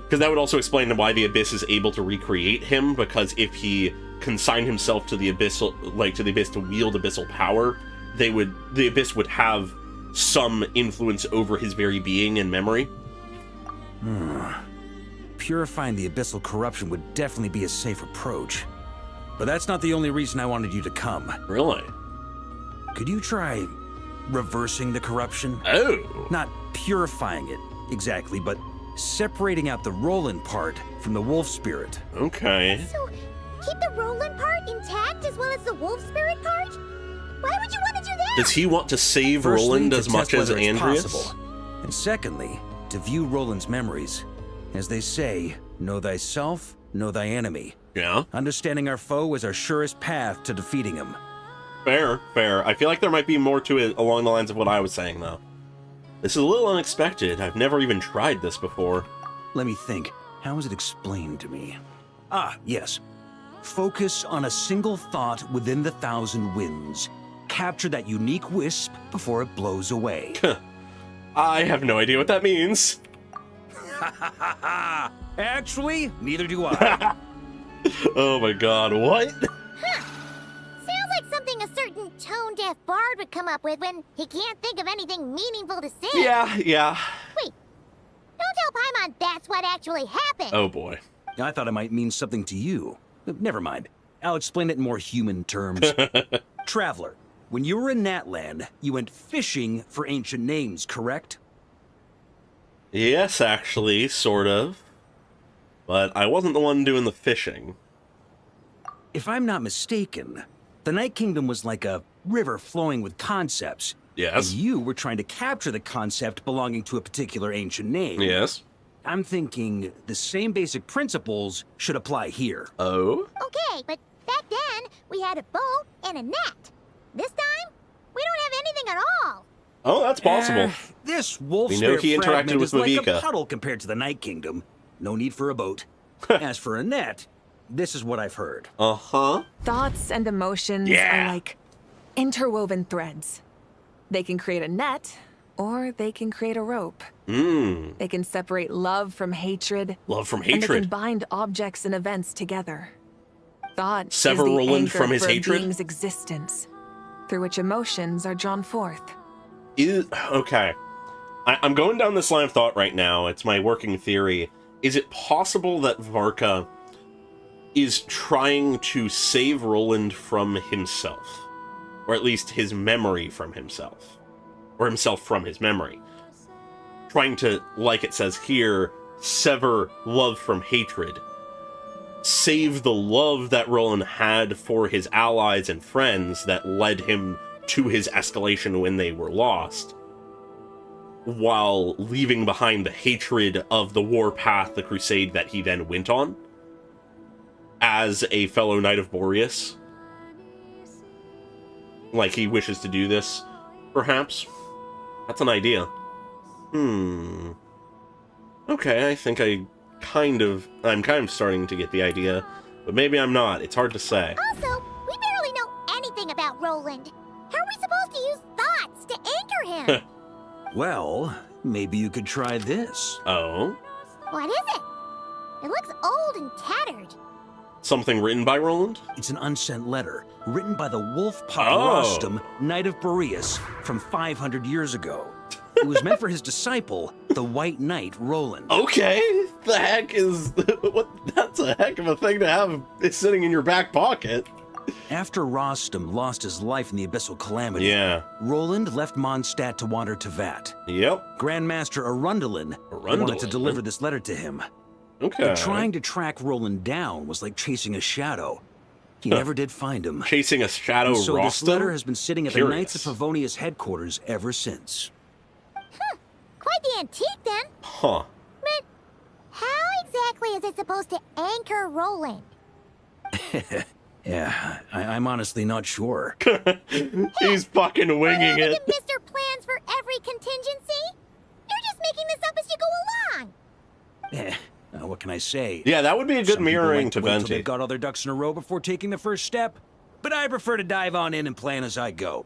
A: Because that would also explain why the Abyss is able to recreate him, because if he consigned himself to the Abyss, like, to the Abyss to wield Abyssal power, the Abyss would have some influence over his very being and memory.
B: Purifying the abyssal corruption would definitely be a safe approach. But that's not the only reason I wanted you to come.
A: Really?
B: Could you try reversing the corruption?
A: Oh.
B: Not purifying it, exactly, but separating out the Roland part from the wolf spirit.
A: Okay.
D: So, keep the Roland part intact as well as the wolf spirit part? Why would you want to do that?
A: Does he want to save
B: Firstly,
A: Roland
B: to
A: as
B: test
A: much as
B: whether it's
A: Andreas?
B: possible. And secondly, to view Roland's memories. As they say, know thyself, know thy enemy.
A: Yeah.
B: Understanding our foe is our surest path to defeating him.
A: Fair, fair. I feel like there might be more to it along the lines of what I was saying, though. This is a little unexpected. I've never even tried this before.
B: Let me think. How was it explained to me? Ah, yes. Focus on a single thought within the 1,000 winds. Capture that unique wisp before it blows away.
A: I have no idea what that means.
B: Actually, neither do I.
A: Oh my god, what?
D: Sounds like something a certain tone-deaf bard would come up with when he can't think of anything meaningful to say.
A: Yeah.
D: Wait, don't tell Paimon that's what actually happened.
A: Oh boy.
B: I thought it might mean something to you. Never mind. I'll explain it in more human terms. Traveler, when you were in Natland, you went fishing for ancient names, correct?
A: Yes, actually, sort of. But I wasn't the one doing the fishing.
B: If I'm not mistaken, the Night Kingdom was like a river flowing with concepts.
A: Yes.
B: And you were trying to capture the concept belonging to a particular ancient name.
A: Yes.
B: I'm thinking the same basic principles should apply here.
A: Oh?
D: Okay, but back then, we had a bow and a net. This time, we don't have anything at all.
A: Oh, that's possible.
B: This wolf
A: We know
B: spirit
A: he interacted
B: fragment
A: with
B: is like
A: Varka.
B: a puddle compared to the Night Kingdom. No need for a boat. As for a net, this is what I've heard.
A: Uh-huh.
I: Thoughts and emotions are like interwoven threads. They can create a net, or they can create a rope. They can separate love from hatred.
A: Love from
I: And they
A: hatred.
I: can bind objects and events together. Thought
A: Sever
I: is the
A: Roland
I: anchor
A: from his
I: for a
A: hatred?
I: being's existence, through which emotions are drawn forth.
A: Okay. I'm going down this line of thought right now. It's my working theory. Is it possible that Varka is trying to save Roland from himself? Or at least his memory from himself. Or himself from his memory. Trying to, like it says here, sever love from hatred. Save the love that Roland had for his allies and friends that led him to his escalation when they were lost, while leaving behind the hatred of the warpath, the crusade that he then went on, as a fellow Knight of Boreas. Like he wishes to do this, perhaps? That's an idea. Okay, I think I'm kind of starting to get the idea, but maybe I'm not. It's hard to say.
D: Also, we barely know anything about Roland. How are we supposed to use thoughts to anchor him?
B: Well, maybe you could try this.
A: Oh?
D: What is it? It looks old and tattered.
A: Something written by Roland?
B: It's an unsent letter, written by the wolf pup
A: Oh.
B: Rostam, Knight of Boreas, from 500 years ago. It was meant for his disciple, the White Knight Roland.
A: Okay, the heck is... what? That's a heck of a thing to have sitting in your back pocket.
B: After Rostam lost his life in the Abyssal Calamity,
A: Yeah.
B: Roland left Mondstadt to wander to Vat.
A: Yep.
B: Grandmaster Arundelen wanted to deliver this letter to him.
A: Okay.
B: But trying to track Roland down was like chasing a shadow. He never did find him.
A: Chasing a shadow,
B: And so this
A: Rostam?
B: letter has been sitting at the
A: Curious.
B: Knights of Favonius headquarters ever since.
D: Quite the antique, then.
A: Huh.
D: But how exactly is it supposed to anchor Roland?
B: Yeah, I'm honestly not sure.
A: He's fucking winging
D: Look
A: it.
D: at Mr. Plans for every contingency. You're just making this up as you go along.
B: What can I say?
A: Yeah, that would be a good
B: Some people
A: mirroring
B: like
A: to
B: wait till
A: Venti.
B: they've got all their ducks in a row before taking the first step. But I prefer to dive on in and plan as I go.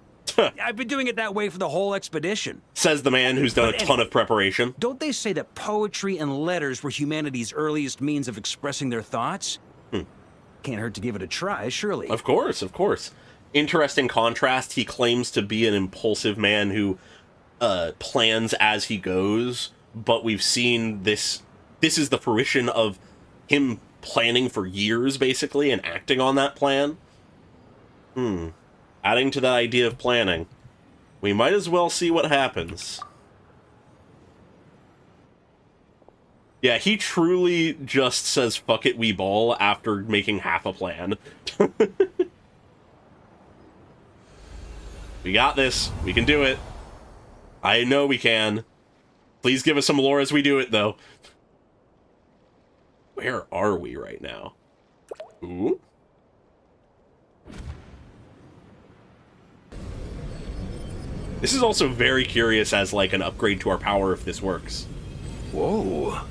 B: I've been doing it that way for the whole expedition.
A: Says the man who's done a ton of preparation.
B: Don't they say that poetry and letters were humanity's earliest means of expressing their thoughts? Can't hurt to give it a try, surely.
A: Of course, of course. interesting contrast. He claims to be an impulsive man who plans as he goes, but we've seen this is the fruition of him planning for years, basically, and acting on that plan. Adding to that idea of planning, we might as well see what happens. Yeah, he truly just says, fuck it, we ball, after making half a plan. We got this. We can do it. I know we can. Please give us some lore as we do it, though. Where are we right now? Ooh. This is also very curious as, like, an upgrade to our power if this works.
B: Whoa.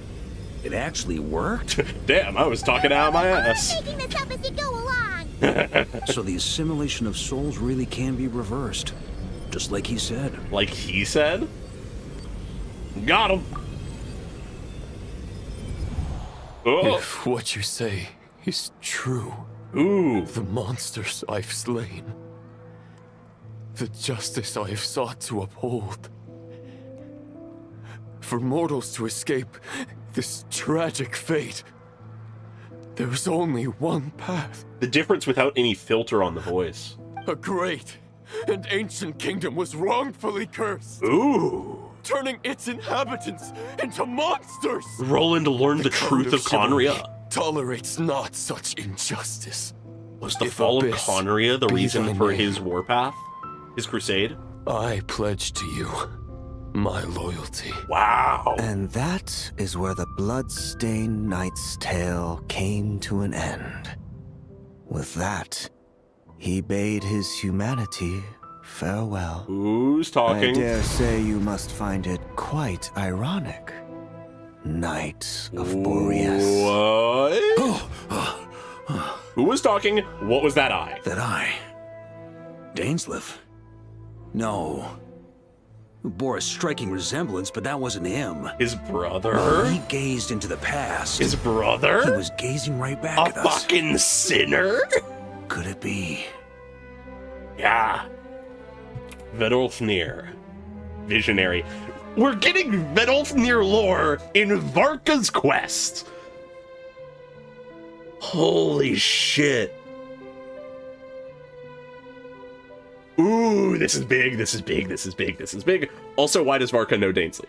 B: It actually worked?
A: Damn, I was talking out of my ass.
D: I'm making this up as you go along.
B: So the assimilation of souls really can be reversed. Just like he said.
A: Like he said? Got him. Oh.
Q: If what you say is true,
A: the
Q: monsters I've slain, the justice I have sought to uphold, for mortals to escape this tragic fate, there's only one path.
A: The difference without any filter on the voice.
Q: A great and ancient kingdom was wrongfully cursed.
A: Ooh.
Q: Turning its inhabitants into monsters.
A: Roland learned the truth of Conria.
Q: Tolerates not such injustice.
A: Was the fall of Conria the reason for his warpath? His crusade?
Q: I pledge to you my loyalty.
A: Wow.
U: And that is where the blood-stained knight's tale came to an end. With that, he bade his humanity farewell.
A: Who's talking?
U: I dare say you must find it quite ironic, Knight of Boreas.
A: What? Who was talking? What was that eye?
B: That eye? Dainsleif? No. It bore a striking resemblance, but that wasn't him.
A: His brother?
B: He gazed into the past.
A: His brother?
B: He was gazing right back at us.
A: A fucking sinner?
B: Could it be?
A: Yeah. Vedolfnir. Visionary. We're getting Vedolfnir lore in Varka's quest. Holy shit. Ooh, this is big, this is big, this is big, this is big. Also, why does Varka know Dainsleif?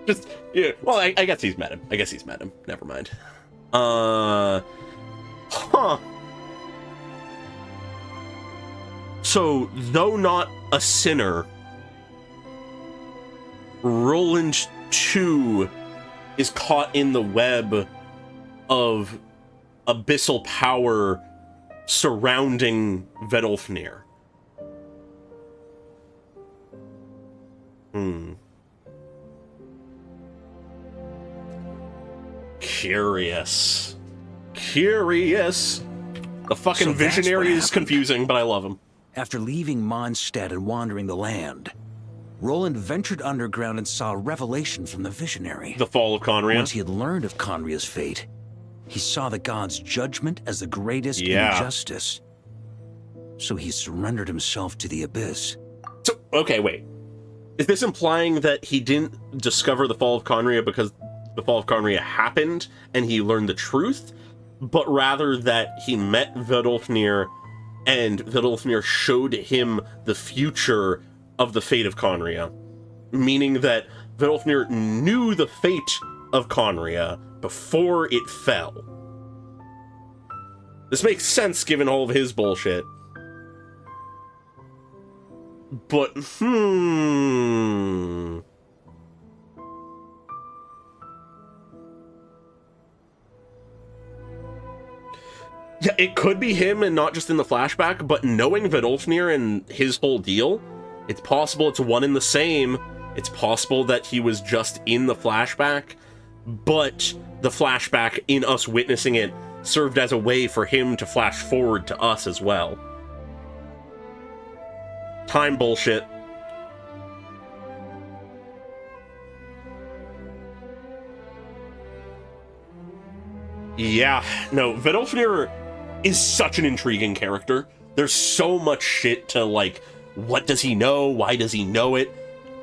A: Just, yeah, well, I guess he's met him. I guess he's met him. Never mind. Huh. So, though not a sinner, Roland too is caught in the web of abyssal power surrounding Vedolfnir. Curious. Curious. The fucking
B: So that's
A: visionary
B: what
A: is
B: happened.
A: confusing, but I love him.
B: After leaving Mondstadt and wandering the land, Roland ventured underground and saw a revelation from the visionary.
A: The fall of Conria?
B: Once he had learned of Conria's fate, he saw the gods' judgment as the greatest injustice. So he surrendered himself to the abyss.
A: So, okay, wait. Is this implying that he didn't discover the fall of Conria because the fall of Conria happened and he learned the truth, but rather that he met Vedolfnir and Vedolfnir showed him the future of the fate of Conria? Meaning that Vedolfnir knew the fate of Conria before it fell. This makes sense given all of his bullshit. But, yeah, it could be him and not just in the flashback, but knowing Vedolfnir and his whole deal, it's possible it's one and the same. It's possible that he was just in the flashback, but the flashback in us witnessing it served as a way for him to flash forward to us as well. Time bullshit. Yeah, no, Vedolfnir is such an intriguing character. There's so much shit to, like, what does he know? Why does he know it?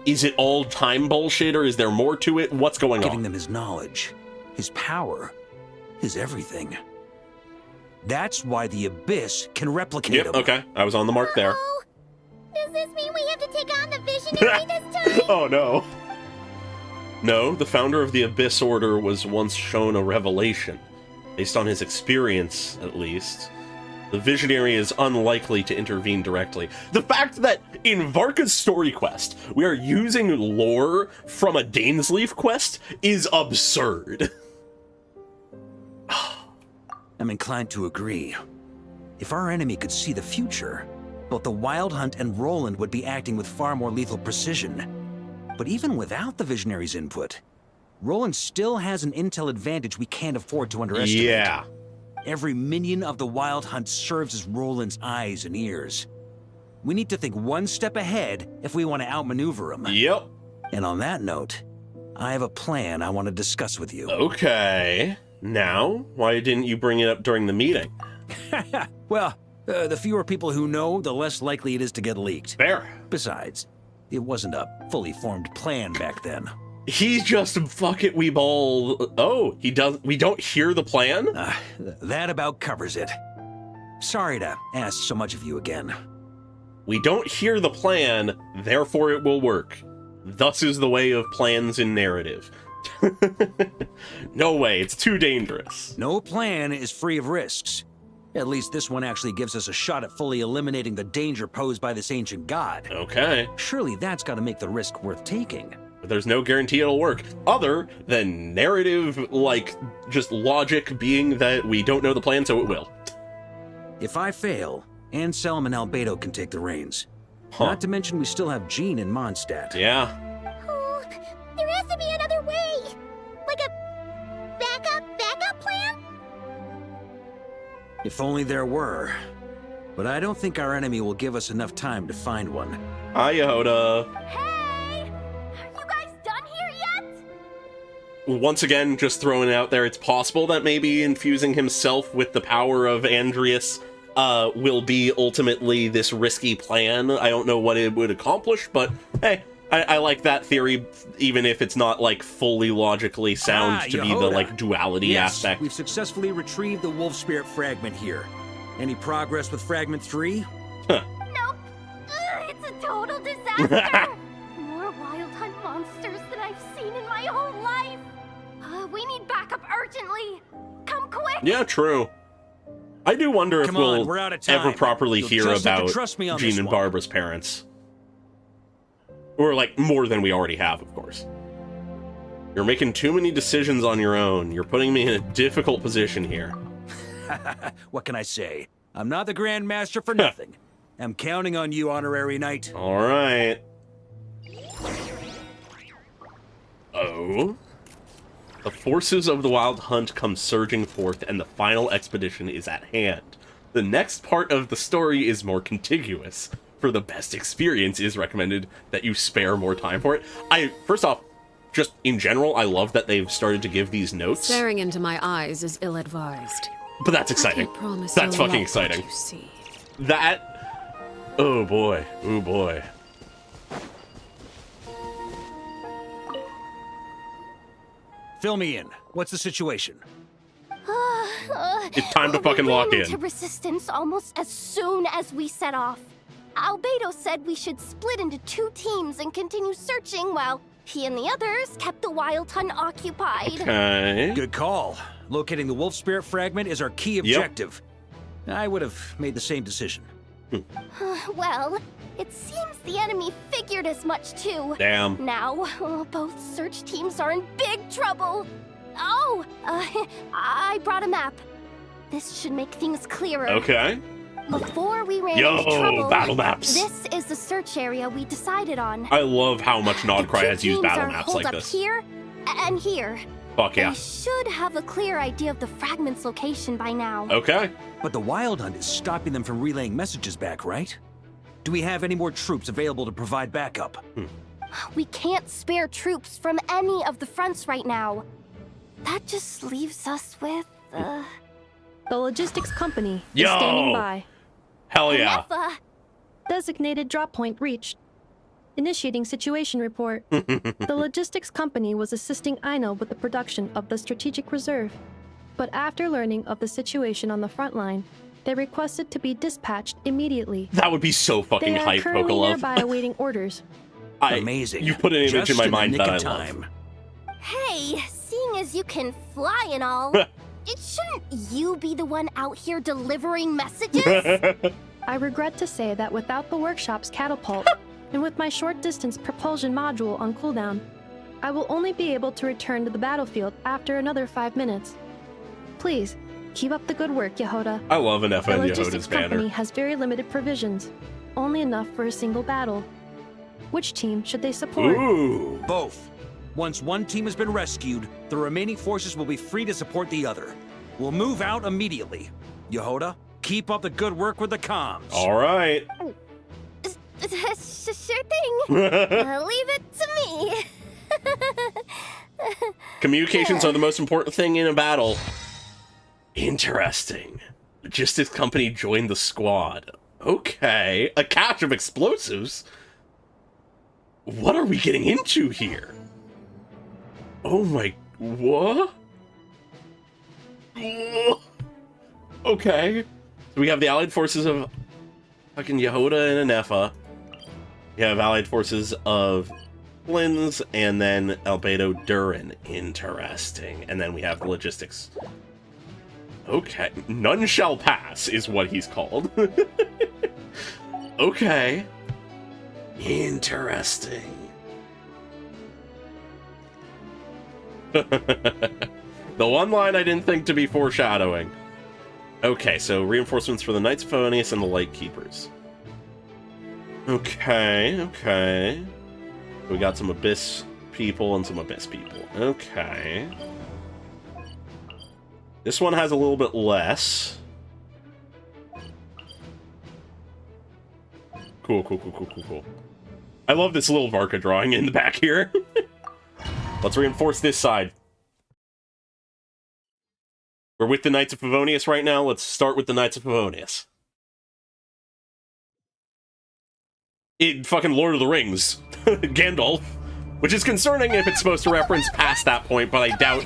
A: Is it all time bullshit, or is there more to it? What's going on?
B: Giving them his knowledge, his power, his everything. That's why the Abyss can replicate him.
A: Okay. I was on the mark there.
D: Does this mean we have to take on the Visionary this time?
A: Oh, no. No, the founder of the Abyss Order was once shown a revelation. Based on his experience, at least, the Visionary is unlikely to intervene directly. The fact that in Varka's story quest, we are using lore from a Dainsleif quest is absurd.
B: I'm inclined to agree. If our enemy could see the future, both the Wild Hunt and Roland would be acting with far more lethal precision. But even without the Visionary's input, Roland still has an intel advantage we can't afford to underestimate.
A: Yeah.
B: Every minion of the Wild Hunt serves as Roland's eyes and ears. We need to think one step ahead if we want to outmaneuver him.
A: Yep.
B: And on that note, I have a plan I want to discuss with you.
A: Okay. Now, why didn't you bring it up during the meeting?
B: Well, the fewer people who know, the less likely it is to get leaked.
A: Fair.
B: Besides, it wasn't a fully formed plan back then.
A: He's just fuck it, we ball. Oh, he does. We don't hear the plan?
B: That about covers it. Sorry to ask so much of you again.
A: We don't hear the plan, therefore it will work. Thus is the way of plans in narrative. No way, it's too dangerous.
B: No plan is free of risks. At least this one actually gives us a shot at fully eliminating the danger posed by this ancient god.
A: Okay.
B: Surely that's got to make the risk worth taking.
A: But there's no guarantee it'll work, other than narrative, like, just logic being that we don't know the plan, so it will.
B: If I fail, Anselm and Albedo can take the reins. Not to mention we still have Jean in Mondstadt.
A: Yeah.
D: Oh, there has to be another way. Like a backup plan?
B: If only there were. But I don't think our enemy will give us enough time to find one.
A: Hi, Yehoda.
D: Hey! Are you guys done here yet?
A: Once again, just throwing it out there, it's possible that maybe infusing himself with the power of Andreas will be ultimately this risky plan. I don't know what it would accomplish, but hey, I like that theory, even if it's not, like, fully logically sound to be the, like, duality aspect.
B: We've successfully retrieved the Wolf Spirit fragment here. Any progress with Fragment 3?
D: Nope. It's a total disaster. More Wild Hunt monsters than I've seen in my whole life. We need backup urgently. Come quick.
A: Yeah, true. I do wonder if we'll ever properly hear about Jean and Barbara's parents. Or, like, more than we already have, of course. You're making too many decisions on your own. You're putting me in a difficult position here.
B: What can I say? I'm not the Grand Master for nothing. I'm counting on you, Honorary Knight.
A: All right. Oh? The forces of the Wild Hunt come surging forth, and the final expedition is at hand. The next part of the story is more contiguous. For the best experience, it is recommended that you spare more time for it. First off, just in general, I love that they've started to give these notes.
K: Staring into my eyes is ill-advised.
A: But that's exciting. That's fucking exciting. That... Oh boy. Oh boy.
B: Fill me in. What's the situation?
A: It's time to fucking lock in.
D: To resistance almost as soon as we set off. Albedo said we should split into 2 teams and continue searching while he and the others kept the Wild Hunt occupied.
A: Okay.
B: Good call. Locating the Wolf Spirit fragment is our key objective. I would have made the same decision.
D: Well, it seems the enemy figured as much too.
A: Damn.
D: Now, both search teams are in big trouble. Oh, I brought a map. This should make things clearer.
A: Okay.
D: Before we ran into trouble,
A: battle maps.
D: This is the search area we decided on.
A: I love how much Nodcry has used battle maps like this.
D: Here and here.
A: Fuck yeah.
D: We should have a clear idea of the fragment's location by now.
A: Okay.
B: But the Wild Hunt is stopping them from relaying messages back, right? Do we have any more troops available to provide backup?
D: We can't spare troops from any of the fronts right now. That just leaves us with,
T: The logistics company is standing by.
A: Hell yeah.
T: Designated drop point reached. Initiating situation report. The logistics company was assisting Aino with the production of the strategic reserve. But after learning of the situation on the front line, they requested to be dispatched immediately.
A: That would be so fucking
T: They are
A: hype,
T: currently
A: Pokolove.
T: nearby awaiting orders.
B: Amazing.
A: You put an image
B: Just
A: in my
B: in the
A: mind
B: nick
A: that I
B: of
A: love.
B: time.
S: Hey, seeing as you can fly and all, shouldn't you be the one out here delivering messages?
T: I regret to say that without the workshop's catapult, and with my short-distance propulsion module on cooldown, I will only be able to return to the battlefield after another 5 minutes. Please, keep up the good work, Yehoda.
A: I love an
T: The
A: FN
T: logistics
A: Yehoda's
T: company
A: banner.
T: has very limited provisions, only enough for a single battle. Which team should they support?
B: Both. Once one team has been rescued, the remaining forces will be free to support the other. We'll move out immediately. Yehoda, keep up the good work with the comms.
A: All right.
S: Sure thing. Leave it to me.
A: Communications are the most important thing in a battle. Interesting. Logistics company joined the squad. Okay. A cache of explosives? What are we getting into here? Oh my... What? Okay. So we have the allied forces of fucking Yehoda and Anefa. We have allied forces of Flynn's and then Albedo Durin. Interesting. And then we have the logistics. Okay. None shall pass is what he's called. Okay. Interesting. The one line I didn't think to be foreshadowing. Okay, so reinforcements for the Knights of Favonius and the Light Keepers. Okay, okay. We got some Abyss people and some Abyss people. Okay. This one has a little bit less. Cool, cool, cool, cool, cool, cool. I love this little Varka drawing in the back here. Let's reinforce this side. We're with the Knights of Favonius right now. Let's start with the Knights of Favonius. Fucking Lord of the Rings. Gandalf. Which is concerning if it's supposed to reference past that point, but I doubt...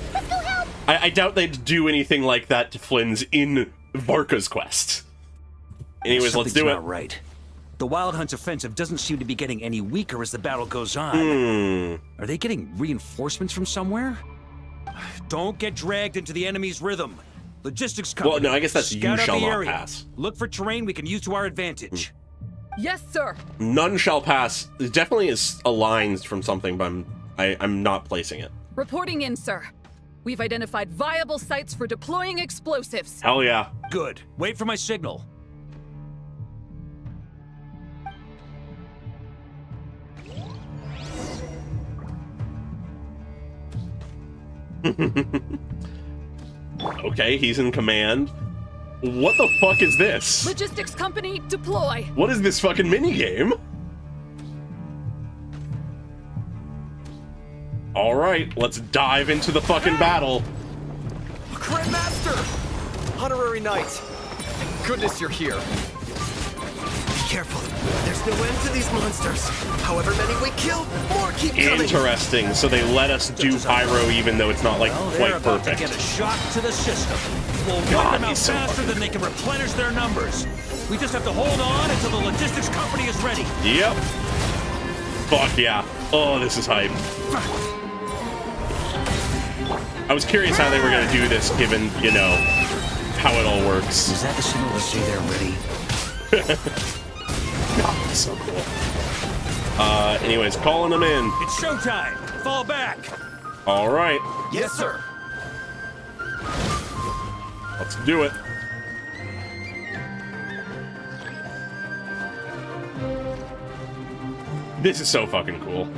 A: I doubt they'd do anything like that to Flynn's in Varka's quest. Anyways, let's do it.
B: Not right. The Wild Hunt's offensive doesn't seem to be getting any weaker as the battle goes on. Are they getting reinforcements from somewhere? Don't get dragged into the enemy's rhythm. Logistics company.
A: Well, no, I guess that's
B: scout
A: you
B: out
A: shall
B: the
A: not
B: area.
A: pass.
B: Look for terrain we can use to our advantage.
I: Yes, sir.
A: None shall pass. It definitely is aligned from something, but I'm not placing it.
I: Reporting in, sir. We've identified viable sites for deploying explosives.
A: Hell yeah.
B: Good. Wait for my signal.
A: Okay, he's in command. What the fuck is this?
I: Logistics company, deploy.
A: What is this fucking minigame? Alright, let's dive into the fucking battle.
H: Grand Master! Honorary Knight! Thank goodness you're here.
F: Be careful. There's no end to these monsters. However many we kill, more keep coming.
A: Interesting. So they let us do pyro even though it's not like
B: Well,
A: quite
B: they're about
A: perfect.
B: to get a shock to the system. We'll wipe
A: God,
B: them out
A: he's so
B: faster than they can replenish their numbers. We just have to hold on until the logistics company is ready.
A: Yep. Fuck yeah. Oh, this is hype. I was curious how they were going to do this, given, you know, how it all works.
B: Is that the signal to say they're ready?
A: God, so cool. Anyways, calling them in.
B: It's showtime. Fall back.
A: All right.
H: Yes, sir.
A: Let's do it. This is so fucking cool.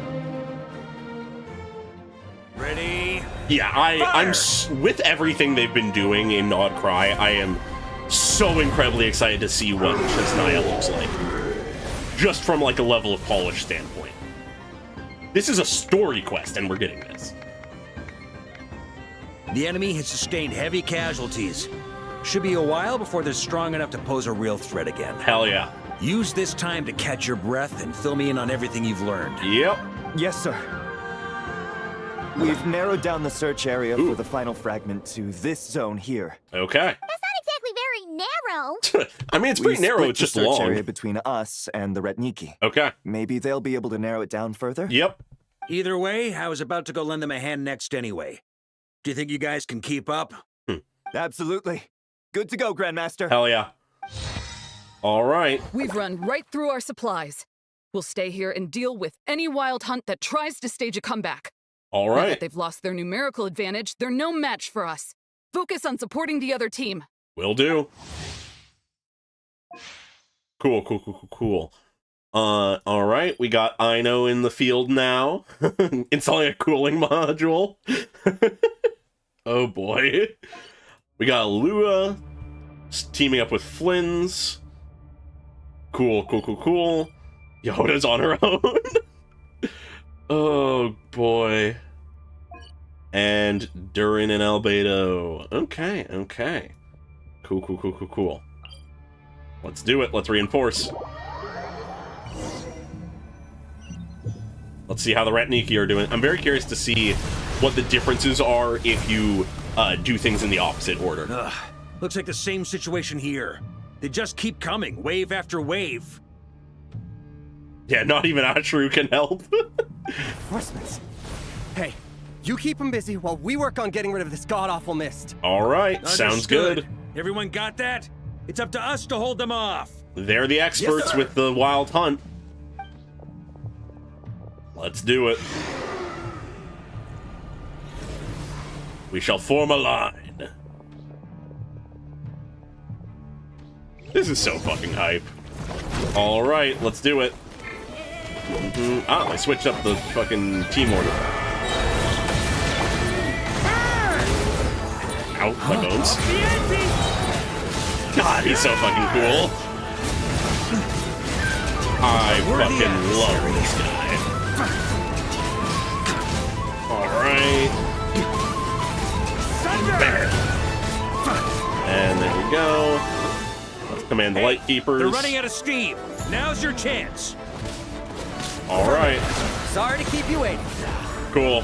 B: Ready?
A: Yeah, I'm with everything they've been doing in Nod Cry. I am so incredibly excited to see what Chesnaya looks like, just from like a level of polish standpoint. This is a story quest, and we're getting this.
B: The enemy has sustained heavy casualties. Should be a while before they're strong enough to pose a real threat again.
A: Hell yeah.
B: Use this time to catch your breath and fill me in on everything you've learned.
A: Yep.
C: Yes, sir. We've narrowed down the search area for the final fragment to this zone here.
A: Okay.
D: That's not exactly very narrow.
A: I mean, it's pretty narrow,
C: split
A: it's just
C: the search
A: long.
C: area between us and the Retniki.
A: Okay.
C: Maybe they'll be able to narrow it down further?
A: Yep.
B: Either way, I was about to go lend them a hand next anyway. Do you think you guys can keep up?
C: Absolutely. Good to go, Grandmaster.
A: Hell yeah. All right.
K: We've run right through our supplies. We'll stay here and deal with any wild hunt that tries to stage a comeback.
A: All
K: Now
A: right.
K: that they've lost their numerical advantage, they're no match for us. Focus on supporting the other team.
A: Will do. Cool. All right. We got Aino in the field now. Installing a cooling module. Oh boy. We got Lua teaming up with Flynn's. Cool. Yoda's on her own. Oh boy. And Durin and Albedo. Okay. Cool. Let's do it. Let's reinforce. Let's see how the Retniki are doing. I'm very curious to see what the differences are if you do things in the opposite order.
B: Looks like the same situation here. They just keep coming, wave after wave.
A: Yeah, not even Ashru can help.
H: Reinforcements. Hey, you keep them busy while we work on getting rid of this god-awful mist.
A: All right, sounds good.
B: Everyone got that? It's up to us to hold them off.
A: They're the experts with the wild hunt. Let's do it. We shall form a line. This is so fucking hype. All right, let's do it. Ah, I switched up the fucking team order. Ow, my bones. God, he's so fucking cool. I fucking love this guy. Alright. And there we go. Let's command the Light Keepers.
B: They're running out of steam. Now's your chance.
A: Alright.
H: Sorry to keep you waiting.
A: Cool.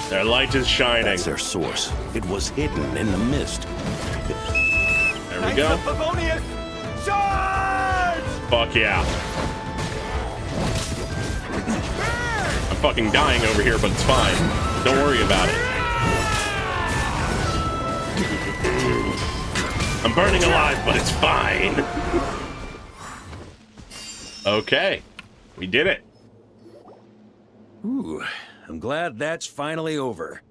A: Their light is shining.
L: That's their source. It was hidden in the mist.
A: There we go.
H: Charge!
A: Fuck yeah. I'm fucking dying over here, but it's fine. Don't worry about it. I'm burning alive, but it's fine. Okay. We did it.
B: Ooh, I'm glad that's finally over.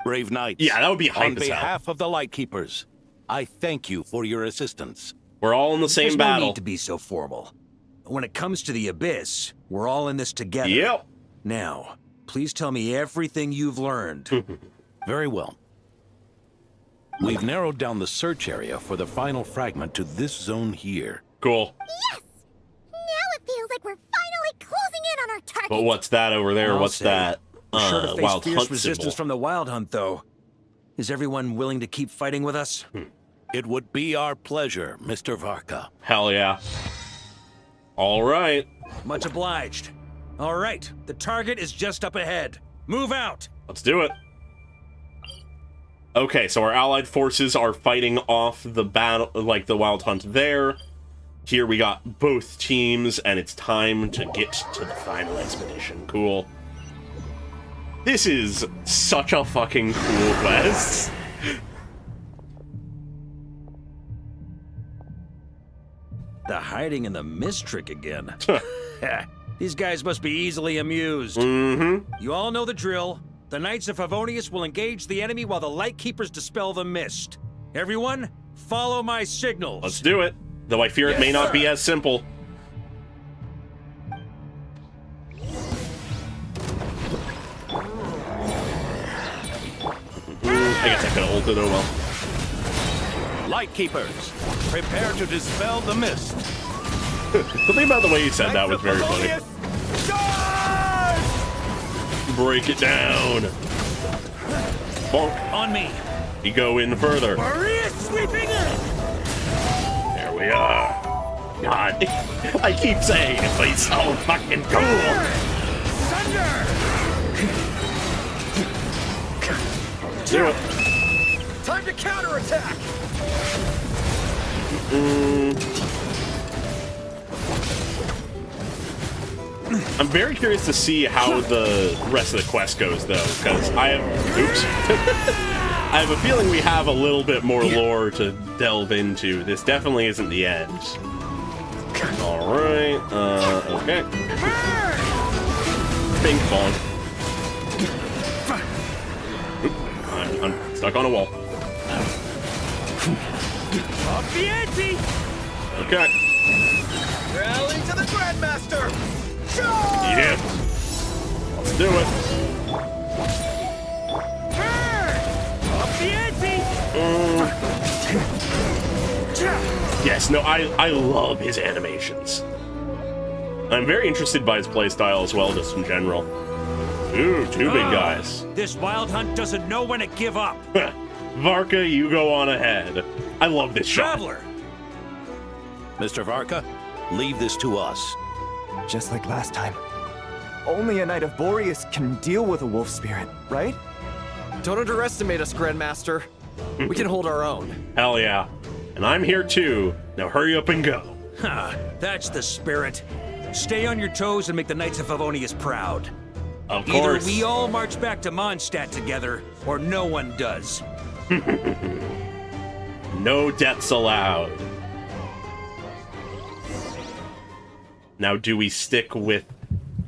L: Brave knights.
A: Yeah, that would be hype
L: on
A: as hell.
L: behalf of the Light Keepers, I thank you for your assistance.
A: We're all in the same
B: There's
A: battle.
B: No need to be so formal. When it comes to the Abyss, we're all in this together.
A: Yep.
B: Now, please tell me everything you've learned.
L: Very well. We've narrowed down the search area for the final fragment to this zone here.
A: Cool.
D: Yes! Now it feels like we're finally closing in on our target.
A: But what's that over there?
B: I'll
A: What's
B: say,
A: that?
B: We're sure to face
A: Wild
B: fierce
A: hunt
B: resistance
A: symbol.
B: from the Wild Hunt, though. Is everyone willing to keep fighting with us?
L: It would be our pleasure, Mr. Varka.
A: Hell yeah. All right.
B: Much obliged. All right, the target is just up ahead. Move out!
A: Let's do it. Okay, so our allied forces are fighting off the battle, like the Wild Hunt there. Here we got both teams, and it's time to get to the final expedition. Cool. This is such a fucking cool quest.
B: The hiding in the mist trick again. These guys must be easily amused. You all know the drill. The Knights of Favonius will engage the enemy while the Light Keepers dispel the mist. Everyone, follow my signals.
A: Let's do it. Though I fear it may not be as simple. I guess I could have ulted, oh well.
L: Light Keepers, prepare to dispel the mist.
A: The thing about the way you said that was very funny. Break it down. Bonk.
B: On me.
A: We go in further.
B: Boreas sweeping in!
A: There we are. God, I keep saying it, but he's so fucking cool.
B: Thunder!
A: Do it.
H: Time to counterattack!
A: I'm very curious to see how the rest of the quest goes, though, because I have... Oops. I have a feeling we have a little bit more lore to delve into. This definitely isn't the end. Alright, okay. Ping pong. Oop, I'm stuck on a wall.
B: Off the ante!
A: Okay.
H: Rally to the Grandmaster!
A: Yep. Let's do it.
B: Off the ante!
A: Yes, no, I love his animations. I'm very interested by his playstyle as well, just in general. Ooh, two big guys.
B: This wild hunt doesn't know when to give up.
A: Varka, you go on ahead. I love this shot.
B: Traveler!
L: Mr. Varka, leave this to us.
C: Just like last time. Only a Knight of Boreas can deal with a wolf spirit, right?
H: Don't underestimate us, Grandmaster. We can hold our own.
A: Hell yeah. And I'm here too. Now hurry up and go.
B: Ha! That's the spirit. Stay on your toes and make the Knights of Favonius proud.
A: Of course.
B: Either we all march back to Mondstadt together, or no one does.
A: No deaths allowed. Now, do we stick with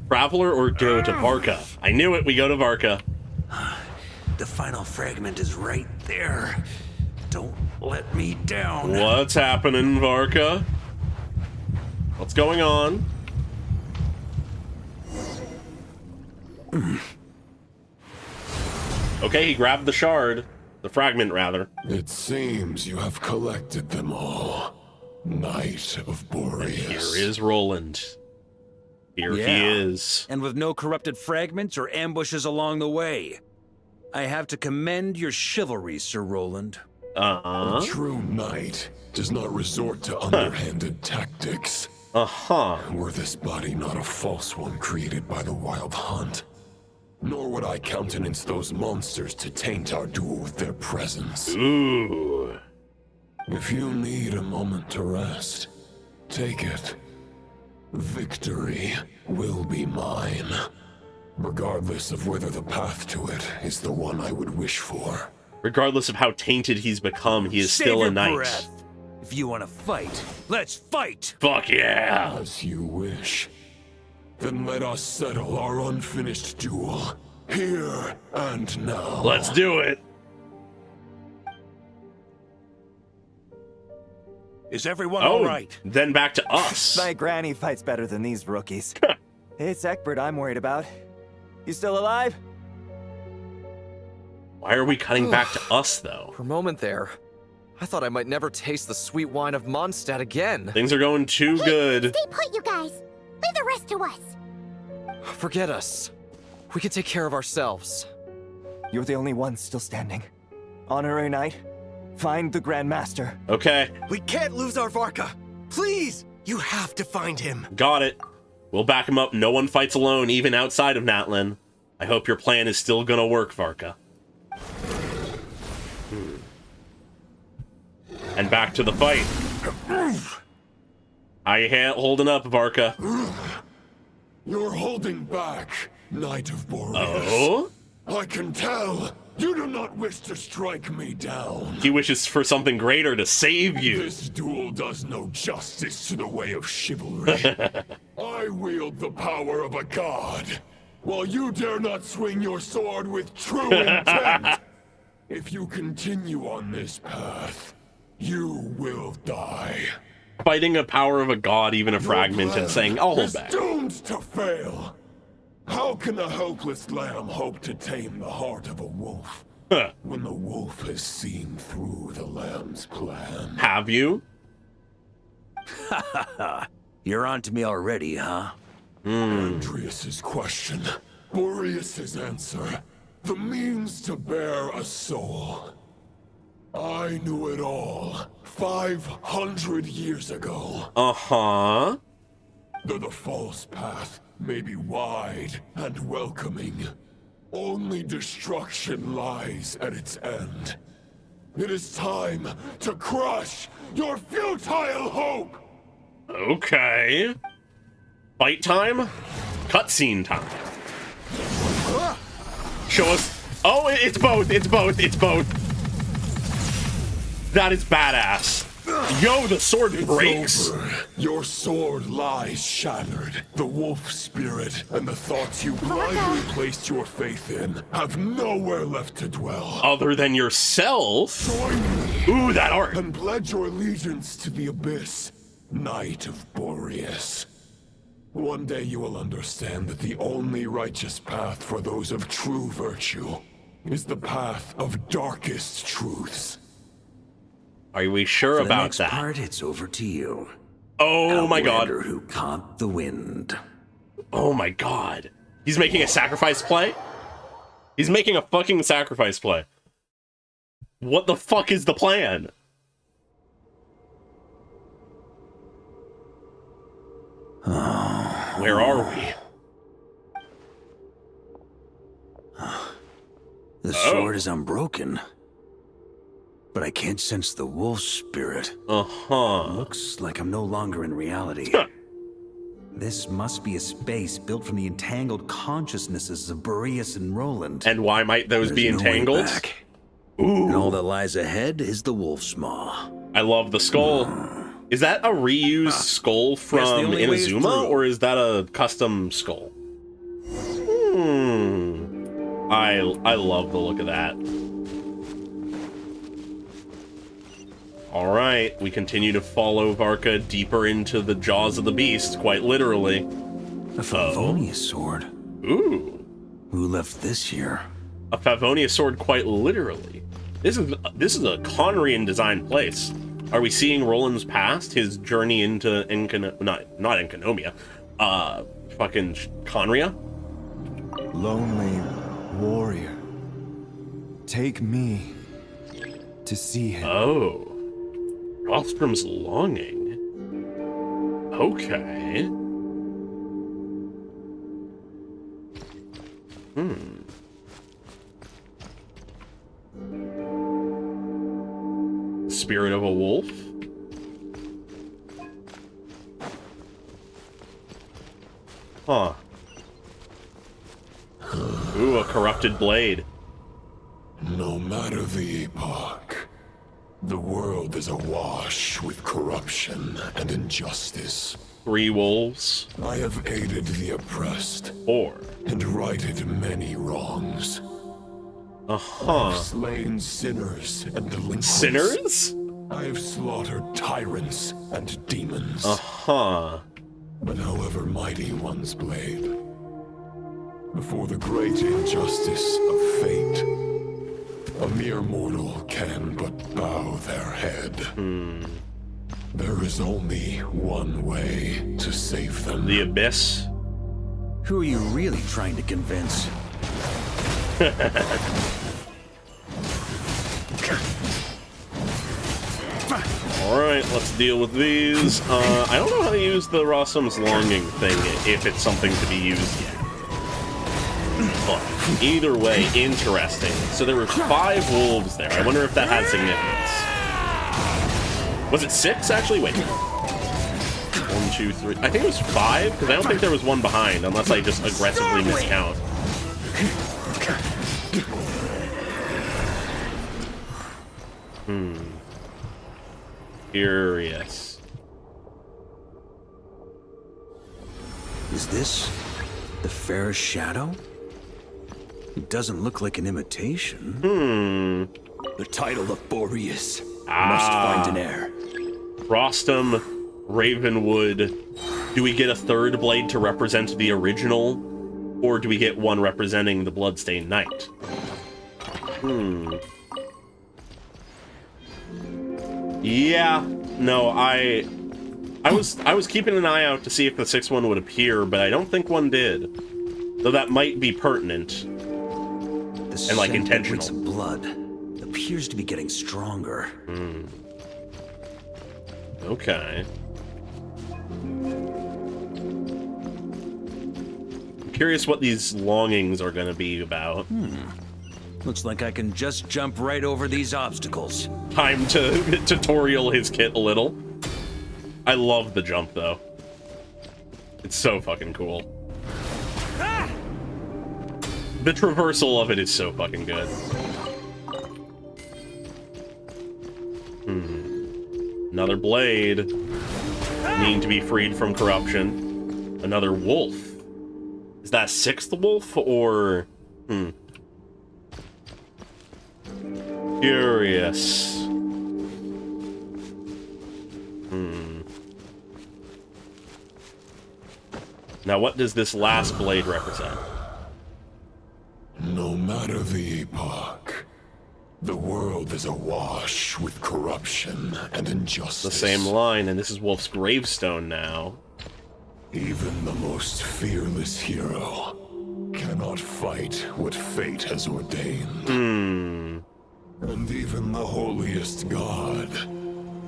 A: Traveler or go to Varka? I knew it, we go to Varka.
B: The final fragment is right there. Don't let me down.
A: What's happening, Varka? What's going on? Okay, he grabbed the shard. The fragment, rather.
Q: It seems you have collected them all. Knight of Boreas.
A: Here is Roland. Here he is.
B: And with no corrupted fragments or ambushes along the way. I have to commend your chivalry, Sir Roland.
Q: A true knight does not resort to underhanded tactics. Were this body not a false one created by the Wild Hunt, nor would I countenance those monsters to taint our duel with their presence.
A: Ooh.
Q: If you need a moment to rest, take it. Victory will be mine, regardless of whether the path to it is the one I would wish for.
A: Regardless of how tainted he's become, he is
B: Save
A: still a
B: your
A: knight.
B: breath. If you want to fight, let's fight!
A: Fuck yeah!
Q: As you wish. Then let us settle our unfinished duel, here and now.
A: Let's do it!
B: Is everyone all right?
A: Then back to us.
C: My granny fights better than these rookies. It's Egbert I'm worried about. You still alive?
A: Why are we cutting back to us, though?
H: For a moment there, I thought I might never taste the sweet wine of Mondstadt again.
A: Things are going too good.
D: Stay put, you guys. Leave the rest to us.
H: Forget us. We can take care of ourselves.
C: You're the only one still standing. Honorary Knight, find the Grand Master.
A: Okay.
N: We can't lose our Varka. Please, you have to find him.
A: Got it. We'll back him up. No one fights alone, even outside of Natlin. I hope your plan is still gonna work, Varka. And back to the fight. How you holding up, Varka?
Q: You're holding back, Knight of Boreas.
A: Oh?
Q: I can tell. You do not wish to strike me down.
A: He wishes for something greater to save you.
Q: This duel does no justice to the way of chivalry. I wield the power of a god, while you dare not swing your sword with true intent. If you continue on this path, you will die.
A: Fighting a power of a god, even a fragment, and saying, I'll hold back.
Q: Doomed to fail. How can a helpless lamb hope to tame the heart of a wolf when the wolf has seen through the lamb's plan?
A: Have you?
B: You're on to me already, huh?
Q: Andreas's question, Boreas's answer, the means to bear a soul. I knew it all 500 years ago.
A: Uh-huh.
Q: Though the false path may be wide and welcoming, only destruction lies at its end. It is time to crush your futile hope!
A: Okay. Fight time? Cutscene time. Show us. Oh, it's both. It's both. It's both. That is badass. Yo, the sword breaks.
Q: Over. Your sword lies shattered. The wolf spirit and the thoughts you blindly placed your faith in have nowhere left to dwell.
A: Other than yourself?
Q: Join me.
A: Ooh, that art.
Q: And pledge your allegiance to the abyss, Knight of Boreas. One day you will understand that the only righteous path for those of true virtue is the path of darkest truths.
A: Are we sure about
B: next
A: that?
B: Part, it's over to you.
A: Oh my god.
B: Who caught the wind.
A: Oh my god. He's making a sacrifice play? He's making a fucking sacrifice play. What the fuck is the plan? Where are we?
B: The sword is unbroken. But I can't sense the wolf spirit. Looks like I'm no longer in reality. This must be a space built from the entangled consciousnesses of Boreas and Roland.
A: And why might those be entangled?
B: Ooh. And all that lies ahead is the wolf's maw.
A: I love the skull. Is that a reused skull from Inazuma, or is that a custom skull? I love the look of that. Alright, we continue to follow Varka deeper into the jaws of the beast, quite literally.
B: A Favonius sword.
A: Ooh.
B: Who left this here?
A: A Favonius sword, quite literally. This is a Conrian designed place. Are we seeing Roland's past, his journey into not Enkanomia, fucking Conria?
C: Lonely warrior, take me to see him.
A: Oh. Rostrum's longing. Okay. Spirit of a wolf? Huh. Ooh, a corrupted blade.
Q: No matter the epoch, the world is awash with corruption and injustice.
A: 3 wolves.
Q: I have aided the oppressed.
A: 4.
Q: And righted many wrongs. I've slain sinners and delinquents.
A: Sinners?
Q: I have slaughtered tyrants and demons.
A: But
Q: however mighty one's blade, before the great injustice of fate, a mere mortal can but bow their head. There is only one way to save them.
A: The Abyss?
B: Who are you really trying to convince?
A: Alright, let's deal with these. I don't know how to use the Rossum's Longing thing, if it's something to be used yet. But either way, interesting. So there were 5 wolves there. I wonder if that had significance. Was it 6, actually? Wait. 1, 2, 3. I think it was 5, because I don't think there was one behind, unless I just aggressively miscount. Curious.
B: Is this the fairest shadow? It doesn't look like an imitation.
U: The title of Boreas. Must find an heir.
A: Rostam, Ravenwood. Do we get a 3rd blade to represent the original? Or do we get one representing the Bloodstained Knight? Yeah, no, I was keeping an eye out to see if the 6th one would appear, but I don't think one did. Though that might be pertinent. And like intentional.
B: Blood. The appears to be getting stronger.
A: Okay. I'm curious what these longings are gonna be about.
B: Looks like I can just jump right over these obstacles.
A: Time to tutorial his kit a little. I love the jump, though. It's so fucking cool. The traversal of it is so fucking good. Another blade. Needing to be freed from corruption. Another wolf. Is that 6th wolf, or... Curious. Now, what does this last blade represent?
Q: No matter the epoch, the world is awash with corruption and injustice.
A: The same line, and this is Wolf's gravestone now.
Q: Even the most fearless hero cannot fight what fate has ordained. And even the holiest god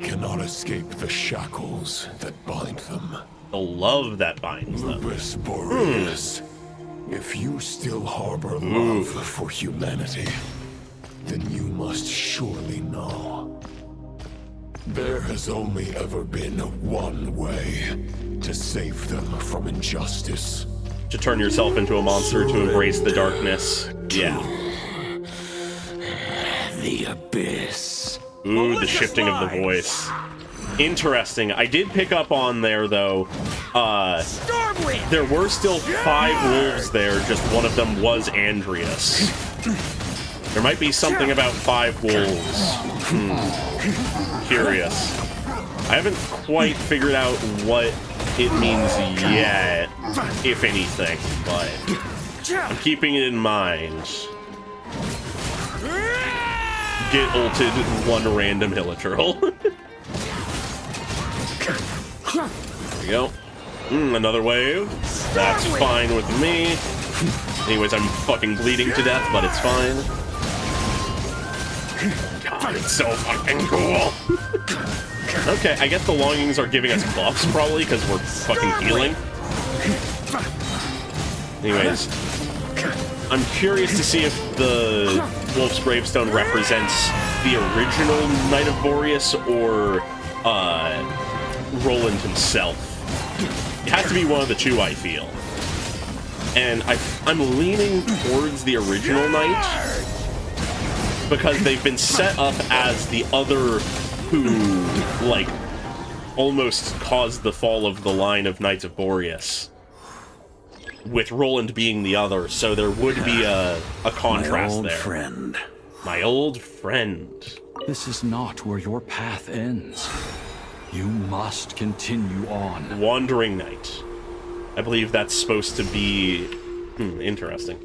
Q: cannot escape the shackles that bind them.
A: The love that binds them.
Q: Lupus Boreas, if you still harbor love for humanity, then you must surely know. There has only ever been one way to save them from injustice.
A: To turn yourself into a monster, to embrace the darkness. Yeah.
Q: The abyss.
A: Ooh, the shifting of the voice. Interesting. I did pick up on there, though. There were still 5 wolves there, just one of them was Andreas. There might be something about 5 wolves. Curious. I haven't quite figured out what it means yet, if anything, but I'm keeping it in mind. Get ulted one random Hilichurl. There we go. Another wave. That's fine with me. Anyways, I'm fucking bleeding to death, but it's fine. God, it's so fucking cool. Okay, I guess the longings are giving us buffs, probably, because we're fucking healing. Anyways, I'm curious to see if the Wolf's Gravestone represents the original Knight of Boreas or Roland himself. It has to be one of the two, I feel. And I'm leaning towards the original Knight because they've been set up as the other who, like, almost caused the fall of the line of Knights of Boreas, with Roland being the other, so there would be a contrast there.
B: Friend.
A: My old friend.
J: This is not where your path ends. You must continue on.
A: Wandering Knight. I believe that's supposed to be... interesting.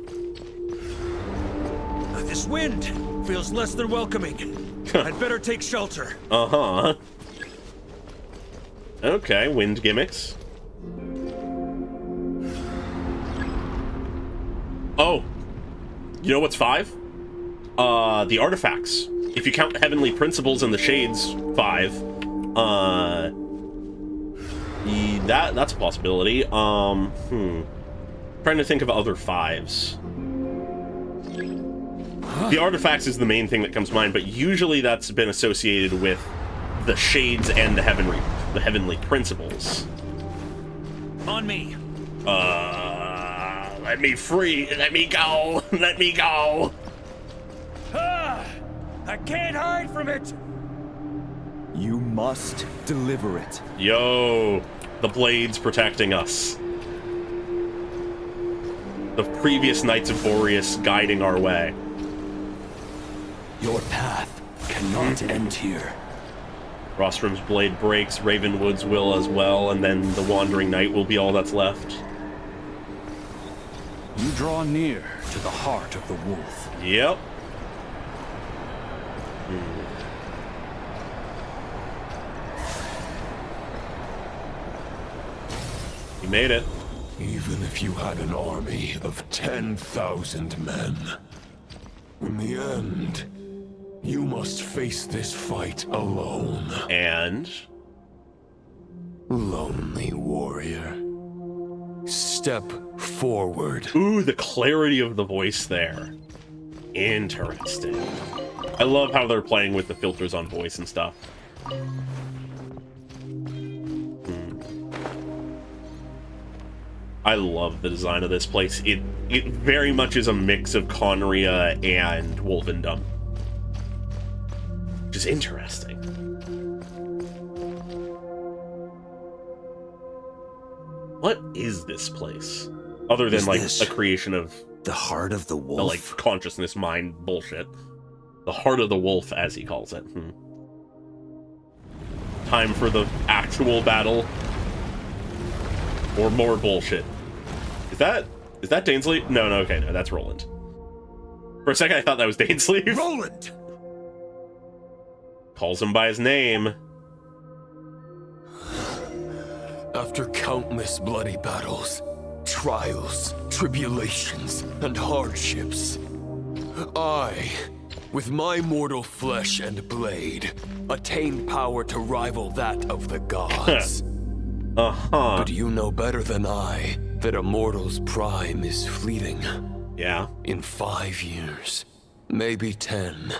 B: This wind feels less than welcoming. I'd better take shelter.
A: Uh-huh. Okay, wind gimmicks. Oh. You know what's 5? The artifacts. If you count Heavenly Principles and the Shades, 5. That's a possibility. Trying to think of other 5s. The artifacts is the main thing that comes to mind, but usually that's been associated with the Shades and the Heavenly Principles.
B: On me.
A: Let me free. Let me go. Let me go.
B: I can't hide from it.
U: You must deliver it.
A: Yo, the blade's protecting us. The previous Knights of Boreas guiding our way.
J: Your path cannot end here.
A: Rostrum's blade breaks, Ravenwood's will as well, and then the Wandering Knight will be all that's left.
J: You draw near to the heart of the wolf.
A: Yep. You made it.
Q: Even if you had an army of 10,000 men, in the end, You must face this fight alone.
A: And?
Q: Lonely warrior. Step forward.
A: Ooh, the clarity of the voice there. Interesting. I love how they're playing with the filters on voice and stuff. I love the design of this place. It very much is a mix of Conria and Wolvendom. Which is interesting. What is this place? Other than, like, a creation of...
B: the heart of the wolf?
A: The, like, consciousness mind bullshit. The heart of the wolf, as he calls it. Time for the actual battle. Or more bullshit. Is that Dainsley? No, okay, no, that's Roland. For a second, I thought that was Dainsley.
B: Roland!
A: Calls him by his name.
Q: After countless bloody battles, trials, tribulations, and hardships, I, with my mortal flesh and blade, attained power to rival that of the gods. But you know better than I that a mortal's prime is fleeting.
A: Yeah.
Q: In 5 years, maybe 10,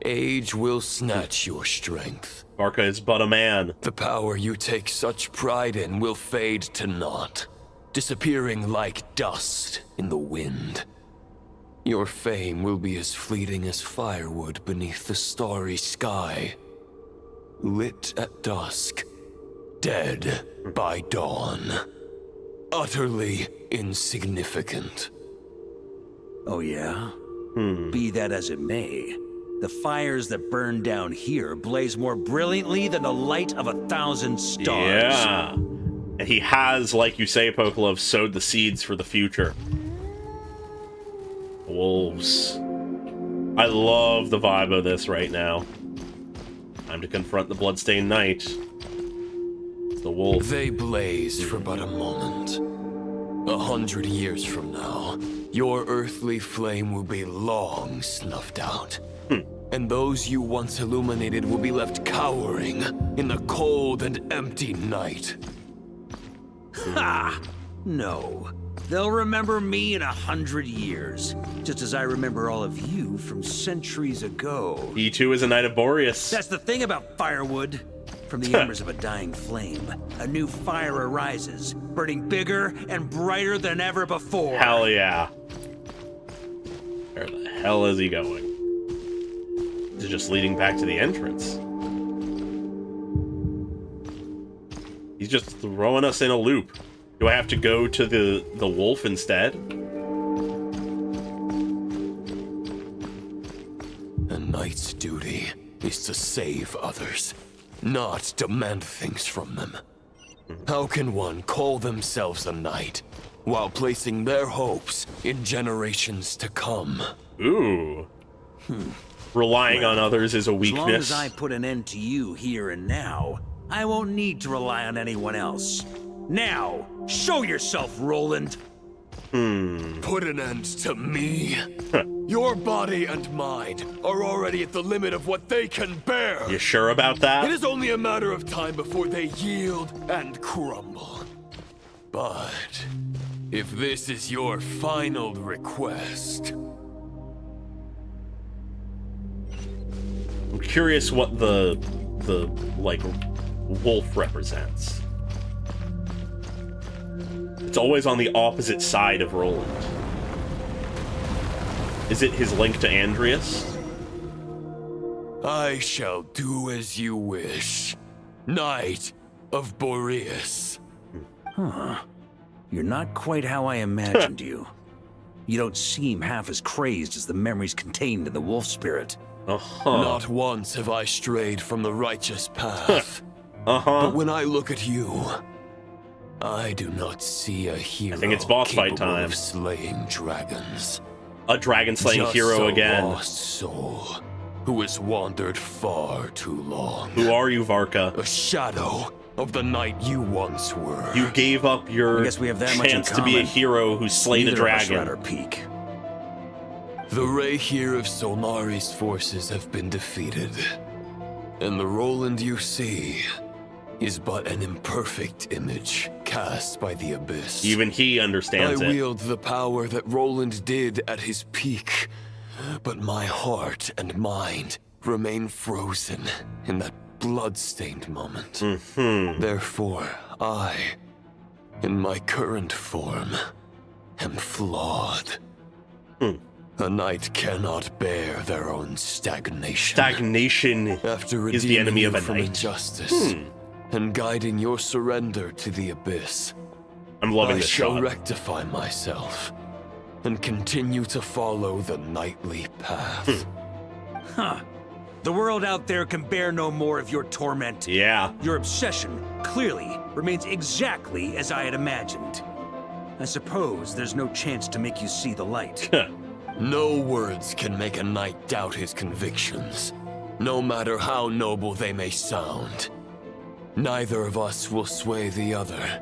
Q: age will snatch your strength.
A: Varka is but a man.
Q: The power you take such pride in will fade to naught, disappearing like dust in the wind. Your fame will be as fleeting as firewood beneath the starry sky, lit at dusk, dead by dawn. Utterly insignificant.
B: Oh yeah? Be that as it may, the fires that burn down here blaze more brilliantly than the light of 1,000 stars.
A: Yeah. And he has, like you say, Pokelov, sowed the seeds for the future. Wolves. I love the vibe of this right now. Time to confront the Bloodstained Knight. The wolf.
Q: They blaze for but a moment. 100 years from now, your earthly flame will be long snuffed out. And those you once illuminated will be left cowering in the cold and empty night.
B: Ha! No. They'll remember me in 100 years, just as I remember all of you from centuries ago.
A: He too is a Knight of Boreas.
B: That's the thing about firewood. From the embers of a dying flame, a new fire arises, burning bigger and brighter than ever before.
A: Hell yeah. Where the hell is he going? Is just leading back to the entrance? He's just throwing us in a loop. Do I have to go to the wolf instead?
Q: A knight's duty is to save others, not demand things from them. How can one call themselves a knight while placing their hopes in generations to come?
A: Ooh. Relying on others is a weakness.
B: As long as I put an end to you here and now, I won't need to rely on anyone else. Now, show yourself, Roland!
Q: Put an end to me? Your body and mind are already at the limit of what they can bear.
A: You sure about that?
Q: It is only a matter of time before they yield and crumble. But if this is your final request...
A: I'm curious what the like wolf represents. It's always on the opposite side of Roland. Is it his link to Andreas?
Q: I shall do as you wish, Knight of Boreas.
B: Huh. You're not quite how I imagined you. You don't seem half as crazed as the memories contained in the wolf spirit.
Q: Not once have I strayed from the righteous path. But when I look at you, I do not see a hero.
A: I think it's boss fight
Q: capable
A: time.
Q: Of slaying dragons.
A: A dragon-slaying
Q: Just
A: hero
Q: a
A: again.
Q: Lost soul who has wandered far too long.
A: Who are you, Varka?
Q: A shadow of the knight you once were.
A: You gave up your
B: I guess we have that much in
A: chance to be a
B: common.
A: hero who slayed
B: Neither
A: a
B: of us
A: dragon.
B: are at our peak.
Q: The Rayhir of Solmari's forces have been defeated, and the Roland you see is but an imperfect image cast by the Abyss.
A: Even he understands
Q: I
A: it.
Q: wield the power that Roland did at his peak, but my heart and mind remain frozen in that blood-stained moment. Therefore, I, in my current form, am flawed. A knight cannot bear their own stagnation.
A: Stagnation
Q: After
A: is the enemy of a
Q: from
A: knight.
Q: injustice and guiding your surrender to the Abyss,
A: I'm loving
Q: I
A: this
Q: shall
A: shot.
Q: rectify myself and continue to follow the knightly path.
B: Huh. The world out there can bear no more of your torment.
A: Yeah.
B: Your obsession, clearly, remains exactly as I had imagined. I suppose there's no chance to make you see the light.
Q: No words can make a knight doubt his convictions, no matter how noble they may sound. Neither of us will sway the other,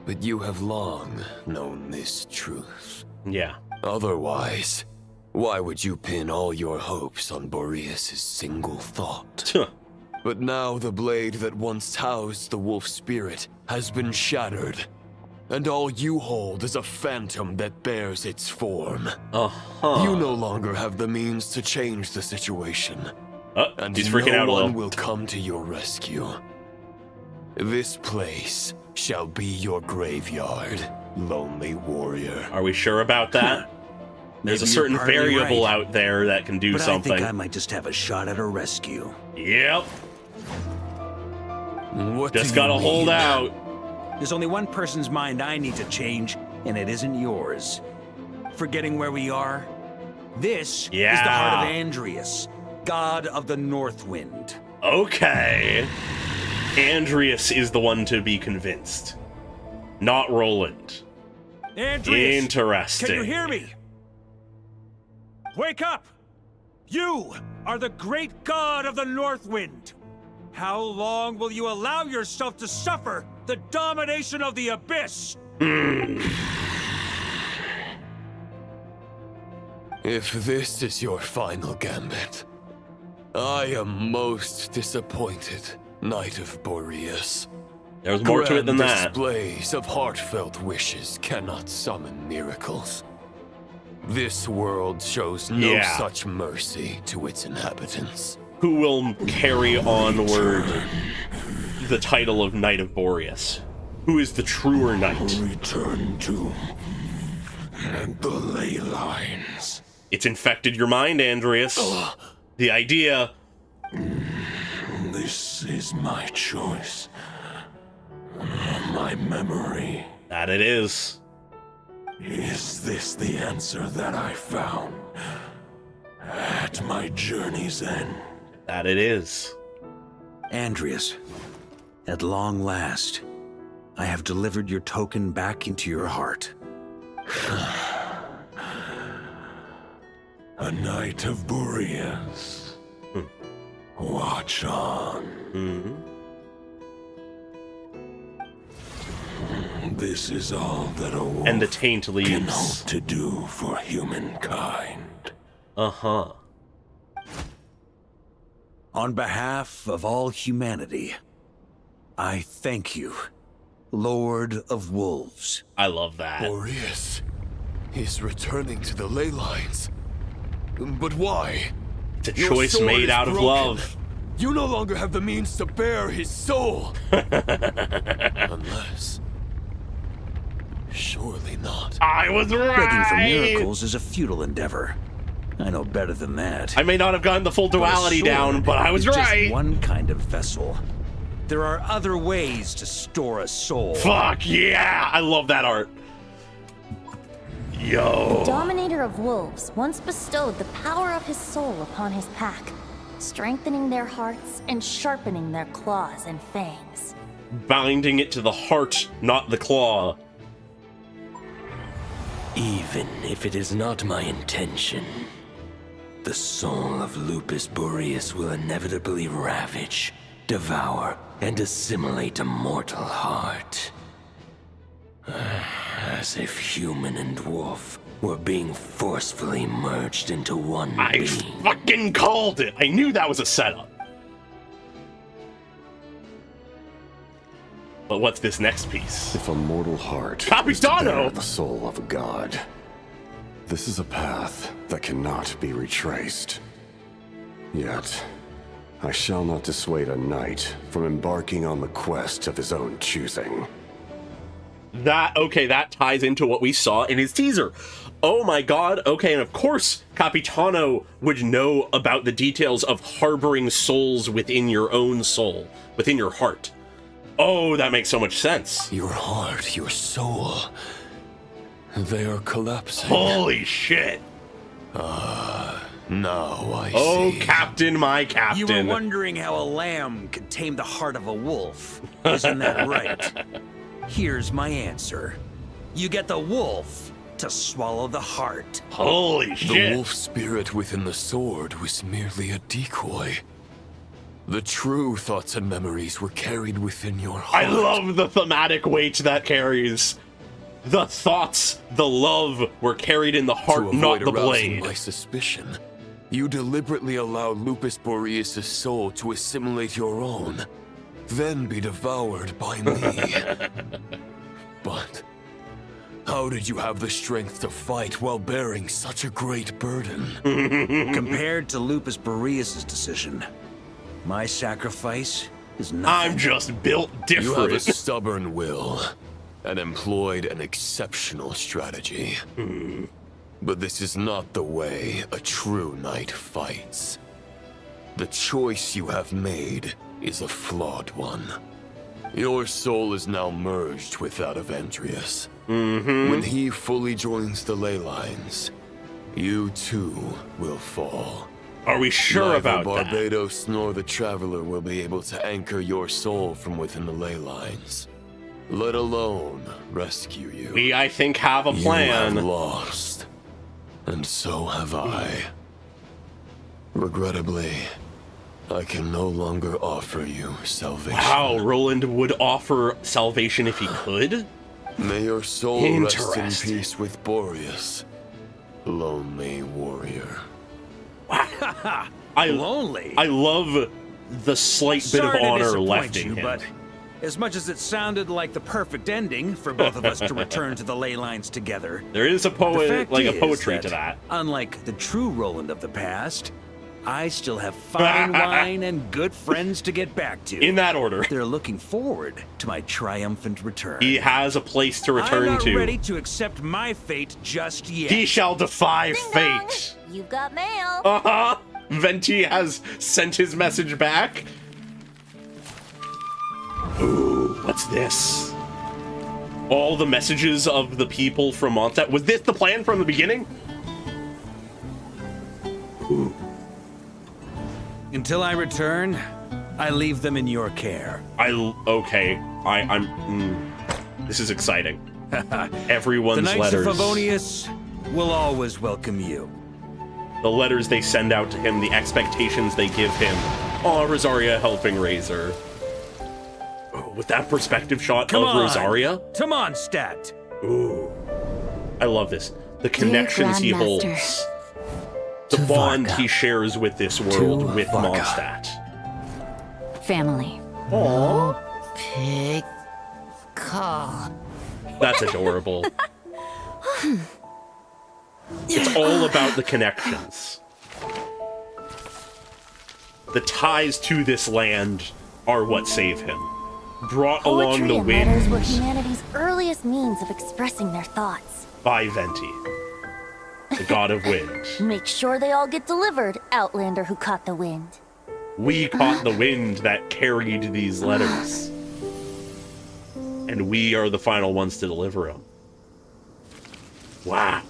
Q: but you have long known this truth.
A: Yeah.
Q: Otherwise, why would you pin all your hopes on Boreas' single thought? But now the blade that once housed the wolf spirit has been shattered, and all you hold is a phantom that bears its form. You no longer have the means to change the situation, and
A: he's freaking out a
Q: no
A: little.
Q: one will come to your rescue. This place shall be your graveyard, lonely warrior.
A: Are we sure about that? There's a
B: Maybe
A: certain
B: you're partly
A: variable
B: right.
A: out there that can do
B: But
A: something.
B: I think I might just have a shot at a rescue.
A: Yep.
Q: What
A: Just
B: do
A: gotta
B: you
A: hold
B: mean?
A: out.
B: There's only one person's mind I need to change, and it isn't yours. Forgetting where we are? This is the heart of Andreas, god of the North Wind.
A: Okay. Andreas is the one to be convinced, not Roland.
B: Andreas!
A: Interesting.
B: Can you hear me? Wake up! You are the great god of the North Wind. How long will you allow yourself to suffer the domination of the Abyss?
Q: If this is your final gambit, I am most disappointed, Knight of Boreas.
A: There's more to it than
Q: Grand
A: that.
Q: Displays of heartfelt wishes cannot summon miracles. This world shows no such mercy to its inhabitants.
A: Who will carry onward the title of Knight of Boreas? Who is the truer knight?
Q: Return to the ley lines.
A: It's infected your mind, Andreas. The idea.
Q: This is my choice. My memory.
A: That it is.
Q: Is this the answer that I found at my journey's end?
A: That it is.
B: Andreas, at long last, I have delivered your token back into your heart.
Q: A Knight of Boreas. Watch on. This is all that a wolf
A: And the taint
Q: can
A: leaves.
Q: hope to do for humankind.
B: On behalf of all humanity, I thank you, Lord of Wolves.
A: I love that.
Q: Boreas is returning to the ley lines. But why?
A: It's a
Q: Your
A: choice
Q: sword
A: made
Q: is
A: out of
Q: broken.
A: love.
Q: You no longer have the means to bear his soul. Unless... Surely not.
A: I was right!
B: Begging for miracles is a futile endeavor. I know better than that.
A: I may not have gotten the full duality down, but I was
B: is
A: right.
B: Just one kind of vessel. There are other ways to store a soul.
A: Fuck yeah! I love that art. Yo.
E: The Dominator of Wolves once bestowed the power of his soul upon his pack, strengthening their hearts and sharpening their claws and fangs.
A: Binding it to the heart, not the claw.
M: Even if it is not my intention, the soul of Lupus Boreas will inevitably ravage, devour, and assimilate a mortal heart. As if human and wolf were being forcefully merged into one
A: I fucking called it! I knew that was a setup. But what's this next piece?
O: If a mortal heart
A: Capitano!
O: is the soul of a god, this is a path that cannot be retraced. Yet, I shall not dissuade a knight from embarking on the quest of his own choosing.
A: Okay, that ties into what we saw in his teaser. Oh my god, okay, and of course Capitano would know about the details of harboring souls within your own soul, within your heart. Oh, that makes so much sense.
Q: Your heart, your soul, they are collapsing.
A: Holy shit.
Q: Now I
A: Oh,
Q: see.
A: Captain, my captain.
B: You were wondering how a lamb could tame the heart of a wolf. Isn't that right? Here's my answer. You get the wolf to swallow the heart.
A: Holy
Q: The wolf spirit within the sword was merely a decoy. The true thoughts and memories were carried within your heart.
A: I love the thematic weight that carries. The thoughts, the love were carried in the heart, not the blade.
Q: My suspicion, you deliberately allowed Lupus Boreas' soul to assimilate your own, then be devoured by me. But how did you have the strength to fight while bearing such a great burden?
B: Compared to Lupus Boreas' decision, my sacrifice is nothing.
A: I'm just built different.
Q: You have a stubborn will and employed an exceptional strategy. But this is not the way a true knight fights. The choice you have made is a flawed one. Your soul is now merged with that of Andreas. When he fully joins the ley lines, you too will fall.
A: Are we sure about
Q: Neither
A: that?
Q: Barbados nor the Traveler will be able to anchor your soul from within the ley lines, let alone rescue you.
A: We, I think, have a plan.
Q: You have lost, and so have I. Regrettably, I can no longer offer you salvation.
A: Wow, Roland would offer salvation if he could?
Q: May your soul rest in
A: Interesting.
Q: peace with Boreas, lonely warrior.
B: Lonely?
A: I love the slight bit of
B: Sorry to
A: honor
B: disappoint
A: left in
B: you,
A: him.
B: but as much as it sounded like the perfect ending for both of us to return to the ley lines together,
A: There is a
B: the
A: poet,
B: fact
A: like a
B: is
A: poetry to that.
B: Unlike the true Roland of the past, I still have fine wine and good friends to get back to.
A: In that order.
B: They're looking forward to my triumphant return.
A: He has a place to return
B: I'm not
A: to.
B: ready to accept my fate just yet.
A: He shall defy fate.
E: You've got mail.
A: Uh-huh. Venti has sent his message back. Ooh, what's this? All the messages of the people from Mondstadt. Was this the plan from the beginning? Ooh.
B: Until I return, I leave them in your care.
A: This is exciting. Everyone's
B: the Knights
A: letters.
B: of Favonius will always welcome you.
A: The letters they send out to him, the expectations they give him. Oh, Rosaria helping Razor. Oh, with that perspective shot
B: Come
A: of
B: on,
A: Rosaria.
B: to Mondstadt.
A: Ooh. I love this. The connections he
R: Grandmaster.
A: holds. The
R: To
A: bond
R: Varka.
A: he shares with this world, with
R: Varka.
A: Mondstadt.
R: Family.
A: Aww.
R: Pig call.
A: That's adorable. It's all about the connections. The ties to this land are what save him. Brought along the
E: Poetry and letters were
A: winds
E: humanity's earliest means of expressing their thoughts.
A: by Venti, the god of wind.
E: Make sure they all get delivered, Outlander who caught the wind.
A: We caught the wind that carried these letters. And we are the final ones to deliver them. Wow.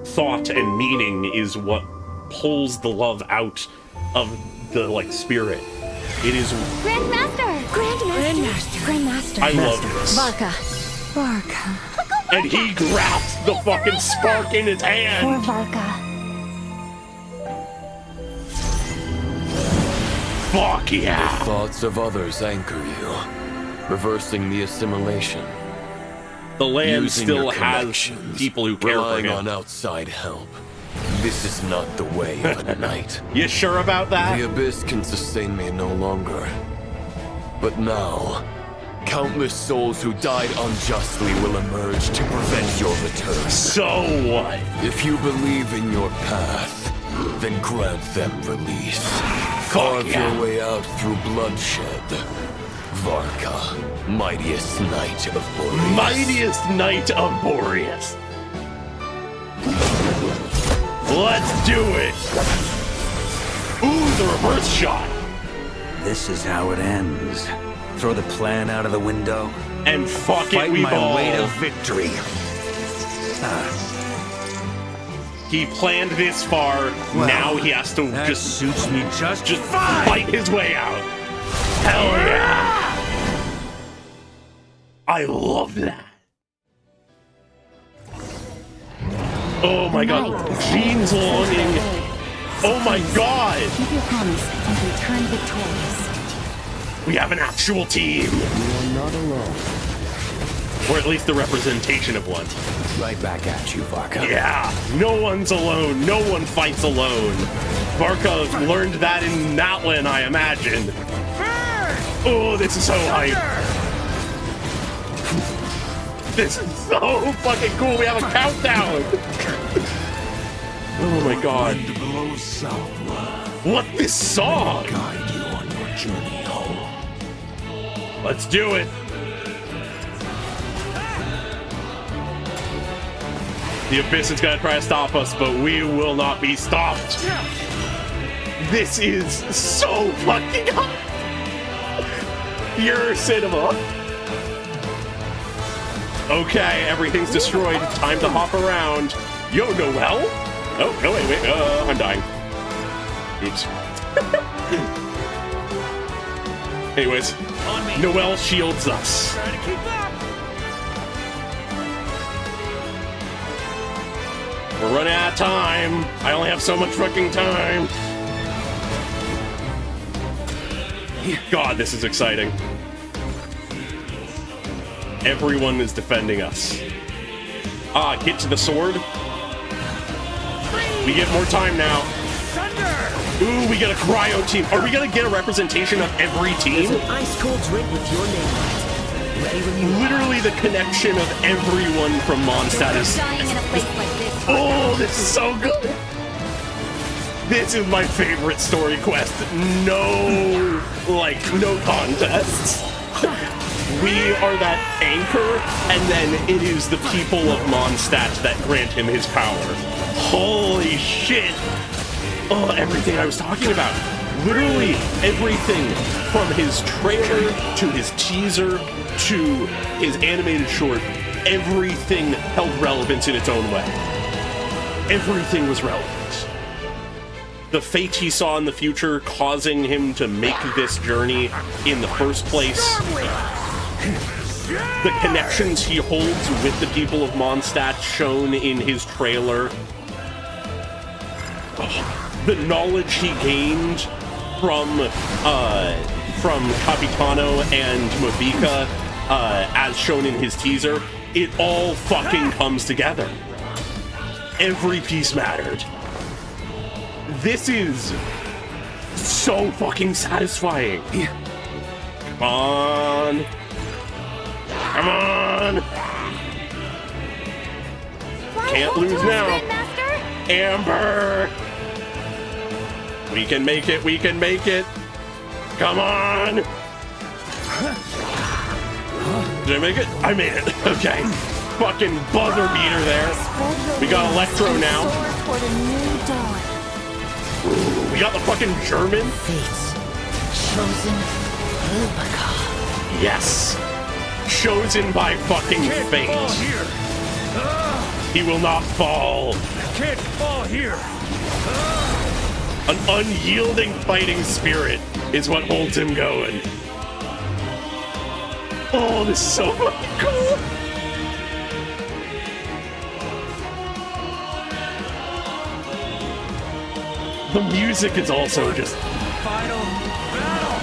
A: Thought and meaning is what pulls the love out of the, spirit. It is...
D: Grandmaster! Grandmaster!
A: I love this.
R: Varka. Varka.
A: And he grabs the fucking spark in his
D: For
A: hand.
D: Varka.
A: Fuck yeah.
Q: The thoughts of others anchor you.
M: reversing the assimilation.
A: The land
M: Using
A: still
M: your
A: has
M: connections,
A: people who care for
M: relying
A: him.
M: on outside help. This is not the way of a knight.
A: You sure about that?
M: The Abyss can sustain me no longer. But now, countless souls who died unjustly will emerge to prevent your return.
A: So what?
M: If you believe in your path, then grant them release. Carve your way out through bloodshed. Varka, mightiest knight of Boreas.
A: Mightiest knight of Boreas. Let's do it! Ooh, the reverse shot!
B: This is how it ends. Throw the plan out of the window.
A: And fuck it,
B: Fight
A: we
B: my
A: ball.
B: way to victory.
A: He planned this far,
B: Well,
A: now he has to
B: that
A: just
B: suits me just fine.
A: fight his way out. Hell yeah! I love that. Oh my god, Jean's longing. Oh my god!
R: Keep your promise and return victorious.
A: We have an actual team!
M: You're not alone.
A: Or at least the representation of one.
B: Right back at you, Varka.
A: Yeah, no one's alone. No one fights alone. Varka learned that in Natlan, I imagine. Oh, this is so hype. This is so fucking cool. We have a countdown. Oh my god. What this song?
Q: Guide you on your journey home.
A: Let's do it. The Abyss is gonna try to stop us, but we will not be stopped. This is so fucking hot. Pure cinema. Okay, everything's destroyed. Time to hop around. Yo, Noel? Oh, no, wait. I'm dying. Oops. Anyways, Noel shields us. We're running out of time. I only have so much fucking time. God, this is exciting. Everyone is defending us. Get to the sword. We get more time now. Ooh, we get a cryo team. Are we gonna get a representation of every team?
F: There's an ice cold drink with your name on it. Ready when you
A: Literally the connection of everyone from Mondstadt is... Oh, this is so good! This is my favorite story quest. No contests. We are that anchor, and then it is the people of Mondstadt that grant him his power. Holy shit! Oh, everything I was talking about. Literally everything from his trailer to his teaser to his animated short, everything held relevance in its own way. Everything was relevant. The fate he saw in the future causing him to make this journey in the first place. The connections he holds with the people of Mondstadt shown in his trailer. The knowledge he gained from Capitano and Mavica, as shown in his teaser, it all fucking comes together. Every piece mattered. This is so fucking satisfying. Come on. Come on. Can't lose now. Amber. We can make it. We can make it. Come on. Did I make it? I made it. Okay. Fucking buzzer beater there. We got Electro now. We got the fucking German.
R: Fates. Chosen
A: Yes. Chosen by fucking fate. He will not fall.
B: Can't fall here.
A: An unyielding fighting spirit is what holds him going. Oh, this is so fucking cool. The music is also just...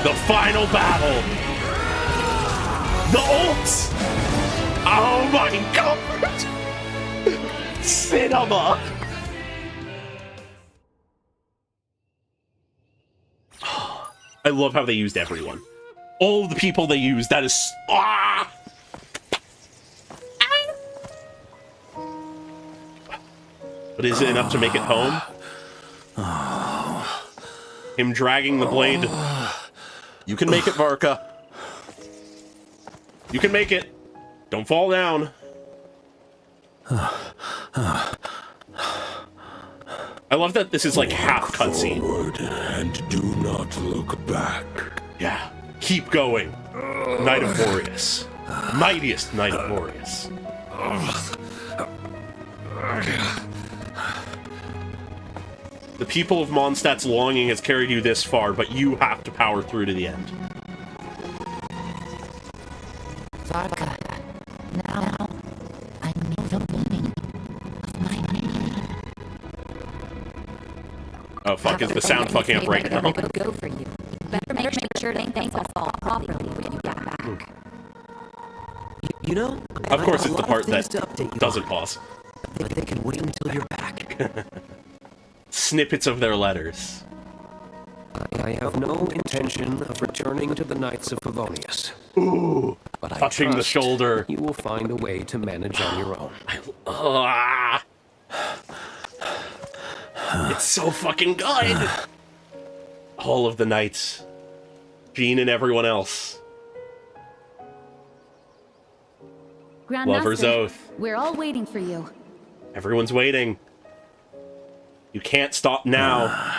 A: The final battle! The ult! Oh my god! Cinema! I love how they used everyone. All of the people they used, that is... Ah! But is it enough to make it home? Him dragging the blade. You can make it, Varka. You can make it. Don't fall down. I love that this is like half cutscene.
Q: And do not look back.
A: Yeah. Keep going. Knight of Boreas. Mightiest Knight of Boreas. The people of Mondstadt's longing has carried you this far, but you have to power through to the end.
G: Varka, now I know the meaning of my name.
A: Oh fuck, is the sound fucking up right now?
G: Go for you. Better make sure that things all fall properly when you get back.
F: You know,
A: Of course it's the part that doesn't pause.
F: They can wait until you're back.
A: Snippets of their letters.
P: I have no intention of returning to the Knights of Favonius.
A: Ooh,
P: but
A: touching the shoulder.
P: You will find a way to manage on your own.
A: It's so fucking good. All of the knights. Jean and everyone else. Lover's Oath.
R: We're all waiting for you.
A: Everyone's waiting. You can't stop now.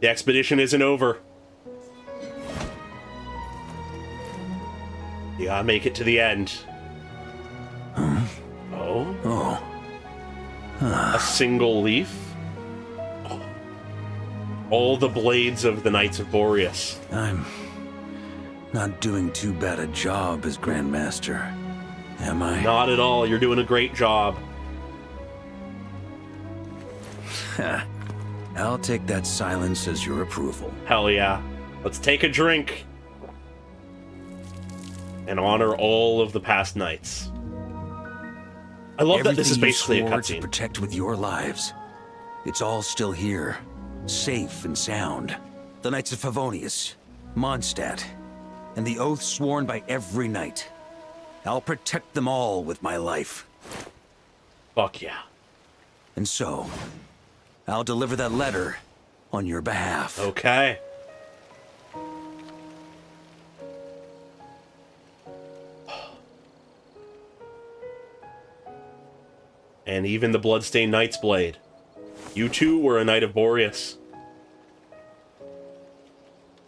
A: The expedition isn't over. You gotta make it to the end. Oh? A single leaf? All the blades of the Knights of Boreas.
B: I'm not doing too bad a job as Grandmaster, am I?
A: Not at all. You're doing a great job.
B: I'll take that silence as your approval.
A: Hell yeah. Let's take a drink. And honor all of the past knights. I love that this is basically a
B: to
A: cutscene.
B: protect with your lives. It's all still here, safe and sound. The Knights of Favonius, Mondstadt, and the oath sworn by every knight. I'll protect them all with my life.
A: Fuck yeah.
B: And so, I'll deliver that letter on your behalf.
A: Okay. And even the Bloodstained Knight's blade. You too were a Knight of Boreas.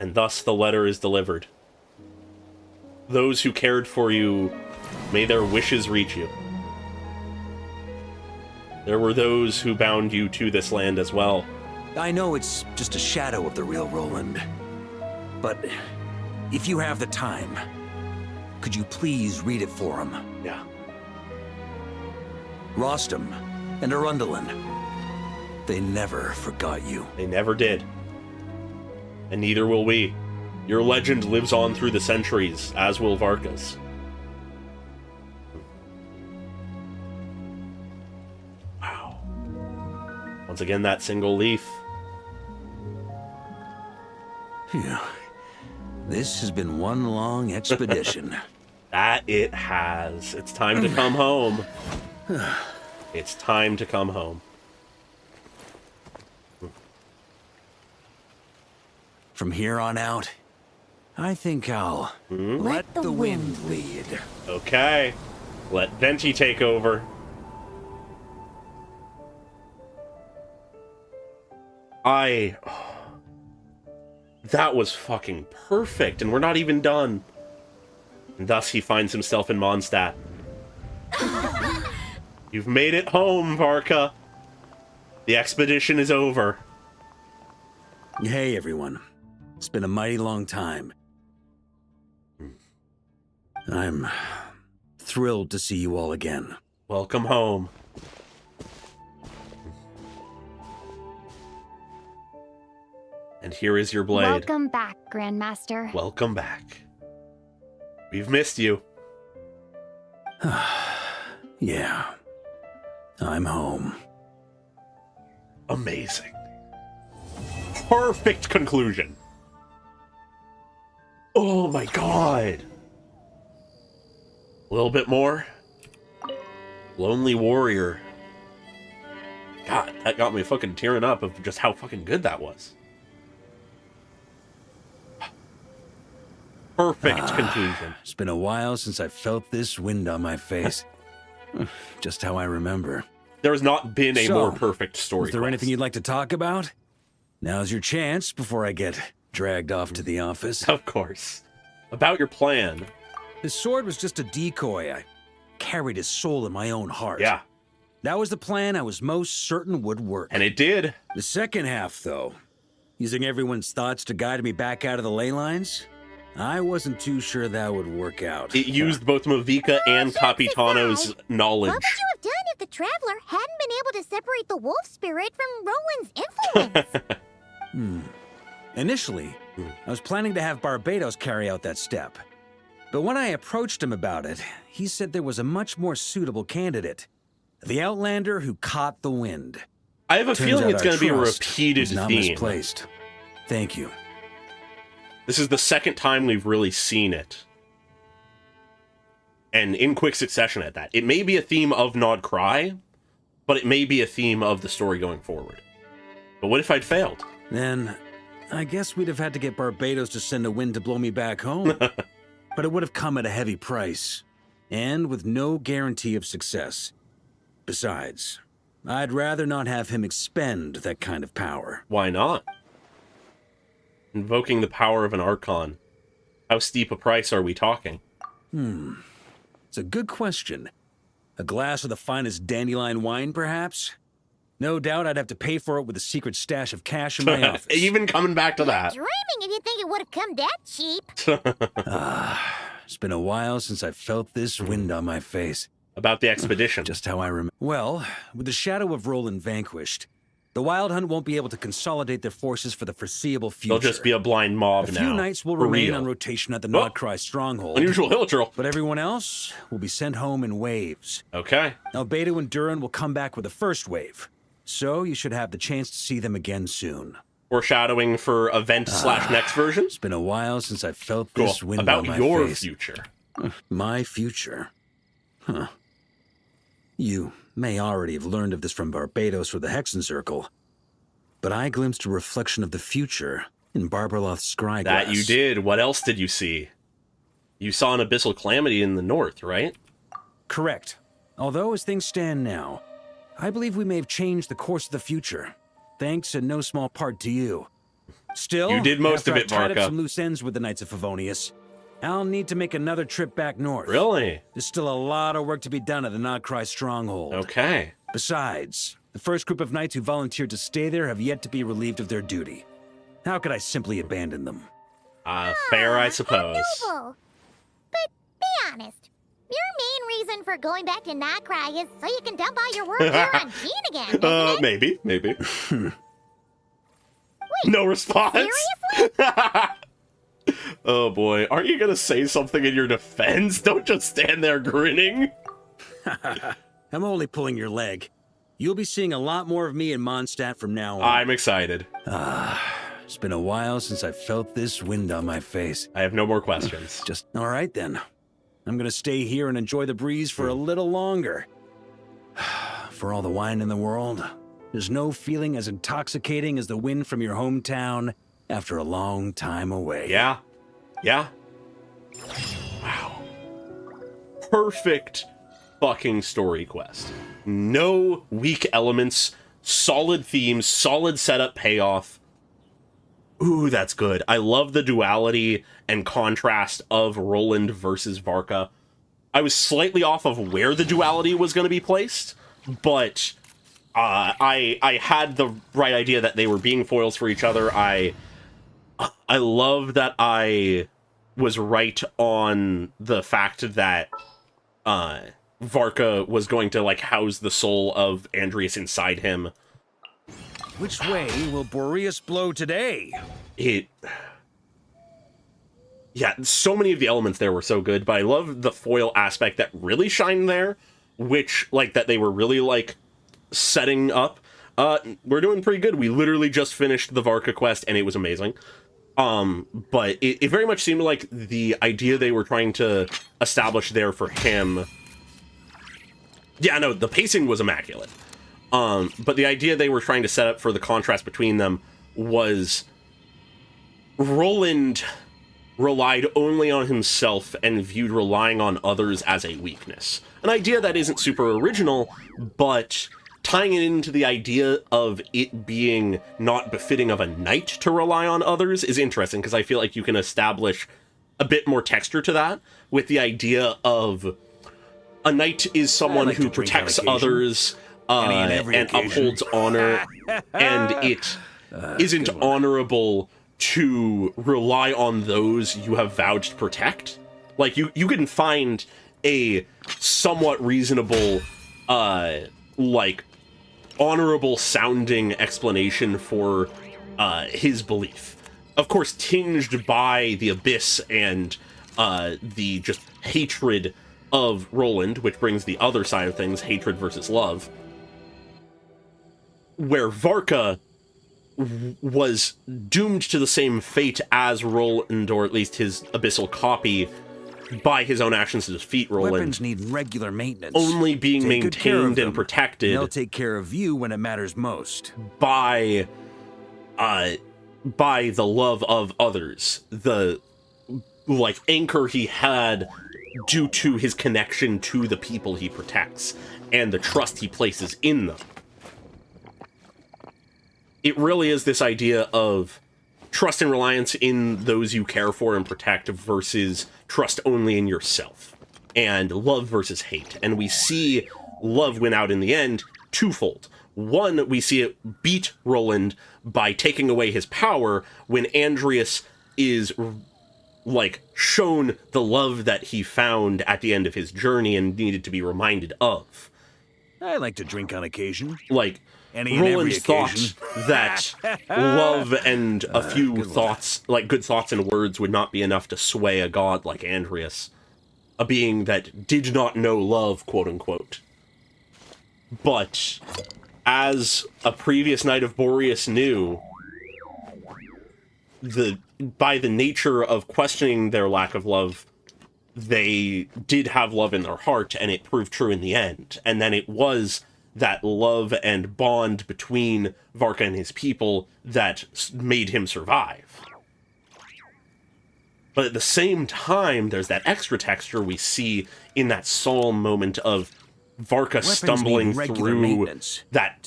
A: And thus the letter is delivered. Those who cared for you, may their wishes reach you. There were those who bound you to this land as well.
B: I know it's just a shadow of the real Roland. But if you have the time, could you please read it for him?
A: Yeah.
B: Rostam and Arundelen, they never forgot you.
A: They never did. And neither will we. Your legend lives on through the centuries, as will Varka's. Wow. Once again, that single leaf.
B: Phew. This has been one long expedition.
A: That it has. It's time to come home. It's time to come home.
B: From here on out, I think I'll let the wind lead.
A: Okay. Let Venti take over. That was fucking perfect, and we're not even done. And thus he finds himself in Mondstadt. You've made it home, Varka. The expedition is over.
B: Hey, everyone. It's been a mighty long time. I'm thrilled to see you all again.
A: Welcome home. And here is your blade.
R: Welcome back, Grandmaster.
A: Welcome back. We've missed you.
B: Yeah. I'm home.
A: Amazing. Perfect conclusion. Oh my god. A little bit more. Lonely Warrior. God, that got me fucking tearing up of just how fucking good that was. Perfect conclusion.
B: It's been a while since I felt this wind on my face. Just how I remember.
A: There has not been a more perfect story.
B: Is there anything you'd like to talk about? Now's your chance before I get dragged off to the office.
A: Of course. About your plan.
B: His sword was just a decoy. I carried his soul in my own heart.
A: Yeah.
B: That was the plan I was most certain would work.
A: And it did.
B: The second half, though, using everyone's thoughts to guide me back out of the ley lines, I wasn't too sure that would work out.
A: It used both Mavica and Capitano's knowledge.
D: What would you have done if the Traveler hadn't been able to separate the wolf spirit from Roland's influence?
B: Initially, I was planning to have Barbatos carry out that step. But when I approached him about it, he said there was a much more suitable candidate. The Outlander who caught the wind.
A: I have a
B: Turns
A: feeling
B: out
A: it's
B: our
A: going to be a
B: trust
A: repeated
B: was not
A: theme.
B: Misplaced. Thank you.
A: This is the second time we've really seen it. And in quick succession at that. It may be a theme of Nod Cry, but it may be a theme of the story going forward. But what if I'd failed?
B: Then, I guess we'd have had to get Barbatos to send a wind to blow me back home. But it would have come at a heavy price, and with no guarantee of success. Besides, I'd rather not have him expend that kind of power.
A: Why not? Invoking the power of an Archon. How steep a price are we talking?
B: It's a good question. A glass of the finest dandelion wine, perhaps? No doubt I'd have to pay for it with a secret stash of cash in my office.
A: Even coming back to that.
D: Dreaming if you think it would have come that cheap.
B: It's been a while since I felt this wind on my face.
A: About the expedition.
B: Just how I remember. Well, with the shadow of Roland vanquished, the Wild Hunt won't be able to consolidate their forces for the foreseeable future.
A: They'll just be a blind mob now.
B: A few knights will
A: For
B: remain
A: real.
B: on rotation at the Notcry stronghold.
A: Unusual hill troll.
B: But everyone else will be sent home in waves.
A: Okay.
B: Albedo and Durin will come back with the first wave. So you should have the chance to see them again soon.
A: Foreshadowing for event/next version.
B: It's been a while since I felt this wind
A: About
B: on my
A: your
B: face.
A: future.
B: My future? Huh. You may already have learned of this from Barbatos or the Hexen Circle, but I glimpsed a reflection of the future in Barbarloth's scryglass.
A: That you did. What else did you see? You saw an abyssal calamity in the north, right?
B: Correct. Although, as things stand now, I believe we may have changed the course of the future, thanks in no small part to you. Still,
A: You did most
B: after
A: of it,
B: I've tied up
A: Varka.
B: some loose ends with the Knights of Favonius, I'll need to make another trip back north.
A: Really?
B: There's still a lot of work to be done at the Notcry stronghold.
A: Okay.
B: Besides, the first group of knights who volunteered to stay there have yet to be relieved of their duty. How could I simply abandon them?
A: Fair, I suppose.
D: Noble. But be honest. Your main reason for going back to Notcry is so you can dump all your work here on Gene again, isn't it?
A: Maybe.
D: Wait,
A: No response.
D: seriously?
A: Oh boy, aren't you gonna say something in your defense? Don't just stand there grinning.
B: I'm only pulling your leg. You'll be seeing a lot more of me in Mondstadt from now on.
A: I'm excited.
B: It's been a while since I felt this wind on my face.
A: I have no more questions.
B: Just all right then. I'm gonna stay here and enjoy the breeze for a little longer. For all the wine in the world, there's no feeling as intoxicating as the wind from your hometown after a long time away.
A: Yeah. Wow. Perfect fucking story quest. No weak elements, solid themes, solid setup payoff. Ooh, that's good. I love the duality and contrast of Roland versus Varka. I was slightly off of where the duality was going to be placed, but I had the right idea that they were being foils for each other. I love that I was right on the fact that Varka was going to like house the soul of Andreas inside him.
B: Which way will Boreas blow today?
A: yeah, so many of the elements there were so good, but I love the foil aspect that really shined there, which, like, that they were really, like, setting up. We're doing pretty good. We literally just finished the Varka quest, and it was amazing. But it very much seemed like the idea they were trying to establish there for him... Yeah, no, the pacing was immaculate. But the idea they were trying to set up for the contrast between them was Roland relied only on himself and viewed relying on others as a weakness. An idea that isn't super original, but tying it into the idea of it being not befitting of a knight to rely on others is interesting, because I feel like you can establish a bit more texture to that with the idea of a knight is someone who protects others and upholds honor, and it isn't honorable to rely on those you have vowed to protect. Like, you can find a somewhat reasonable, like, honorable sounding explanation for his belief. Of course, tinged by the abyss and the just hatred of Roland, which brings the other side of things, hatred versus love. Where Varka was doomed to the same fate as Roland, or at least his abyssal copy, by his own actions to defeat Roland.
B: Weapons need regular maintenance.
A: Only being maintained and protected.
B: They'll take care of you when it matters most.
A: By the love of others. The, like, anchor he had due to his connection to the people he protects, and the trust he places in them. It really is this idea of trust and reliance in those you care for and protect versus trust only in yourself, and love versus hate. And we see love win out in the end twofold. One, we see it beat Roland by taking away his power when Andreas is, like, shown the love that he found at the end of his journey and needed to be reminded of.
B: I like to drink on occasion.
A: Like, Roland thought that love and a few thoughts, like good thoughts and words, would not be enough to sway a god like Andreas, a being that did not know love, quote-unquote. But, as a previous Knight of Boreas knew, by the nature of questioning their lack of love, they did have love in their heart, and it proved true in the end. And then it was that love and bond between Varka and his people that made him survive. But at the same time, there's that extra texture we see in that solemn moment of Varka stumbling through that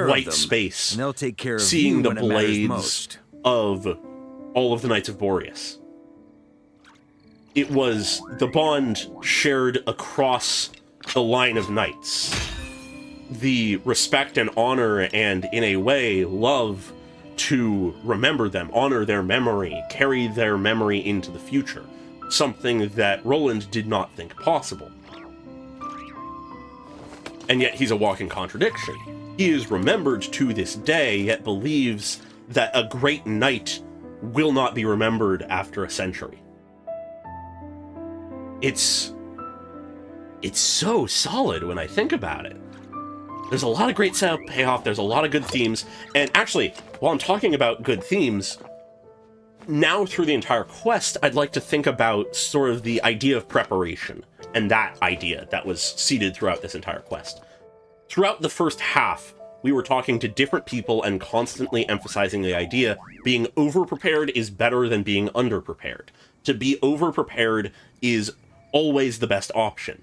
A: white space,
B: and they'll take care of
A: seeing
B: you
A: the
B: when it matters
A: blades
B: most.
A: of all of the Knights of Boreas. It was the bond shared across the line of knights. The respect and honor and, in a way, love to remember them, honor their memory, carry their memory into the future. Something that Roland did not think possible. And yet he's a walking contradiction. He is remembered to this day, yet believes that a great knight will not be remembered after a century. It's so solid when I think about it. There's a lot of great setup payoff, there's a lot of good themes, and actually, while I'm talking about good themes, now through the entire quest, I'd like to think about sort of the idea of preparation, and that idea that was seeded throughout this entire quest. Throughout the first half, we were talking to different people and constantly emphasizing the idea being over-prepared is better than being under-prepared. To be over-prepared is always the best option.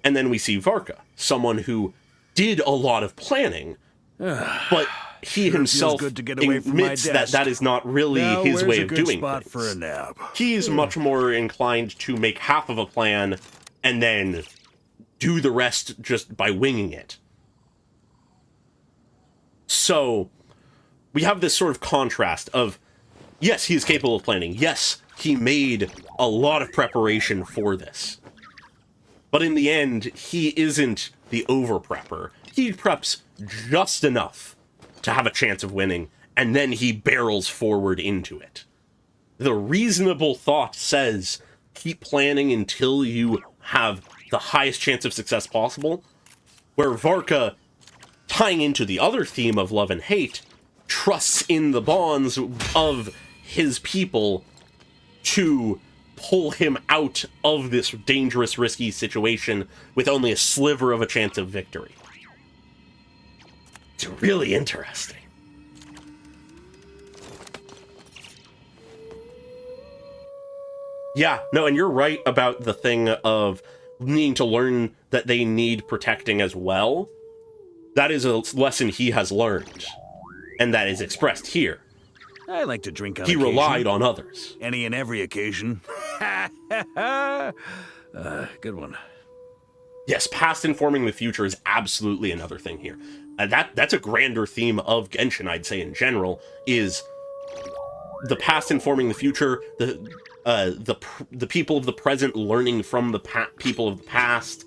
A: And then we see Varka, someone who did a lot of planning, but he himself admits that that is not really his way of doing things.
B: For a nap?
A: He's much more inclined to make half of a plan and then do the rest just by winging it. So we have this sort of contrast of, yes, he is capable of planning. Yes, he made a lot of preparation for this. But in the end, he isn't the over-prepper. He preps just enough to have a chance of winning, and then he barrels forward into it. The reasonable thought says keep planning until you have the highest chance of success possible, where Varka, tying into the other theme of love and hate, trusts in the bonds of his people to pull him out of this dangerous, risky situation with only a sliver of a chance of victory. It's really interesting. Yeah, no, and you're right about the thing of needing to learn that they need protecting as well. That is a lesson he has learned, and that is expressed here.
B: I like to drink on
A: He
B: occasion.
A: relied on others.
B: Any and every occasion. Good one.
A: Yes, past informing the future is absolutely another thing here. That's a grander theme of Genshin, I'd say, in general, is the past informing the future, the people of the present learning from the people of the past,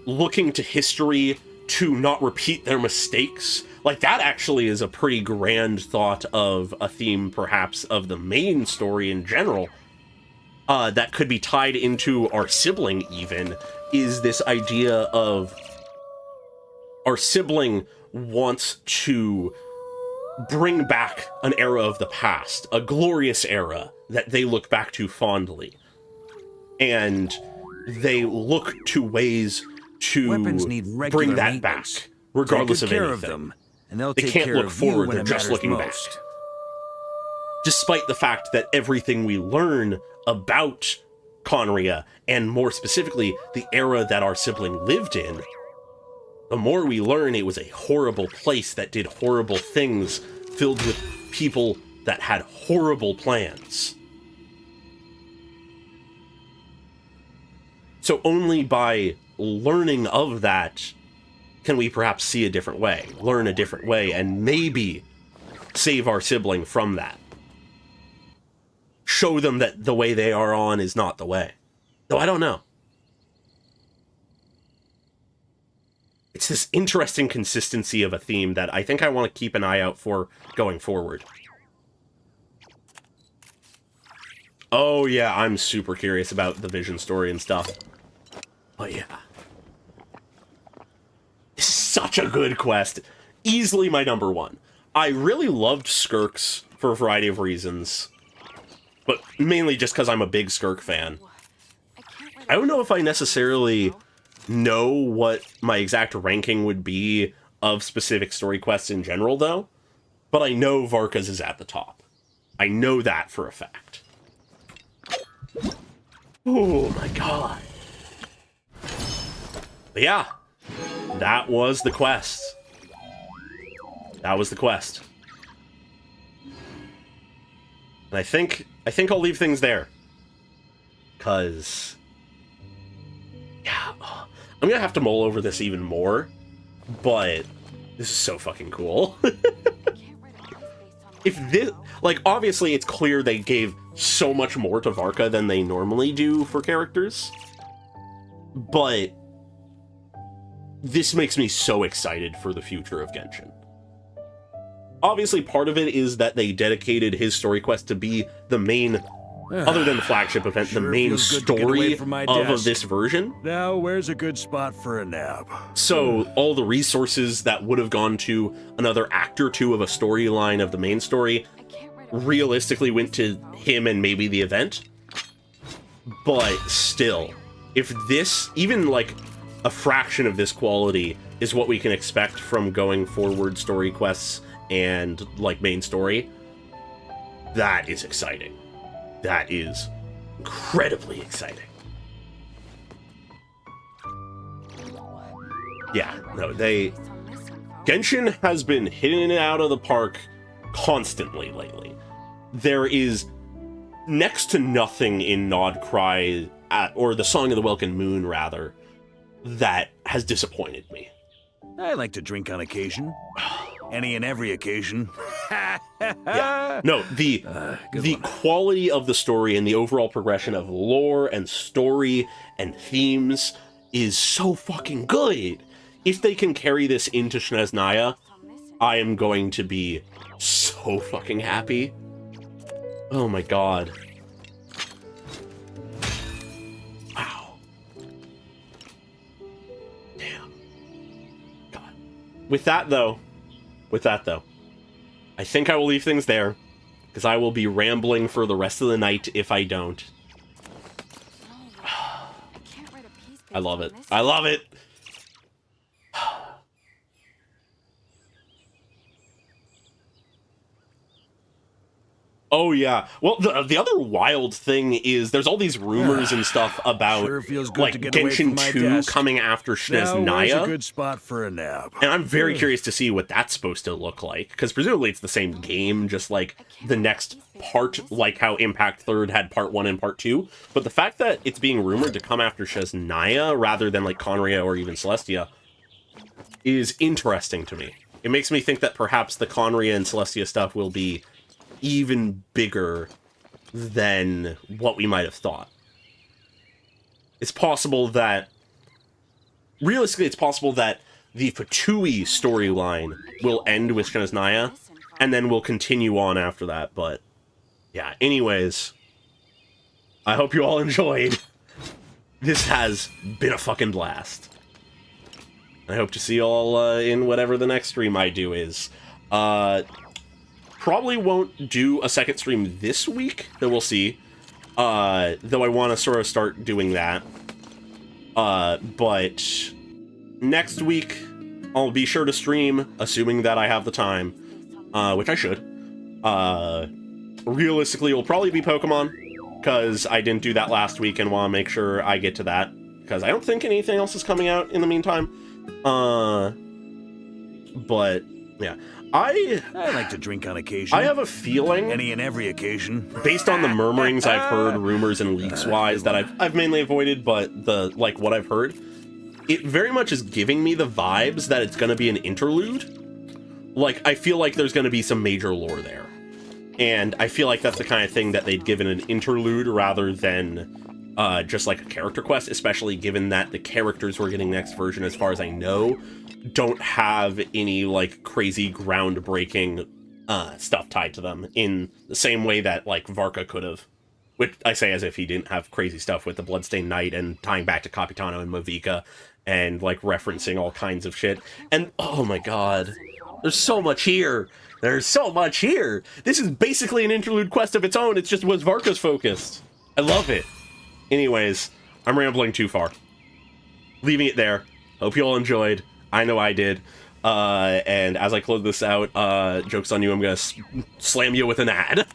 A: looking to history to not repeat their mistakes. Like, that actually is a pretty grand thought of a theme, perhaps, of the main story in general, that could be tied into our sibling, even, is this idea of our sibling wants to bring back an era of the past, a glorious era that they look back to fondly. And they look to ways to bring that back, regardless of anything.
B: Of them, and they'll
A: they
B: take
A: can't
B: care
A: look
B: of you
A: forward,
B: when
A: they're
B: it
A: just
B: matters
A: looking back.
B: most.
A: Despite the fact that everything we learn about Conria, and more specifically, the era that our sibling lived in, the more we learn it was a horrible place that did horrible things, filled with people that had horrible plans. So only by learning of that can we perhaps see a different way, learn a different way, and maybe save our sibling from that. Show them that the way they are on is not the way. Though I don't know. It's this interesting consistency of a theme that I think I want to keep an eye out for going forward. Oh yeah, I'm super curious about the Vision story and stuff. Oh yeah. This is such a good quest. Easily my number one. I really loved Skirks for a variety of reasons, but mainly just because I'm a big Skirk fan. I don't know if I necessarily know what my exact ranking would be of specific story quests in general, though, but I know Varka's is at the top. I know that for a fact. Oh my god. But yeah, that was the quest. That was the quest. And I think I'll leave things there. 'Cause yeah, I'm gonna have to mull over this even more, but this is so fucking cool. If this, like, obviously it's clear they gave so much more to Varka than they normally do for characters, but this makes me so excited for the future of Genshin. Obviously, part of it is that they dedicated his story quest to be the main, other than the flagship event, the main story of this version.
B: Now, where's a good spot for a nap?
A: So all the resources that would have gone to another act or two of a storyline of the main story realistically went to him and maybe the event. But still, if this, even like a fraction of this quality, is what we can expect from going forward story quests and like main story, that is exciting. That is incredibly exciting. Yeah, no, Genshin has been hitting it out of the park constantly lately. There is next to nothing in Nod Cry, or the Song of the Welkin Moon, rather, that has disappointed me.
B: I like to drink on occasion. Any and every occasion.
A: Yeah. No, the quality of the story and the overall progression of lore and story and themes is so fucking good. If they can carry this into Snezhnaya, I am going to be so fucking happy. Oh my god. Wow. Damn. God. With that though, I think I will leave things there, because I will be rambling for the rest of the night if I don't. I love it. I love it! Oh yeah. Well, the other wild thing is there's all these rumors and stuff about
B: Sure feels good
A: like
B: to get away from
A: Genshin
B: my
A: 2
B: desk.
A: coming after
B: Now, where's a
A: Naya.
B: good spot for a nap?
A: And I'm very curious to see what that's supposed to look like, because presumably it's the same game, just like the next part, like how Impact Third had part 1 and part 2. But the fact that it's being rumored to come after Naya rather than like Conria or even Celestia is interesting to me. It makes me think that perhaps the Conria and Celestia stuff will be even bigger than what we might have thought. It's possible that... Realistically, it's possible that the Fatui storyline will end with Naya, and then we'll continue on after that, but... Yeah, anyways... I hope you all enjoyed. This has been a fucking blast. I hope to see you all in whatever the next stream I do is. Probably won't do a second stream this week, though we'll see. Though I want to sort of start doing that. But next week, I'll be sure to stream, assuming that I have the time, which I should. Realistically, it'll probably be Pokemon, because I didn't do that last week and want to make sure I get to that, because I don't think anything else is coming out in the meantime. But, yeah. I
B: like to drink on occasion.
A: I have a feeling,
B: any and every occasion,
A: based on the murmurings I've heard, rumors and leaks wise, that I've mainly avoided, but the like what I've heard, it very much is giving me the vibes that it's going to be an interlude. Like, I feel like there's going to be some major lore there, and I feel like that's the kind of thing that they'd given an interlude rather than just like a character quest, especially given that the characters we're getting next version, as far as I know, don't have any like crazy groundbreaking stuff tied to them in the same way that like Varka could have, which I say as if he didn't have crazy stuff with the Bloodstained Knight and tying back to Capitano and Mavica and like referencing all kinds of shit. And oh my god, there's so much here. There's so much here. This is basically an interlude quest of its own. It's just was Varka's focused. I love it. Anyways, I'm rambling too far. Leaving it there. Hope you all enjoyed. I know I did. And as I close this out, joke's on you, I'm gonna slam you with an ad.